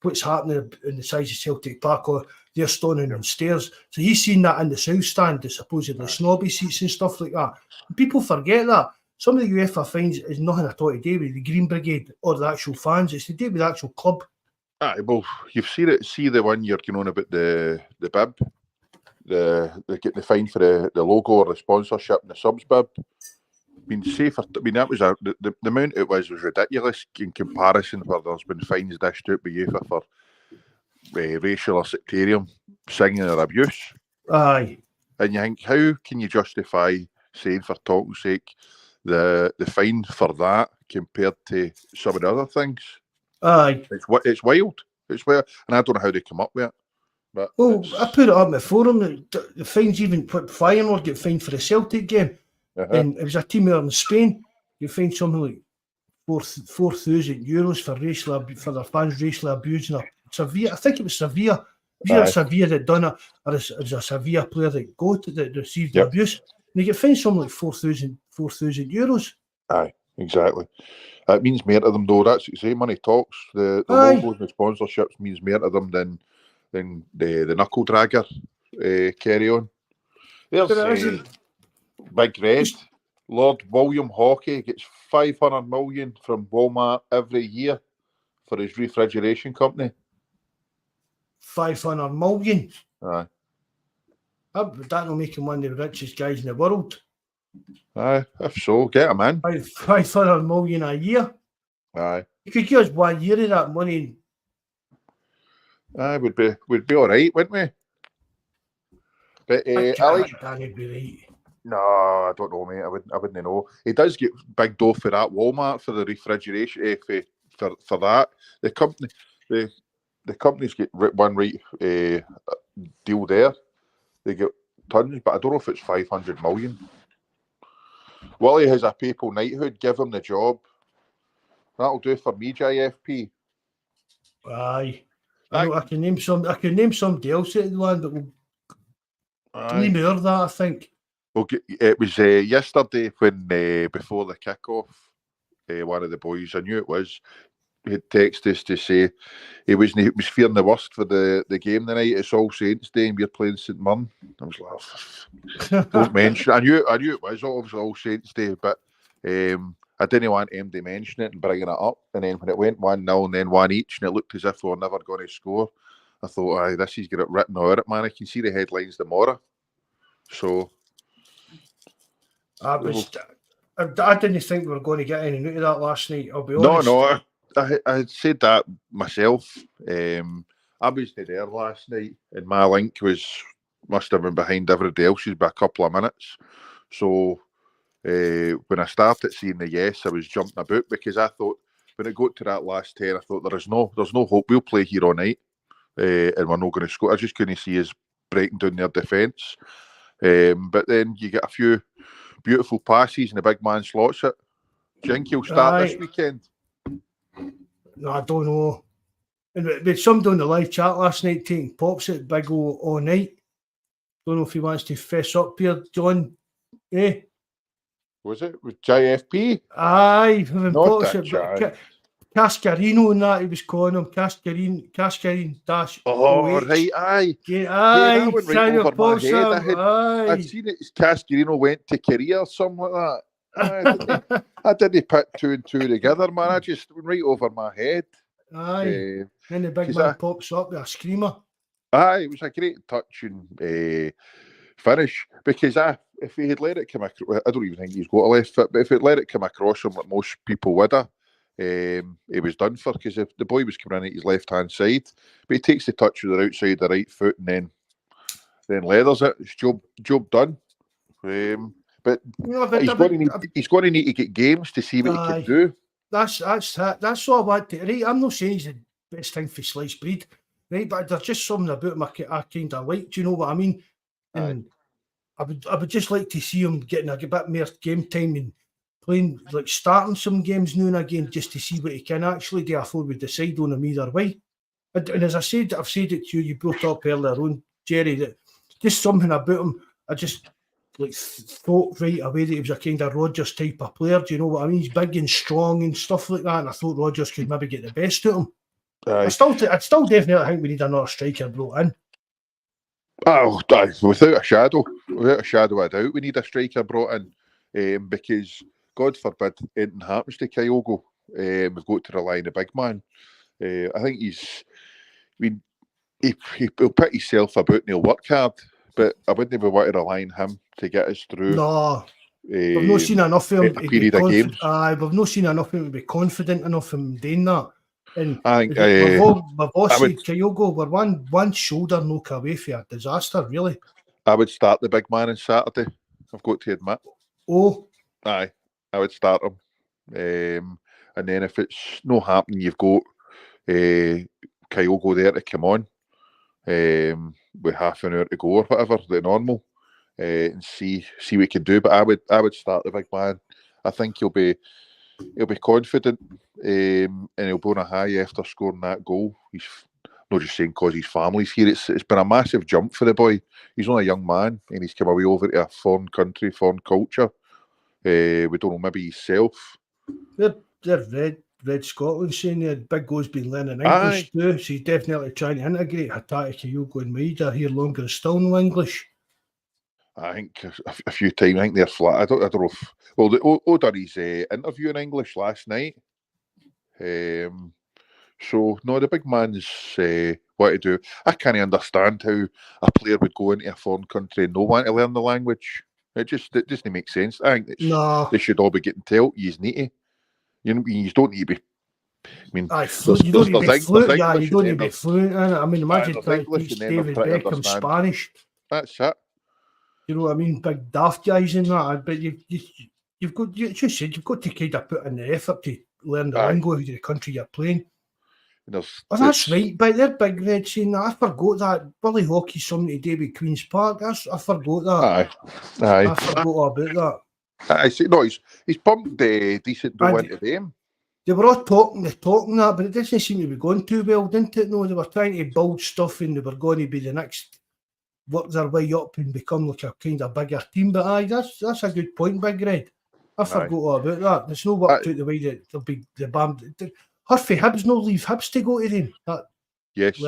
A: what's happening in the size of Celtic Park, or they're standing on stairs. So he's seen that in the south stand, the supposedly snobby seats and stuff like that. And people forget that. Some of the UEFA fines is nothing at all to do with the Green Brigade or the actual fans. It's to do with the actual club.
B: Aye, well, you've seen it. See the one you're going on about the bib, they get the fine for the logo or the sponsorship and the subs bib. That was the amount it was ridiculous in comparison where there's been fines dished out by UEFA for racial or sectarian singing or abuse.
A: Aye.
B: And you think, how can you justify saying, for talking's sake, the fine for that compared to some of the other things?
A: Aye.
B: It's wild. It's wild. And I don't know how they come up with it. But
A: I put it up in the forum. The fines even put Feyenoord get fined for the Celtic game. And it was a team out in Spain. You find something like €4,000 for their fans racially abusing Sevilla. I think it was Sevilla. It was either Sevilla that done it, or it was a Sevilla player that received the abuse. And they get fined something like €4,000.
B: Aye, exactly. It means more to them though. That's what you say. Money talks. The logos and the sponsorships means more to them than the knuckle dragger carry on. There's Big Red. Lord William Hockey gets 500 million from Walmart every year for his refrigeration company.
A: 500 million?
B: Aye.
A: That'll make him one of the richest guys in the world.
B: Aye, if so, get him in.
A: 500 million a year?
B: Aye.
A: You could give us 1 year of that money.
B: Aye, we'd be all right, wouldn't we? But
A: that can't be right.
B: No, I don't know, mate. I wouldn't know. He does get big dough for that Walmart for the refrigeration for that. The companies get one right deal there. They get tons, but I don't know if it's 500 million. Willie has a papal knighthood. Give him the job. That'll do for me, JFP.
A: Aye. I can name somebody else at the land that will leave me out of that, I think.
B: Okay, it was yesterday when before the kickoff, one of the boys, I knew it was, he had texted us to say he was fearing the worst for the game tonight. It's All Saints Day and we're playing St Mirren. I was like, don't mention. I knew it was obviously All Saints Day, but I didn't want him to mention it and bringing it up. And then when it went 1-0 and then one each, and it looked as if we were never going to score, I thought, aye, this has got it written all right, man. I can see the headlines tomorrow. So
A: I didn't think we were going to get anything out of that last night, I'll be honest.
B: No, I had said that myself. I wasn't there last night, and my link must have been behind everybody else's by a couple of minutes. So when I started seeing the yes, I was jumping about because I thought when it got to that last 10, I thought there's no hope. We'll play here all night, and we're not going to score. I just couldn't see us breaking down their defence. But then you get a few beautiful passes, and the big man slots it. Do you think he'll start this weekend?
A: No, I don't know. And with somebody on the live chat last night taking pops at Big O all night. Don't know if he wants to fess up here, John. Eh?
B: Was it with JFP?
A: Aye, having
B: Not
A: pops at Cascarino and that he was calling him Cascarine dash.
B: Oh, right, aye.
A: Aye,
B: that went right over my head. I'd seen it. Cascarino went to Korea or something like that. I didn't put two and two together, man. I just went right over my head.
A: Aye. Then the big man pops up with a screamer.
B: Aye, it was a great touch and finish because if he had let it come across, I don't even think he's got a left foot, but if he'd let it come across him like most people would have, he was done for because if the boy was coming in at his left-hand side, but he takes the touch with the outside of the right foot and then leathers it. It's job done. But he's going to need to get games to see what he can do.
A: That's all I want to. Right, I'm not saying he's the best thing for sliced bread, right? But there's just something about him I kind of like. Do you know what I mean? And I would just like to see him getting a bit more game time and playing, like starting some games now and again, just to see what he can actually do before we decide on him either way. And as I said, I've said it to you. You brought up earlier on, Jerry, that just something about him. I just thought right away that he was a kind of Rodgers type of player. Do you know what I mean? He's big and strong and stuff like that. And I thought Rodgers could maybe get the best out of him. I'd still definitely think we need another striker brought in.
B: Oh, without a shadow of doubt, we need a striker brought in because God forbid anything happens to Kyogo. We've got to rely on the big man. I think he'll put himself about and he'll work hard, but I wouldn't be wanting to rely on him to get us through.
A: No, we've not seen enough of him to be confident. We've not seen enough of him to be confident enough of him doing that. And I think we've all said Kyogo, we're one shoulder knock away from a disaster, really.
B: I would start the big man on Saturday, I've got to admit.
A: Oh?
B: Aye, I would start him. And then if it's not happening, you've got Kyogo there to come on with half an hour to go or whatever, the normal, and see what he can do. But I would start the big man. I think he'll be confident and he'll be on a high after scoring that goal. He's not just saying because his family's here. It's been a massive jump for the boy. He's only a young man and he's come away over to a foreign country, foreign culture. We don't know, maybe himself.
A: They're Red Scotland saying that Big Go's been learning English too, so he's definitely trying to integrate Hatati, Kyogo and Maeda here longer and still no English.
B: I think a few times. I think they're flat. I don't know if. Well, O done his interview in English last night. So no, the big man's what to do. I can't understand how a player would go into a foreign country and not want to learn the language. It doesn't make sense. I think they should all be getting told. You need to. You don't need to be. I mean,
A: you don't need to be fluent. Yeah, you don't need to be fluent in it. I mean, imagine trying to teach David Beckham Spanish.
B: That's it.
A: You know what I mean? Big daft guys in that. But you've got, you just said, you've got to kind of put in the effort to learn the language of the country you're playing. That's right, but they're Big Red saying that. I forgot that. Billy Hockey's something to do with Queen's Park. I forgot that.
B: Aye.
A: I forgot all about that.
B: I see. No, he's pumped decent to win today.
A: They were all talking that, but it doesn't seem to be going too well, didn't it? No, they were trying to build stuff and they were going to be the next, work their way up and become like a kind of bigger team. But aye, that's a good point, Big Red. I forgot all about that. There's no work out the way that there'll be the band. Herfy Hibs no leave Hibs to go to them.
B: Yes,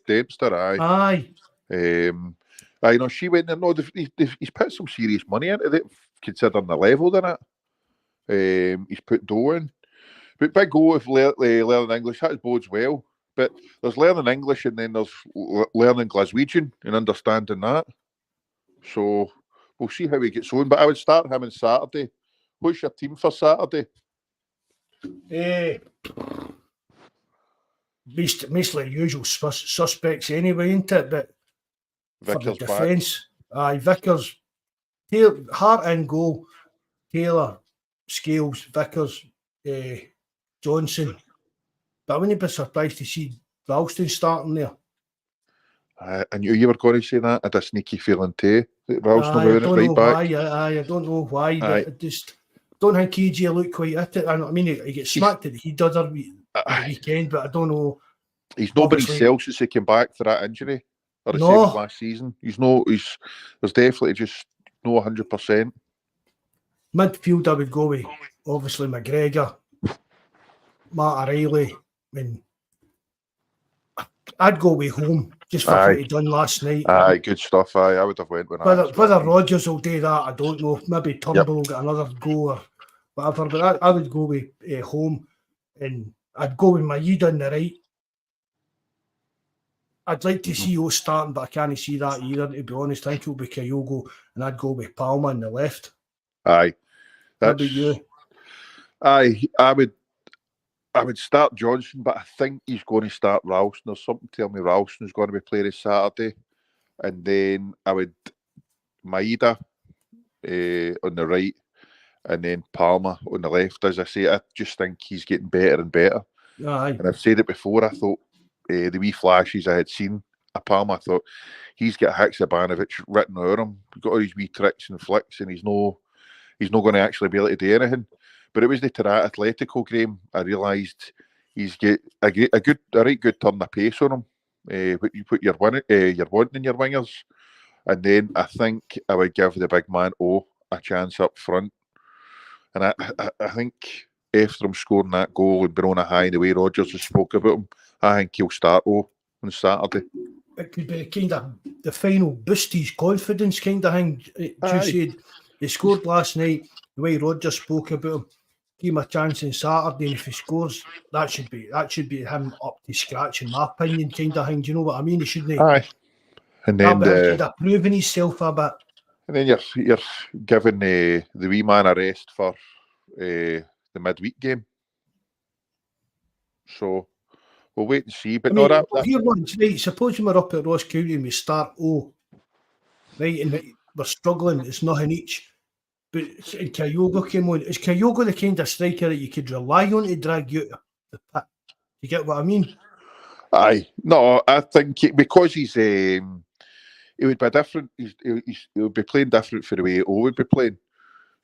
B: Dempster,
A: aye.
B: I know she went there. No, he's put some serious money into it, considering the level, didn't it? He's put Doe in. But big O if learning English, that bodes well. But there's learning English and then there's learning Glaswegian and understanding that. So we'll see how he gets on. But I would start him on Saturday. What's your team for Saturday?
A: Mostly usual suspects anyway, ain't it? But
B: Vickers
A: for the defence, Vickers, Hart in goal, Taylor, Scales, Vickers, Johnson. But I wouldn't be surprised to see Ralston starting there.
B: I knew you were going to say that. I had a sneaky feeling too that Ralston will win it right back.
A: I don't know why, but I just don't think KJ looked quite at it. I mean, he gets smacked at the other weekend, but I don't know.
B: He's nobody's else since he came back for that injury, or the same as last season. There's definitely just no 100%.
A: Midfield, I would go with obviously McGregor, Matt O'Reilly. I mean, I'd go with Home just for what he done last night.
B: Good stuff. I would have went with that.
A: Whether Rodgers will do that, I don't know. Maybe Turnbull will get another go or whatever. But I would go with Home, and I'd go with Maeda on the right. I'd like to see O starting, but I can't see that either, to be honest. I think it'll be Kyogo, and I'd go with Palmer on the left.
B: Aye.
A: What about you?
B: I would start Johnson, but I think he's going to start Ralston. There's something telling me Ralston's going to be playing this Saturday. And then I would Maeda on the right, and then Palmer on the left. As I say, I just think he's getting better and better.
A: Aye.
B: And I've said it before, I thought the wee flashes I had seen of Palmer, I thought he's got Haksabanovic written on him. He's got all these wee tricks and flicks, and he's not going to actually be able to do anything. But it was the Atletico game. I realised he's got a right good turn of pace on him. You put your wanting in your wingers, and then I think I would give the big man a chance up front. And I think after him scoring that goal and being on a high, the way Rodgers has spoke about him, I think he'll start on Saturday.
A: It could be kind of the final boost his confidence kind of thing. You said he scored last night. The way Rodgers spoke about him, give him a chance on Saturday, and if he scores, that should be him up to scratch, in my opinion, kind of thing. Do you know what I mean? He shouldn't.
B: Aye. And then
A: kind of proving himself a bit.
B: And then you're giving the wee man a rest for the midweek game. So we'll wait and see. But
A: here once, right? Supposing we're up at Ross County and we start right, and we're struggling. It's nothing each. But Kyogo came on. Is Kyogo the kind of striker that you could rely on to drag you out the pit? You get what I mean?
B: Aye. No, I think because he's he would be different. He would be playing different for the way O would be playing.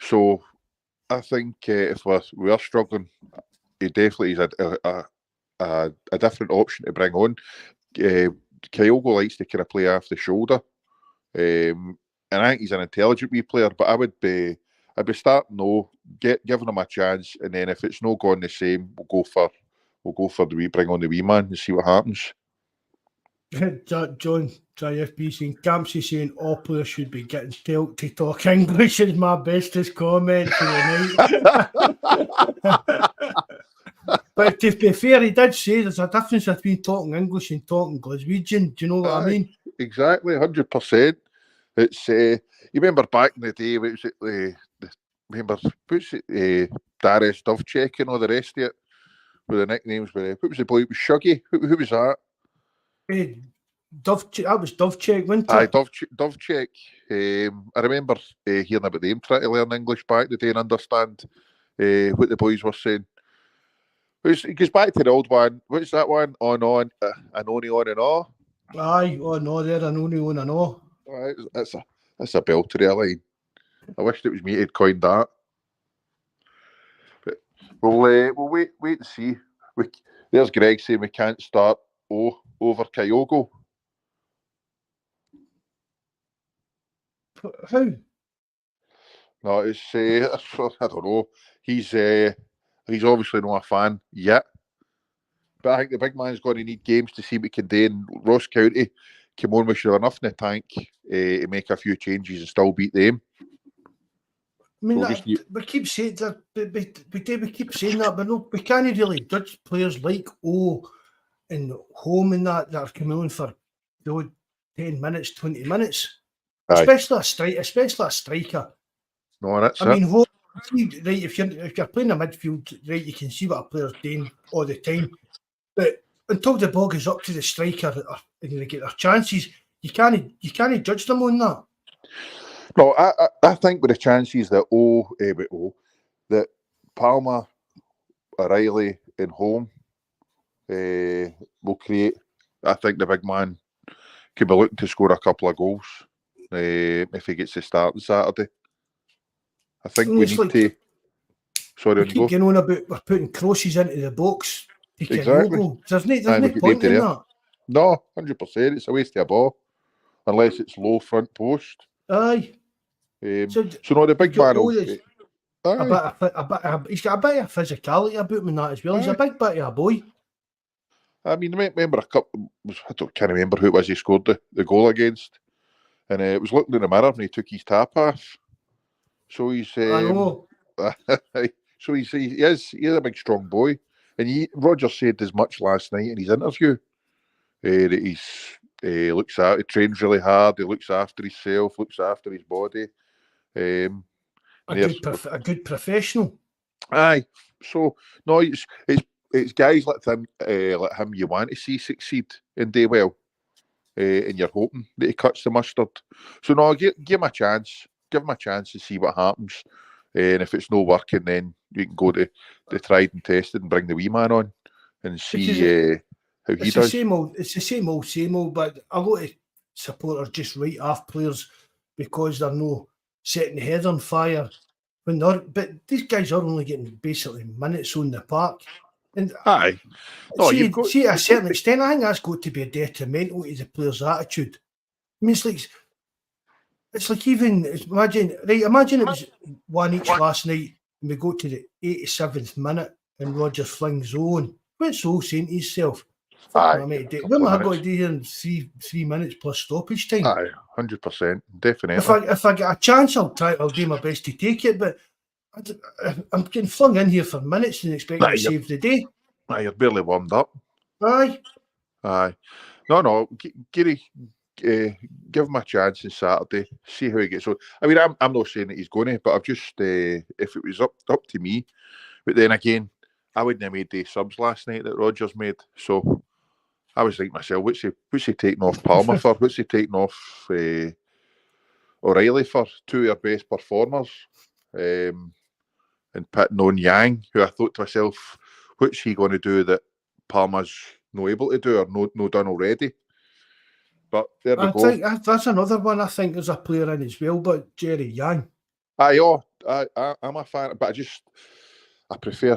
B: So I think if we are struggling, he definitely is a different option to bring on. Kyogo likes to kind of play off the shoulder. And I think he's an intelligent wee player, but I'd be starting giving him a chance, and then if it's not going the same, we'll go for bring on the wee man and see what happens.
A: John JFB saying Campsey saying all players should be getting Celtic to talk English is my bestest comment for the night. But to be fair, he did say there's a difference between talking English and talking Glaswegian. Do you know what I mean?
B: Exactly, 100%. It's you remember back in the day, what was it? Darius Dovchek and all the rest of it, with the nicknames. What was the boy? It was Shuggy. Who was that?
A: That was Dovchek, wasn't it?
B: Aye, Dovchek. I remember hearing about them trying to learn English back in the day and understand what the boys were saying. It goes back to the old one. What's that one? On, and only on and off.
A: Aye, on, there, and only on and off.
B: Right, that's a belter of a line. I wished it was me who'd coined that. But we'll wait and see. There's Greg saying we can't start over Kyogo.
A: How?
B: No, it's I don't know. He's obviously not a fan yet. But I think the big man's going to need games to see what he can do. And Ross County came on with enough in the tank to make a few changes and still beat them.
A: I mean,
B: So just
A: we keep saying that, we keep saying that, but no, we can't really judge players like in home and that are coming on for 10 minutes, 20 minutes,
B: aye.
A: especially a striker.
B: No, that's
A: I mean, right, if you're playing a midfield, right, you can see what a player's doing all the time, but until the ball goes up to the striker and they get their chances, you can't judge them on that.
B: No, I think with the chances that that Palmer, O'Reilly, and home will create. I think the big man could be looking to score a couple of goals if he gets to start on Saturday. I think we need to. Sorry,
A: we keep going on about we're putting crosses into the box.
B: Exactly.
A: There's no point in that.
B: No, 100%. It's a waste of a ball unless it's low front post.
A: Aye.
B: So no, the big man.
A: He's got a bit of physicality about him in that as well. Aye. He's a big bit of a boy.
B: I mean, I remember can't remember who it was he scored the goal against, and it was looking in the mirror and he took his tap off. So he's.
A: I know.
B: So he is a big strong boy, and Roger said as much last night in his interview that he trains really hard, he looks after himself, looks after his body. A
A: good professional.
B: Aye. So no, it's guys like him you want to see succeed and do well, and you're hoping that he cuts the mustard. So no, give him a chance. Give him a chance to see what happens. And if it's not working, then you can go to the tried and tested and bring the wee man on and see how he does.
A: It's the same old, but a lot of supporters just write off players because they're not setting the head on fire. But these guys are only getting basically minutes on the park. And
B: aye.
A: No, to a certain extent, I think that's got to be detrimental to the player's attitude. I mean, it's like even imagine it was 1-1 last night and we go to the 87th minute and Roger flings on. What's so saying to himself? We're not going to do here in 3 minutes plus stoppage time.
B: Aye, 100%, definitely.
A: If I get a chance, I'll do my best to take it. But I'm getting flung in here for minutes and expecting to save the day.
B: Aye, you're barely warmed up.
A: Aye.
B: No, Gary. Give him a chance on Saturday. See how he gets on. I mean, I'm not saying that he's going to, but I've just if it was up to me. But then again, I wouldn't have made the subs last night that Rodgers made. So I was thinking myself, what's he taking off Palmer for? What's he taking off O'Reilly for? Two of our best performers, and putting on Yang, who I thought to myself, what's he going to do that Palmer's not able to do or no done already? But there we go.
A: Think that's another one. I think there's a player in as well, but Jerry Yang.
B: I'm a fan, but I prefer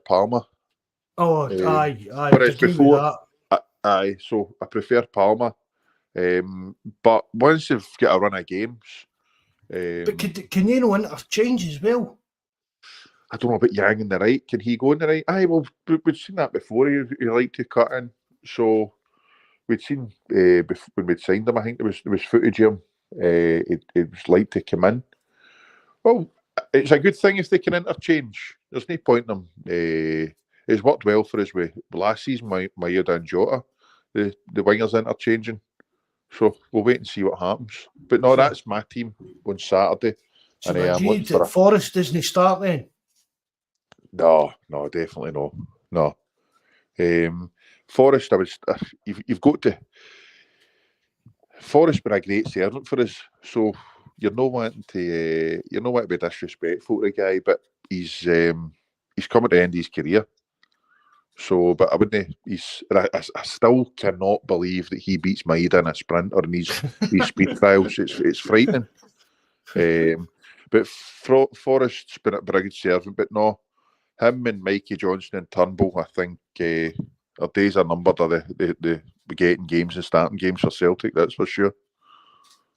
B: Palmer.
A: Oh, aye.
B: Whereas before, aye. So I prefer Palmer. But once they've got a run of games,
A: but can they not interchange as well?
B: I don't know about Yang in the right. Can he go in the right? Aye, well, we've seen that before. He liked to cut in. So we'd seen when we'd signed him. I think there was footage of him. It was like to come in. Well, it's a good thing if they can interchange. There's no point in them. It's worked well for us with last season. Maeda and Jota, the wingers interchanging. So we'll wait and see what happens. But no, that's my team on Saturday.
A: So I'm looking for Forrest doesn't start then.
B: No, definitely no. Forrest, you've got to. Forrest's been a great servant for us, so you're not wanting to be disrespectful to the guy, but he's come at the end of his career. So, but I wouldn't. I still cannot believe that he beats Maeda in a sprint or in his speed trials. It's frightening. But Forrest's been a good servant, but no, him and Mikey Johnson and Turnbull, I think our days are numbered. Are the getting games and starting games for Celtic? That's for sure.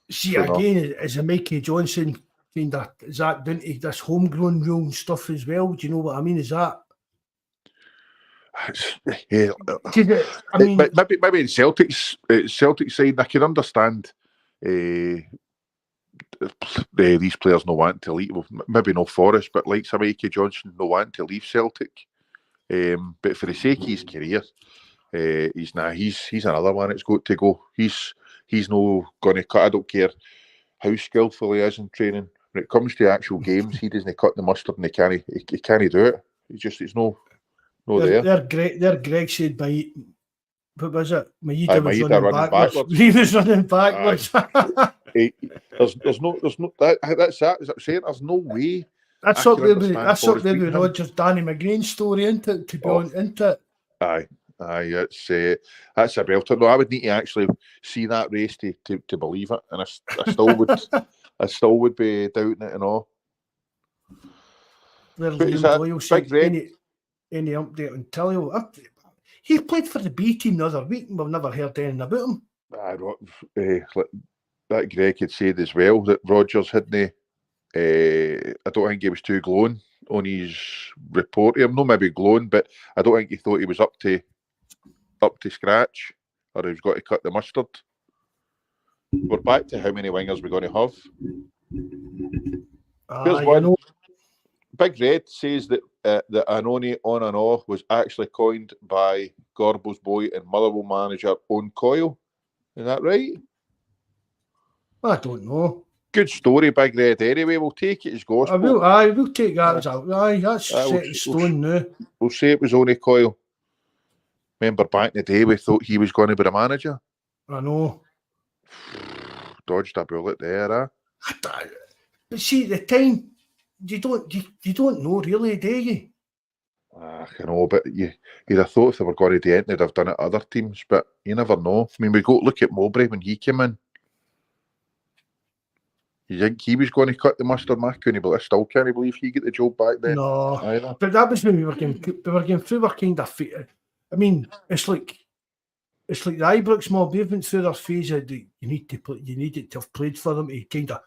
A: See, so again, as a Mikey Johnson, is that down to this homegrown rule and stuff as well? Do you know what I mean? Is that?
B: Yeah, I mean, maybe in Celtic's side, I can understand the these players no wanting to leave. Well, maybe no Forrest, but like some Ike Johnson no wanting to leave Celtic. But for the sake of his career, he's another one that's got to go. He's no going to cut. I don't care how skillful he is in training. When it comes to actual games, he doesn't cut the mustard, and he can't do it. It's no there.
A: They're Greg said by. What was it? Maeda was
B: Maeda
A: running backwards. He was running backwards.
B: There's no. That's as I'm saying. There's no way.
A: That's up there with Rodgers, Danny McGrain's story, isn't it? To be honest, isn't it?
B: Aye, that's a belter. No, I would need to actually see that race to believe it, and I still would. I still would be doubting it and all.
A: Big Red. Any update on Tillio? He played for the B team the other week, and we've never heard anything about him.
B: That Greg had said as well that Rodgers hadn't. I don't think he was too glowing on his report. I'm not maybe glowing, but I don't think he thought he was up to scratch, or he was got to cut the mustard. We're back to how many wingers we're going to have. Here's one. Big Red says that the Anoni on and off was actually coined by Gorbo's boy and Motherwell manager Owen Coyle. Is that right?
A: I don't know.
B: Good story, Big Red. Anyway, we'll take it as gospel.
A: We'll take that as that's set in stone now.
B: We'll say it was only Coyle. Remember back in the day we thought he was going to be the manager?
A: I know.
B: Dodged a bullet there,
A: But see, at the time, you don't know really, do you?
B: I know, but you'd have thought if they were going to do it, they'd have done it at other teams, but you never know. I mean, we go look at Mowbray when he came in. You think he was going to cut the mustard, Mark? I still can't believe he got the job back then.
A: No, either. But that was when we were getting through our kind of. I mean, it's like the Ibrox mob. They've been through their phase of you need it to have played for them to kind of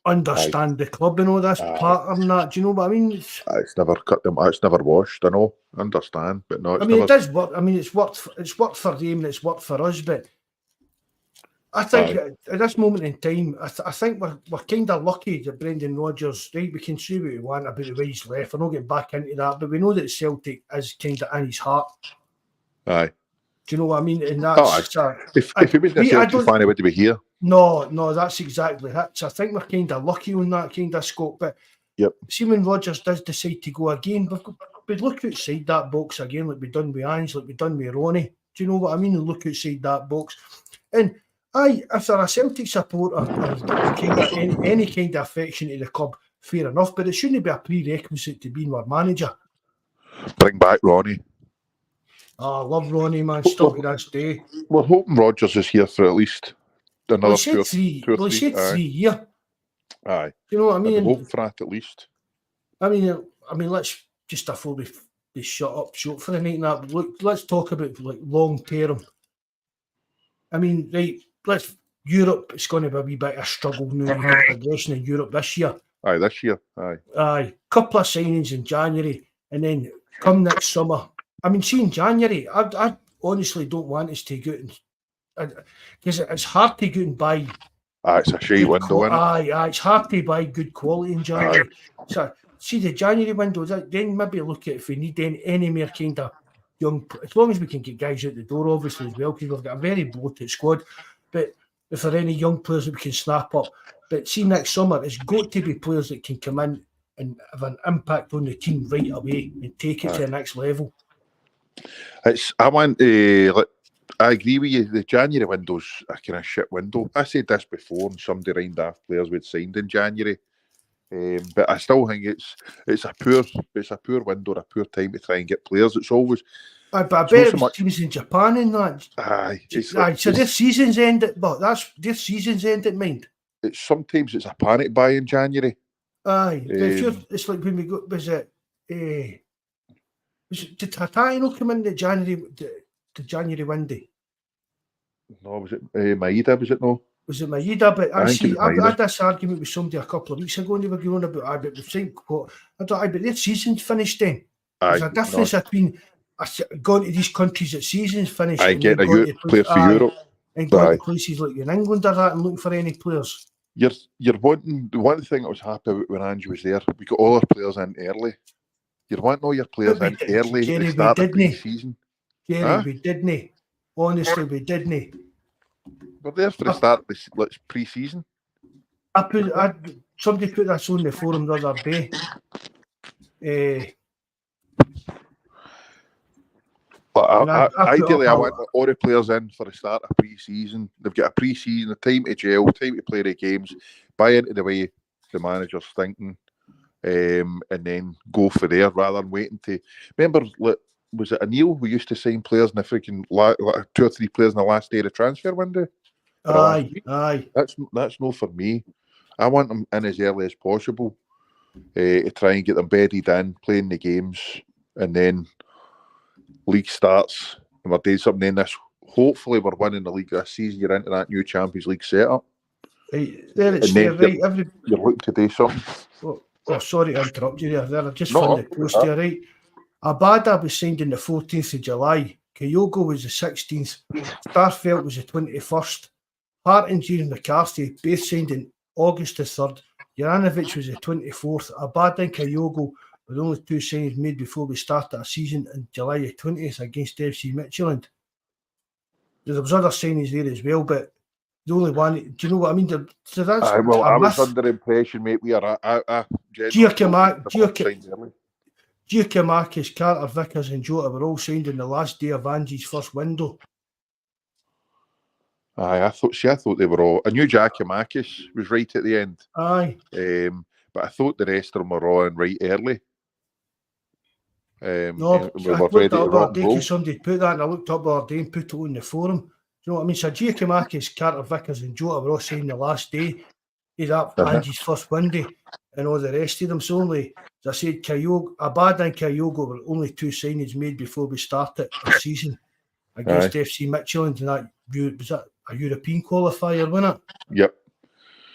A: understand the club and all this pattern. That do you know what I mean?
B: It's never cut them. It's never washed. I know, understand, but no.
A: It does work. I mean, it's worked for them and it's worked for us, but. I think at this moment in time, I think we're kind of lucky that Brendan Rodgers, right? We can say what we want about the way he's left. We're not getting back into that, but we know that Celtic is kind of in his heart.
B: Aye.
A: Do you know what I mean? And that's
B: if he was a Celtic fan, he would be here.
A: No, that's exactly it. So I think we're kind of lucky on that kind of scope. But see, when Rodgers does decide to go again, we'd look outside that box again, like we've done with Ange, like we've done with Ronnie. Do you know what I mean? And look outside that box. And if they're a Celtic supporter or any kind of affection to the club, fair enough, but it shouldn't be a prerequisite to being our manager.
B: Bring back Ronnie.
A: I love Ronnie, man. Still to this day.
B: We're hoping Rodgers is here for at least another 2 or 3
A: years.
B: Aye.
A: You know what I mean?
B: Hoping for that at least.
A: I mean, let's just before we shut up short for the night. That look, let's talk about like long term. I mean, right. Europe, it's going to be a wee bit of a struggle now. You've got progression in Europe this year.
B: This year.
A: Couple of signings in January, and then come next summer. I mean, see in January, I honestly don't want us to go out because it's hard to go and buy.
B: It's a shady window, isn't it?
A: It's hard to buy good quality in January. So see the January window, then maybe look at if we need any more kind of young, as long as we can get guys out the door, obviously as well, because we've got a very bloated squad. But if there are any young players that we can snap up, but see next summer, it's got to be players that can come in and have an impact on the team right away and take it to the next level.
B: I agree with you. The January window's a kind of shit window. I said this before, and somebody lined off players we'd signed in January. But I still think it's a poor window, a poor time to try and get players. It's always.
A: But I bet it was teams in Japan in that. So their season's ended, but that's their season's ended, mind.
B: Sometimes it's a panic buy in January.
A: It's like when we got, did Tatay come in the January window?
B: No, was it Maeda? Was it no?
A: Was it Maeda? But I had this argument with somebody a couple of weeks ago, and they were going about the same quote. But their season's finished then. There's a difference between going to these countries at season's finished.
B: Getting a player for Europe.
A: And going to places like in England or that and looking for any players.
B: you're wanting the one thing I was happy about when Ange was there. We got all our players in early. You're wanting all your players in early at the start of pre-season.
A: Jerry, we didn't. Honestly, we didn't.
B: We're there for the start of the pre-season.
A: Somebody put this on the forum the other day.
B: Ideally, I want all the players in for the start of pre-season. They've got a pre-season, a time to gel, time to play the games, buy into the way the manager's thinking, and then go for there rather than waiting to. Remember, was it O'Neill who used to sign players in the freaking 2 or 3 players in the last day of the transfer window?
A: Aye.
B: That's no for me. I want them in as early as possible to try and get them bedded in, playing the games, and then league starts and we're doing something. Then hopefully we're winning the league this season. You're into that new Champions League setup.
A: Right, there it's there, right.
B: You're looking to do something.
A: Oh, sorry to interrupt you there. I just found the post here, right? Abada was signed on the 14th of July. Kyogo was the 16th. Starfelt was the 21st. Hart and Gene McCarthy both signed in August the 3rd. Juranovic was the 24th. Abada and Kyogo were the only 2 signings made before we started our season on July the 20th against FC Midtjylland. There was other signings there as well, but the only one, do you know what I mean? So that's
B: I was under the impression, mate, we are
A: Giacomakis, Carter, Vickers and Jota were all signed on the last day of Ange's first window.
B: Aye, I thought they were all. I knew Giacomakis was right at the end.
A: Aye.
B: But I thought the rest of them were all in right early.
A: No, I looked up the other day because somebody put that, and I looked up the other day and put it on the forum. You know what I mean? So Giacomakis, Carter, Vickers and Jota were all signed the last day of Ange's first window, and all the rest of them. So only, as I said, Abada and Kyogo were only 2 signings made before we started the season against FC Midtjylland, and that was a European qualifier, wasn't it?
B: Yep.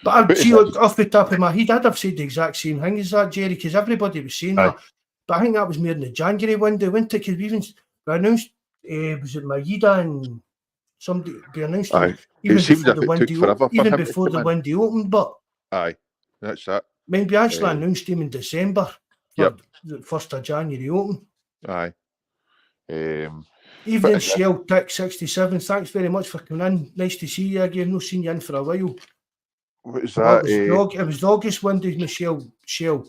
A: But off the top of my head, I'd have said the exact same thing as that, Jerry, because everybody was saying that. But I think that was more in the January window, wasn't it? Because we even announced, was it Maeda and somebody announced even before the window opened. But
B: that's that.
A: Maybe actually announced him in December. The 1st of January open. Evening Shell Tick 67. Thanks very much for coming in. Nice to see you again. Not seen you in for a while.
B: What is that?
A: It was the August window, Michelle Shell.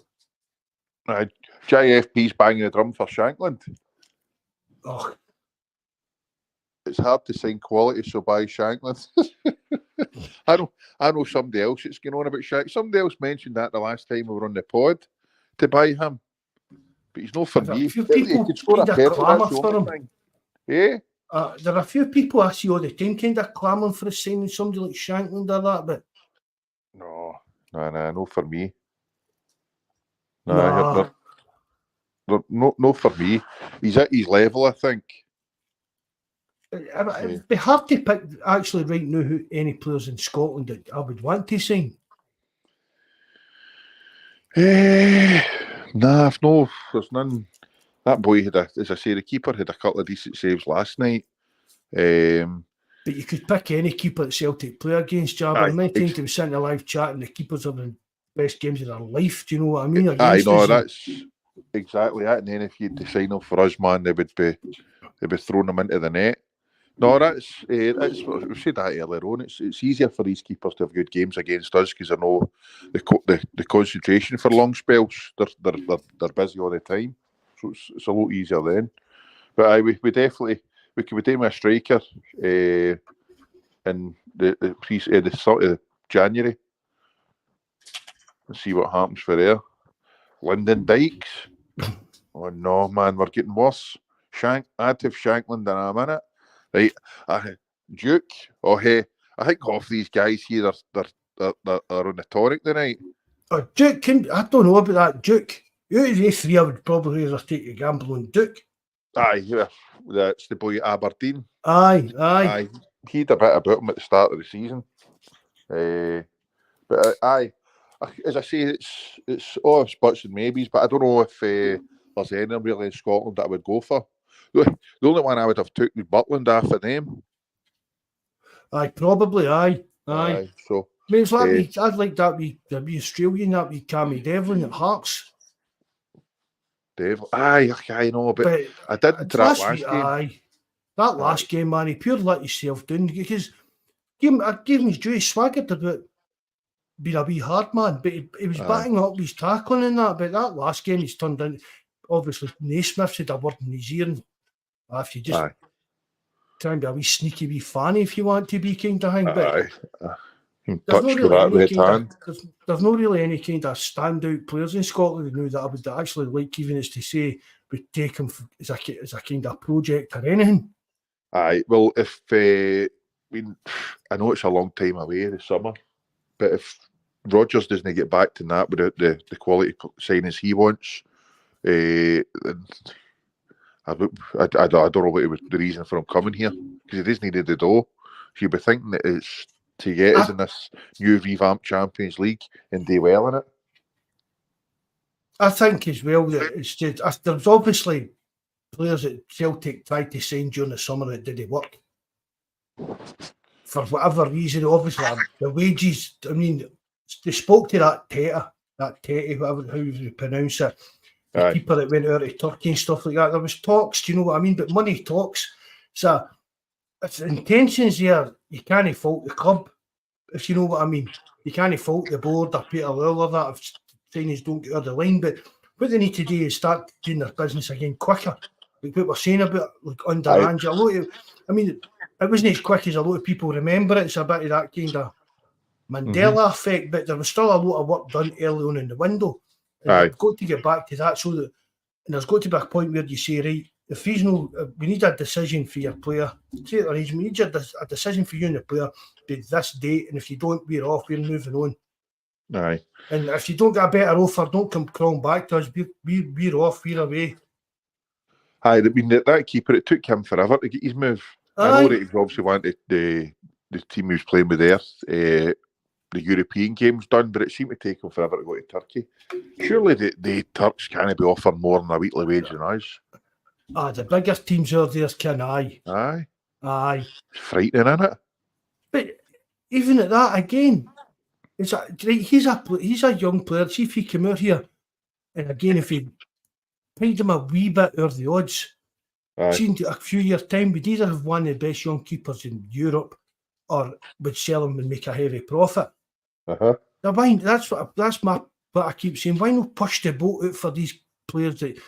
B: JFP's banging the drum for Shankland.
A: Oh.
B: It's hard to sign quality, so buy Shankland. I know somebody else that's going on about Shankland. Somebody else mentioned that the last time we were on the pod to buy him. But he's not for me.
A: People clamour for him.
B: Yeah.
A: There are a few people I see all the time kind of clamouring for a signing somebody like Shankland or that, but
B: no, not for me. No, for me. He's at his level, I think.
A: It'd be hard to pick actually right now who any players in Scotland that I would want to sign.
B: There's none. That boy as I say, the keeper had a couple of decent saves last night.
A: But you could pick any keeper that Celtic play against, Jarvis. Many times they were sitting in a live chat and the keepers are the best games of their life. Do you know what I mean?
B: That's exactly that. And then if you had to sign up for us, man, they'd be throwing them into the net. No, that's we said that earlier on. It's easier for these keepers to have good games against us because I know the concentration for long spells. They're busy all the time, so it's a lot easier then. But we could be doing a striker in the start of January and see what happens for there. Lyndon Dykes. Oh no, man, we're getting worse. I'd have Shankland in a minute. Right, Duke. Oh hey, I think half these guys here are on the tonic tonight.
A: Oh, Duke, I don't know about that. Duke. Out of these 3, I would probably either take a gamble on Duke.
B: That's the boy at Aberdeen.
A: Aye.
B: He had a bit about him at the start of the season. But as I say, it's all buts and maybes. But I don't know if there's any really in Scotland that I would go for. The only one I would have took was Butland after them.
A: Probably. Aye.
B: So
A: mean, it's like I'd like that wee Australian, that wee Cammy Devlin at Hearts.
B: Devil. Aye, I know, but I didn't to that last game.
A: Aye. That last game, man, he pure let himself down because I gave him his due. He swaggered about being a wee hard man, but he was batting up his tackling and that. But that last game, he's turned in. Obviously, Naismith said a word in his ear. And if you just try and be a wee sneaky wee fanny if you want to be, kind of thing. But there's not really any kind of standout players in Scotland now that I would actually like, even as to say, would take him as a kind of project or anything.
B: Aye, well, if I know it's a long time away this summer, but if Rodgers doesn't get back to that with the quality signings he wants, I don't know what was the reason for him coming here, because he doesn't need the dough. So you'd be thinking that it's to get us in this new revamped Champions League and do well in it.
A: I think as well that it's just there's obviously players that Celtic tried to sign during the summer that didn't work for whatever reason. Obviously, the wages. I mean, they spoke to that Tete, whatever how you pronounce it, the keeper that went out to Turkey and stuff like that. There was talks, do you know what I mean? But money talks. So if the intentions there, you can't fault the club, if you know what I mean. You can't fault the board or Peter Lawler that if signings don't get over the line. But what they need to do is start doing their business again quicker. Like what we're saying about under Ange. I mean, it wasn't as quick as a lot of people remember it. It's a bit of that kind of Mandela effect, but there was still a lot of work done early on in the window. And you've got to get back to that, so that, and there's got to be a point where you say, right, if he's we need a decision for your player. Say at our age, we need a decision for you and the player by this date, and if you don't, we're off, we're moving on.
B: Aye.
A: And if you don't get a better offer, don't come crawling back to us. We're off, we're away.
B: Aye, I mean, that keeper, it took him forever to get his move. I know that he obviously wanted the team he was playing with there, the European games done, but it seemed to take him forever to go to Turkey. Surely the Turks can't be offering more than a weekly wage than us.
A: The biggest teams out there can.
B: Aye.
A: It's
B: frightening, isn't it?
A: But even at that, again, he's a young player. See if he came out here, and again, if he paid him a wee bit over the odds, seen a few years' time, we'd either have one of the best young keepers in Europe, or would sell him and make a heavy profit. Now, that's what I keep saying. Why not push the boat out for these players that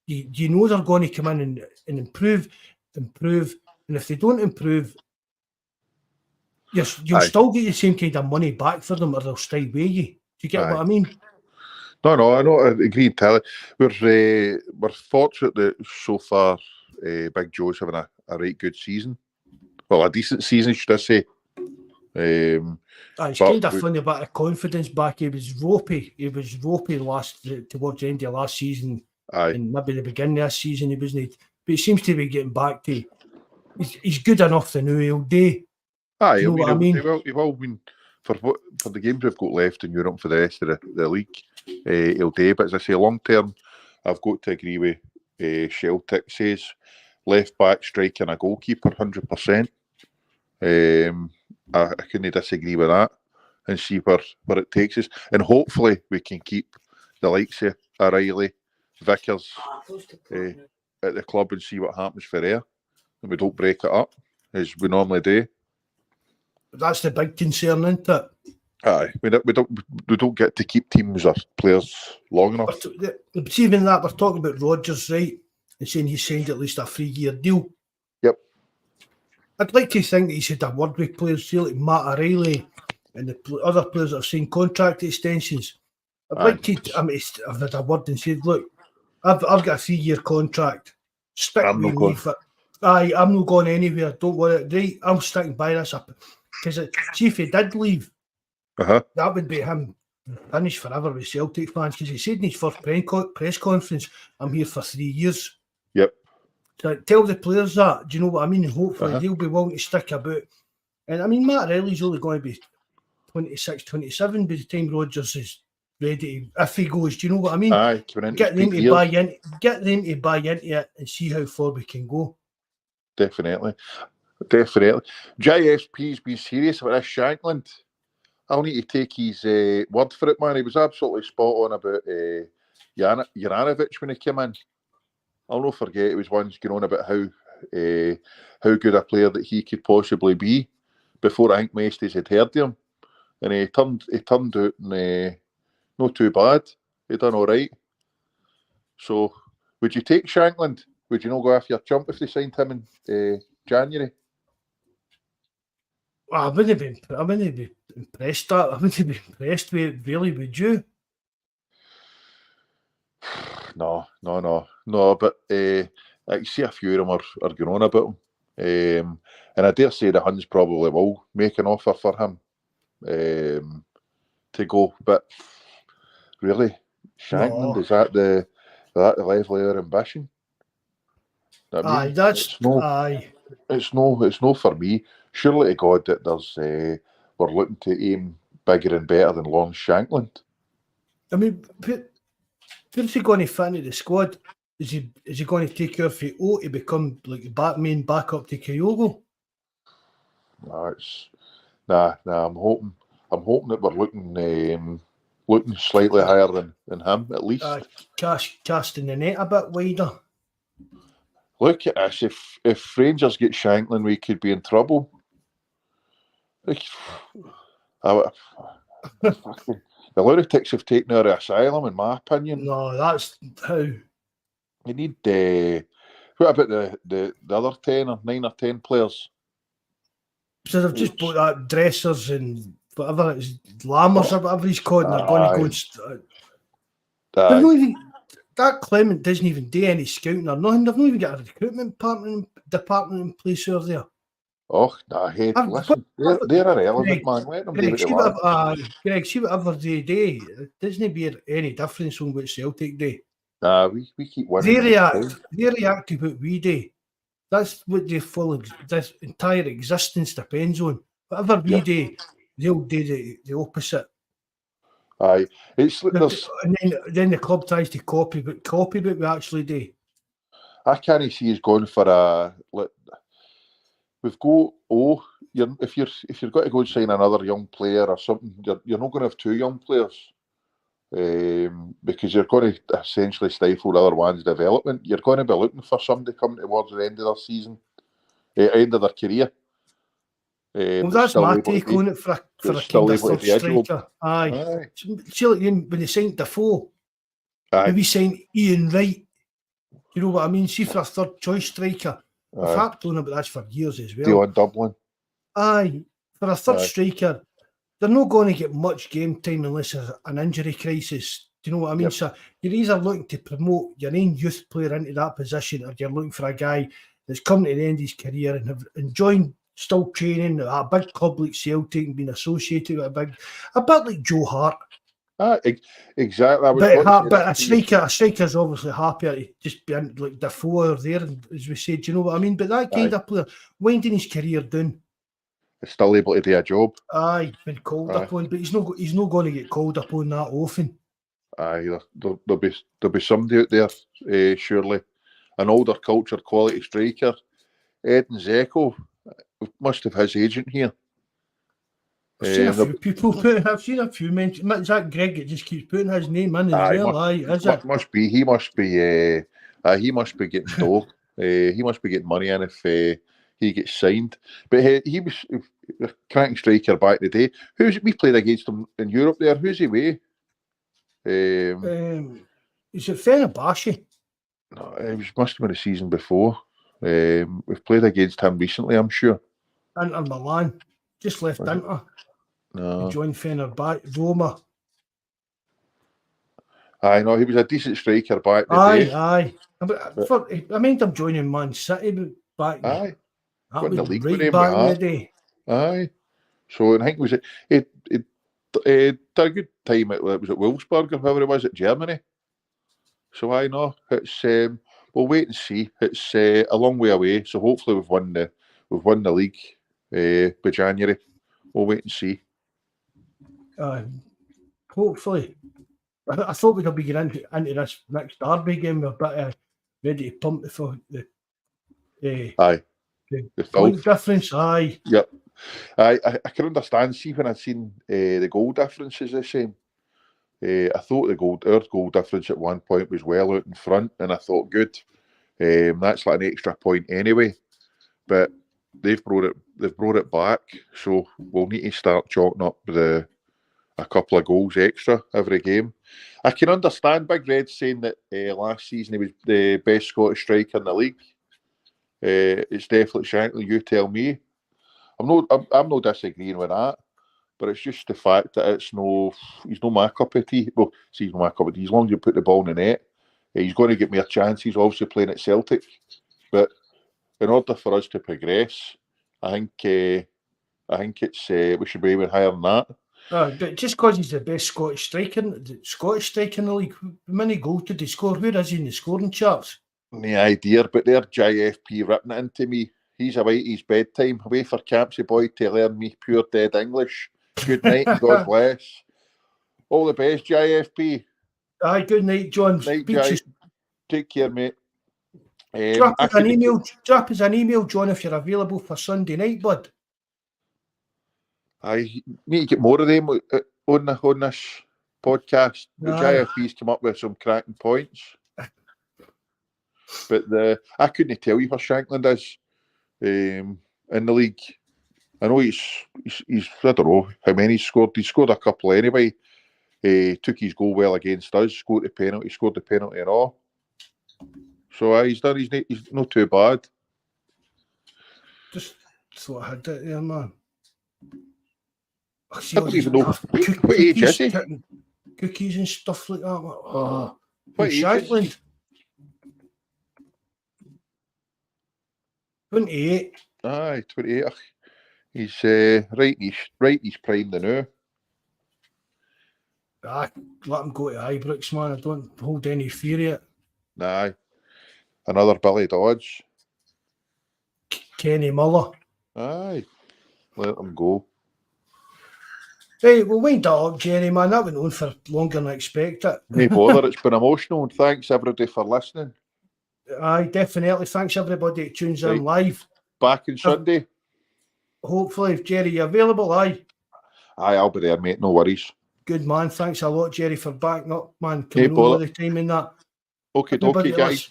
A: you know they're going to come in and improve, and if they don't improve, you'll still get the same kind of money back for them, or they'll stay with you. Do you get what I mean?
B: No, I know. I agree entirely. We're fortunate that so far, Big Joe's having a right good season. Well, a decent season, should I say?
A: It's kind of funny about the confidence back. He was ropey. Towards the end of last season, and maybe the beginning of this season he wasn't. But he seems to be getting back to. He's good enough to know he'll do.
B: You know what I mean? He'll all been for the games we've got left in Europe for the rest of the league. He'll do. But as I say, long term, I've got to agree with Celtic says left back, striker, and a goalkeeper, 100%. I couldn't disagree with that, and see where it takes us. And hopefully we can keep the likes of O'Reilly, Vickers at the club and see what happens for there. And we don't break it up as we normally do.
A: That's the big concern, isn't it?
B: Aye, we don't get to keep teams or players long enough.
A: But even that, we're talking about Rodgers, right? And saying he signed at least a 3-year deal.
B: Yep.
A: I'd like to think that he's had a word with players, like Matt O'Reilly and the other players that have signed contract extensions. I've had a word and said, look, I've got a 3-year contract. Stick with me. I'm not going anywhere. Don't worry. Right, I'm sticking by this. Because see if he did leave, that would be him finished forever with Celtic fans. Because he said in his first press conference, I'm here for 3 years.
B: Yep.
A: So tell the players that. Do you know what I mean? And hopefully they'll be willing to stick about. And I mean, Matt Riley's only going to be 26, 27 by the time Rodgers is ready. If he goes, do you know what I mean? Get them to buy into it and see how far we can go.
B: Definitely. JSP's been serious about this Shankland. I'll need to take his word for it, man. He was absolutely spot on about Juranovic when he came in. I'll not forget he was once going on about how good a player that he could possibly be before I think Maesties had heard of him, and he turned out and not too bad. He done all right. So, would you take Shankland? Would you not go after your chump if they signed him in January?
A: I wouldn't be impressed. I wouldn't be impressed with it, really, would you?
B: No. But I can see a few of them are going on about him. And I dare say the Huns probably will make an offer for him to go. But really, Shankland, is that the level of our ambition?
A: Aye,
B: it's no for me. Surely to God that there's we're looking to aim bigger and better than Long Shankland.
A: I mean, where's he going to fit into the squad? Is he going to take care of O to become like the main backup to Kyogo?
B: I'm hoping that we're looking slightly higher than him at least.
A: Casting the net a bit wider.
B: Look at us. If Rangers get Shankland, we could be in trouble. The lunatics have taken our asylum, in my opinion.
A: No, that's how.
B: We need what about the other 10 or 9 or 10 players?
A: So they've just bought that Dressers and whatever it is, Lammers or whatever he's called, and they're going to go they're not even, that Clement doesn't even do any scouting or nothing. They've not even got a recruitment department in place over there.
B: Oh, nah, hey, listen, they're irrelevant, man. Let them do what they want.
A: Greg, see whatever they do, it doesn't be any difference on what Celtic do.
B: Nah, we keep winning.
A: They react to what we do. That's what this entire existence depends on. Whatever we do, they'll do the opposite.
B: Aye,
A: and then the club tries to copy what we actually do.
B: I can't see us going for a. We've got if you're going to go and sign another young player or something, you're not going to have 2 young players, because you're going to essentially stifle the other one's development. You're going to be looking for somebody coming towards the end of their season, end of their career.
A: Well, that's my take on it for a kind of third striker. Aye. See, like when they signed Defoe, maybe signed Ian Wright. You know what I mean? See, for a third choice striker, I've harped on about that for years as well.
B: Dion Dublin.
A: Aye, for a third striker, they're not going to get much game time unless there's an injury crisis. Do you know what I mean? Yep. So you're either looking to promote your own youth player into that position, or you're looking for a guy that's coming to the end of his career and have enjoyed still training at a big club like Celtic and being associated with a bit like Joe Hart.
B: Exactly.
A: But a striker's obviously happier to just be in, like Defoe or there, as we said. Do you know what I mean? But that kind of player, winding his career down,
B: is still able to do a job.
A: Aye, been called upon, but he's not going to get called upon that often.
B: Aye, there'll be somebody out there, surely, an older cultured quality striker. Edin Dzeko must have his agent here.
A: I've seen a few mention. Is that Greg that just keeps putting his name in as well?
B: Must be. He must be getting dough. He must be getting money in if he gets signed. But he was a cracking striker back in the day. We played against him in Europe there. Who's he with?
A: Is it Fenerbahce?
B: No, it must have been the season before. We've played against him recently, I'm sure.
A: Inter Milan. Just left Inter.
B: No.
A: He joined Fenerbahce. Roma.
B: I know he was a decent striker back in the day.
A: Aye. I mean, I'm joining Man City back.
B: Aye.
A: That was the league back in the day.
B: Aye. So I think it did a good time at Wolfsburg or whoever it was at Germany. So I know it's we'll wait and see. It's a long way away. So hopefully we've won the league by January. We'll wait and see.
A: Hopefully. I thought we'd be getting into this next derby game. We're a bit ready to pump for the point difference. Aye.
B: Yep. I can understand. See, when I've seen the goal difference is the same. I thought our goal difference at one point was well out in front, and I thought, good, that's like an extra point anyway. But they've brought it back, so we'll need to start chalking up a couple of goals extra every game. I can understand Big Red saying that last season he was the best Scottish striker in the league. It's definitely Shankland. You tell me. I'm not disagreeing with that, but it's just the fact that he's no my cup of tea. Well, he's no my cup of tea. As long as you put the ball in the net, he's going to get more chances. Obviously playing at Celtic, but in order for us to progress, I think it's we should be even higher than that.
A: But just because he's the best Scottish striker in the league, how many goals did he score? Where is he in the scoring charts?
B: No idea, but they're JFP ripping it into me. He's away at his bedtime, away for Campsie Boy to learn me pure dead English. Good night and God bless. All the best, JFP.
A: Aye, good night, John.
B: Night, take care, mate.
A: Drop us an email, John, if you're available for Sunday night, bud.
B: I need to get more of them on this podcast. The JFP's come up with some cracking points. But I couldn't tell you where Shankland is in the league. I know he's I don't know how many he's scored. He scored a couple anyway. Took his goal well against us, scored the penalty and all. So he's done. He's not too bad.
A: Just thought I had it there, man.
B: I don't even know what age is he?
A: Cookies and stuff like that. Oh,
B: what age
A: Shankland? 28.
B: Aye, 28. He's right in his prime now.
A: Let him go to Ibrox, man. I don't hold any fear of it.
B: Nah, another Billy Dodge.
A: Kenny Muller.
B: Aye, let him go.
A: Right, we'll wind that up, Jerry, man. That went on for longer than I expected.
B: No bother, it's been emotional, and thanks everybody for listening.
A: Aye, definitely. Thanks everybody that tunes in live.
B: Back on Sunday.
A: Hopefully, Jerry, you're available, aye?
B: Aye, I'll be there, mate, no worries.
A: Good man, thanks a lot, Jerry, for backing up, man. Coming on all the time in that.
B: Okay, guys.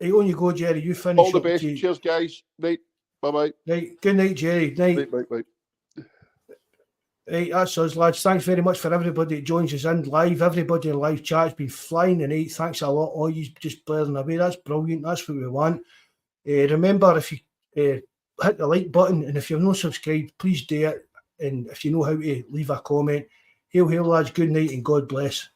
A: Right, on you go, Jerry, you finish.
B: All the best, cheers, guys. Right, bye-bye.
A: Right, good night, Jerry. Night.
B: Bye.
A: Right, that's us, lads. Thanks very much for everybody that joins us in live. Everybody in live chat's been flying tonight. Thanks a lot. All you just blaring away. That's brilliant. That's what we want. Remember, if you hit the like button, and if you're not subscribed, please do it. And if you know how to leave a comment, hail, lads. Good night and God bless.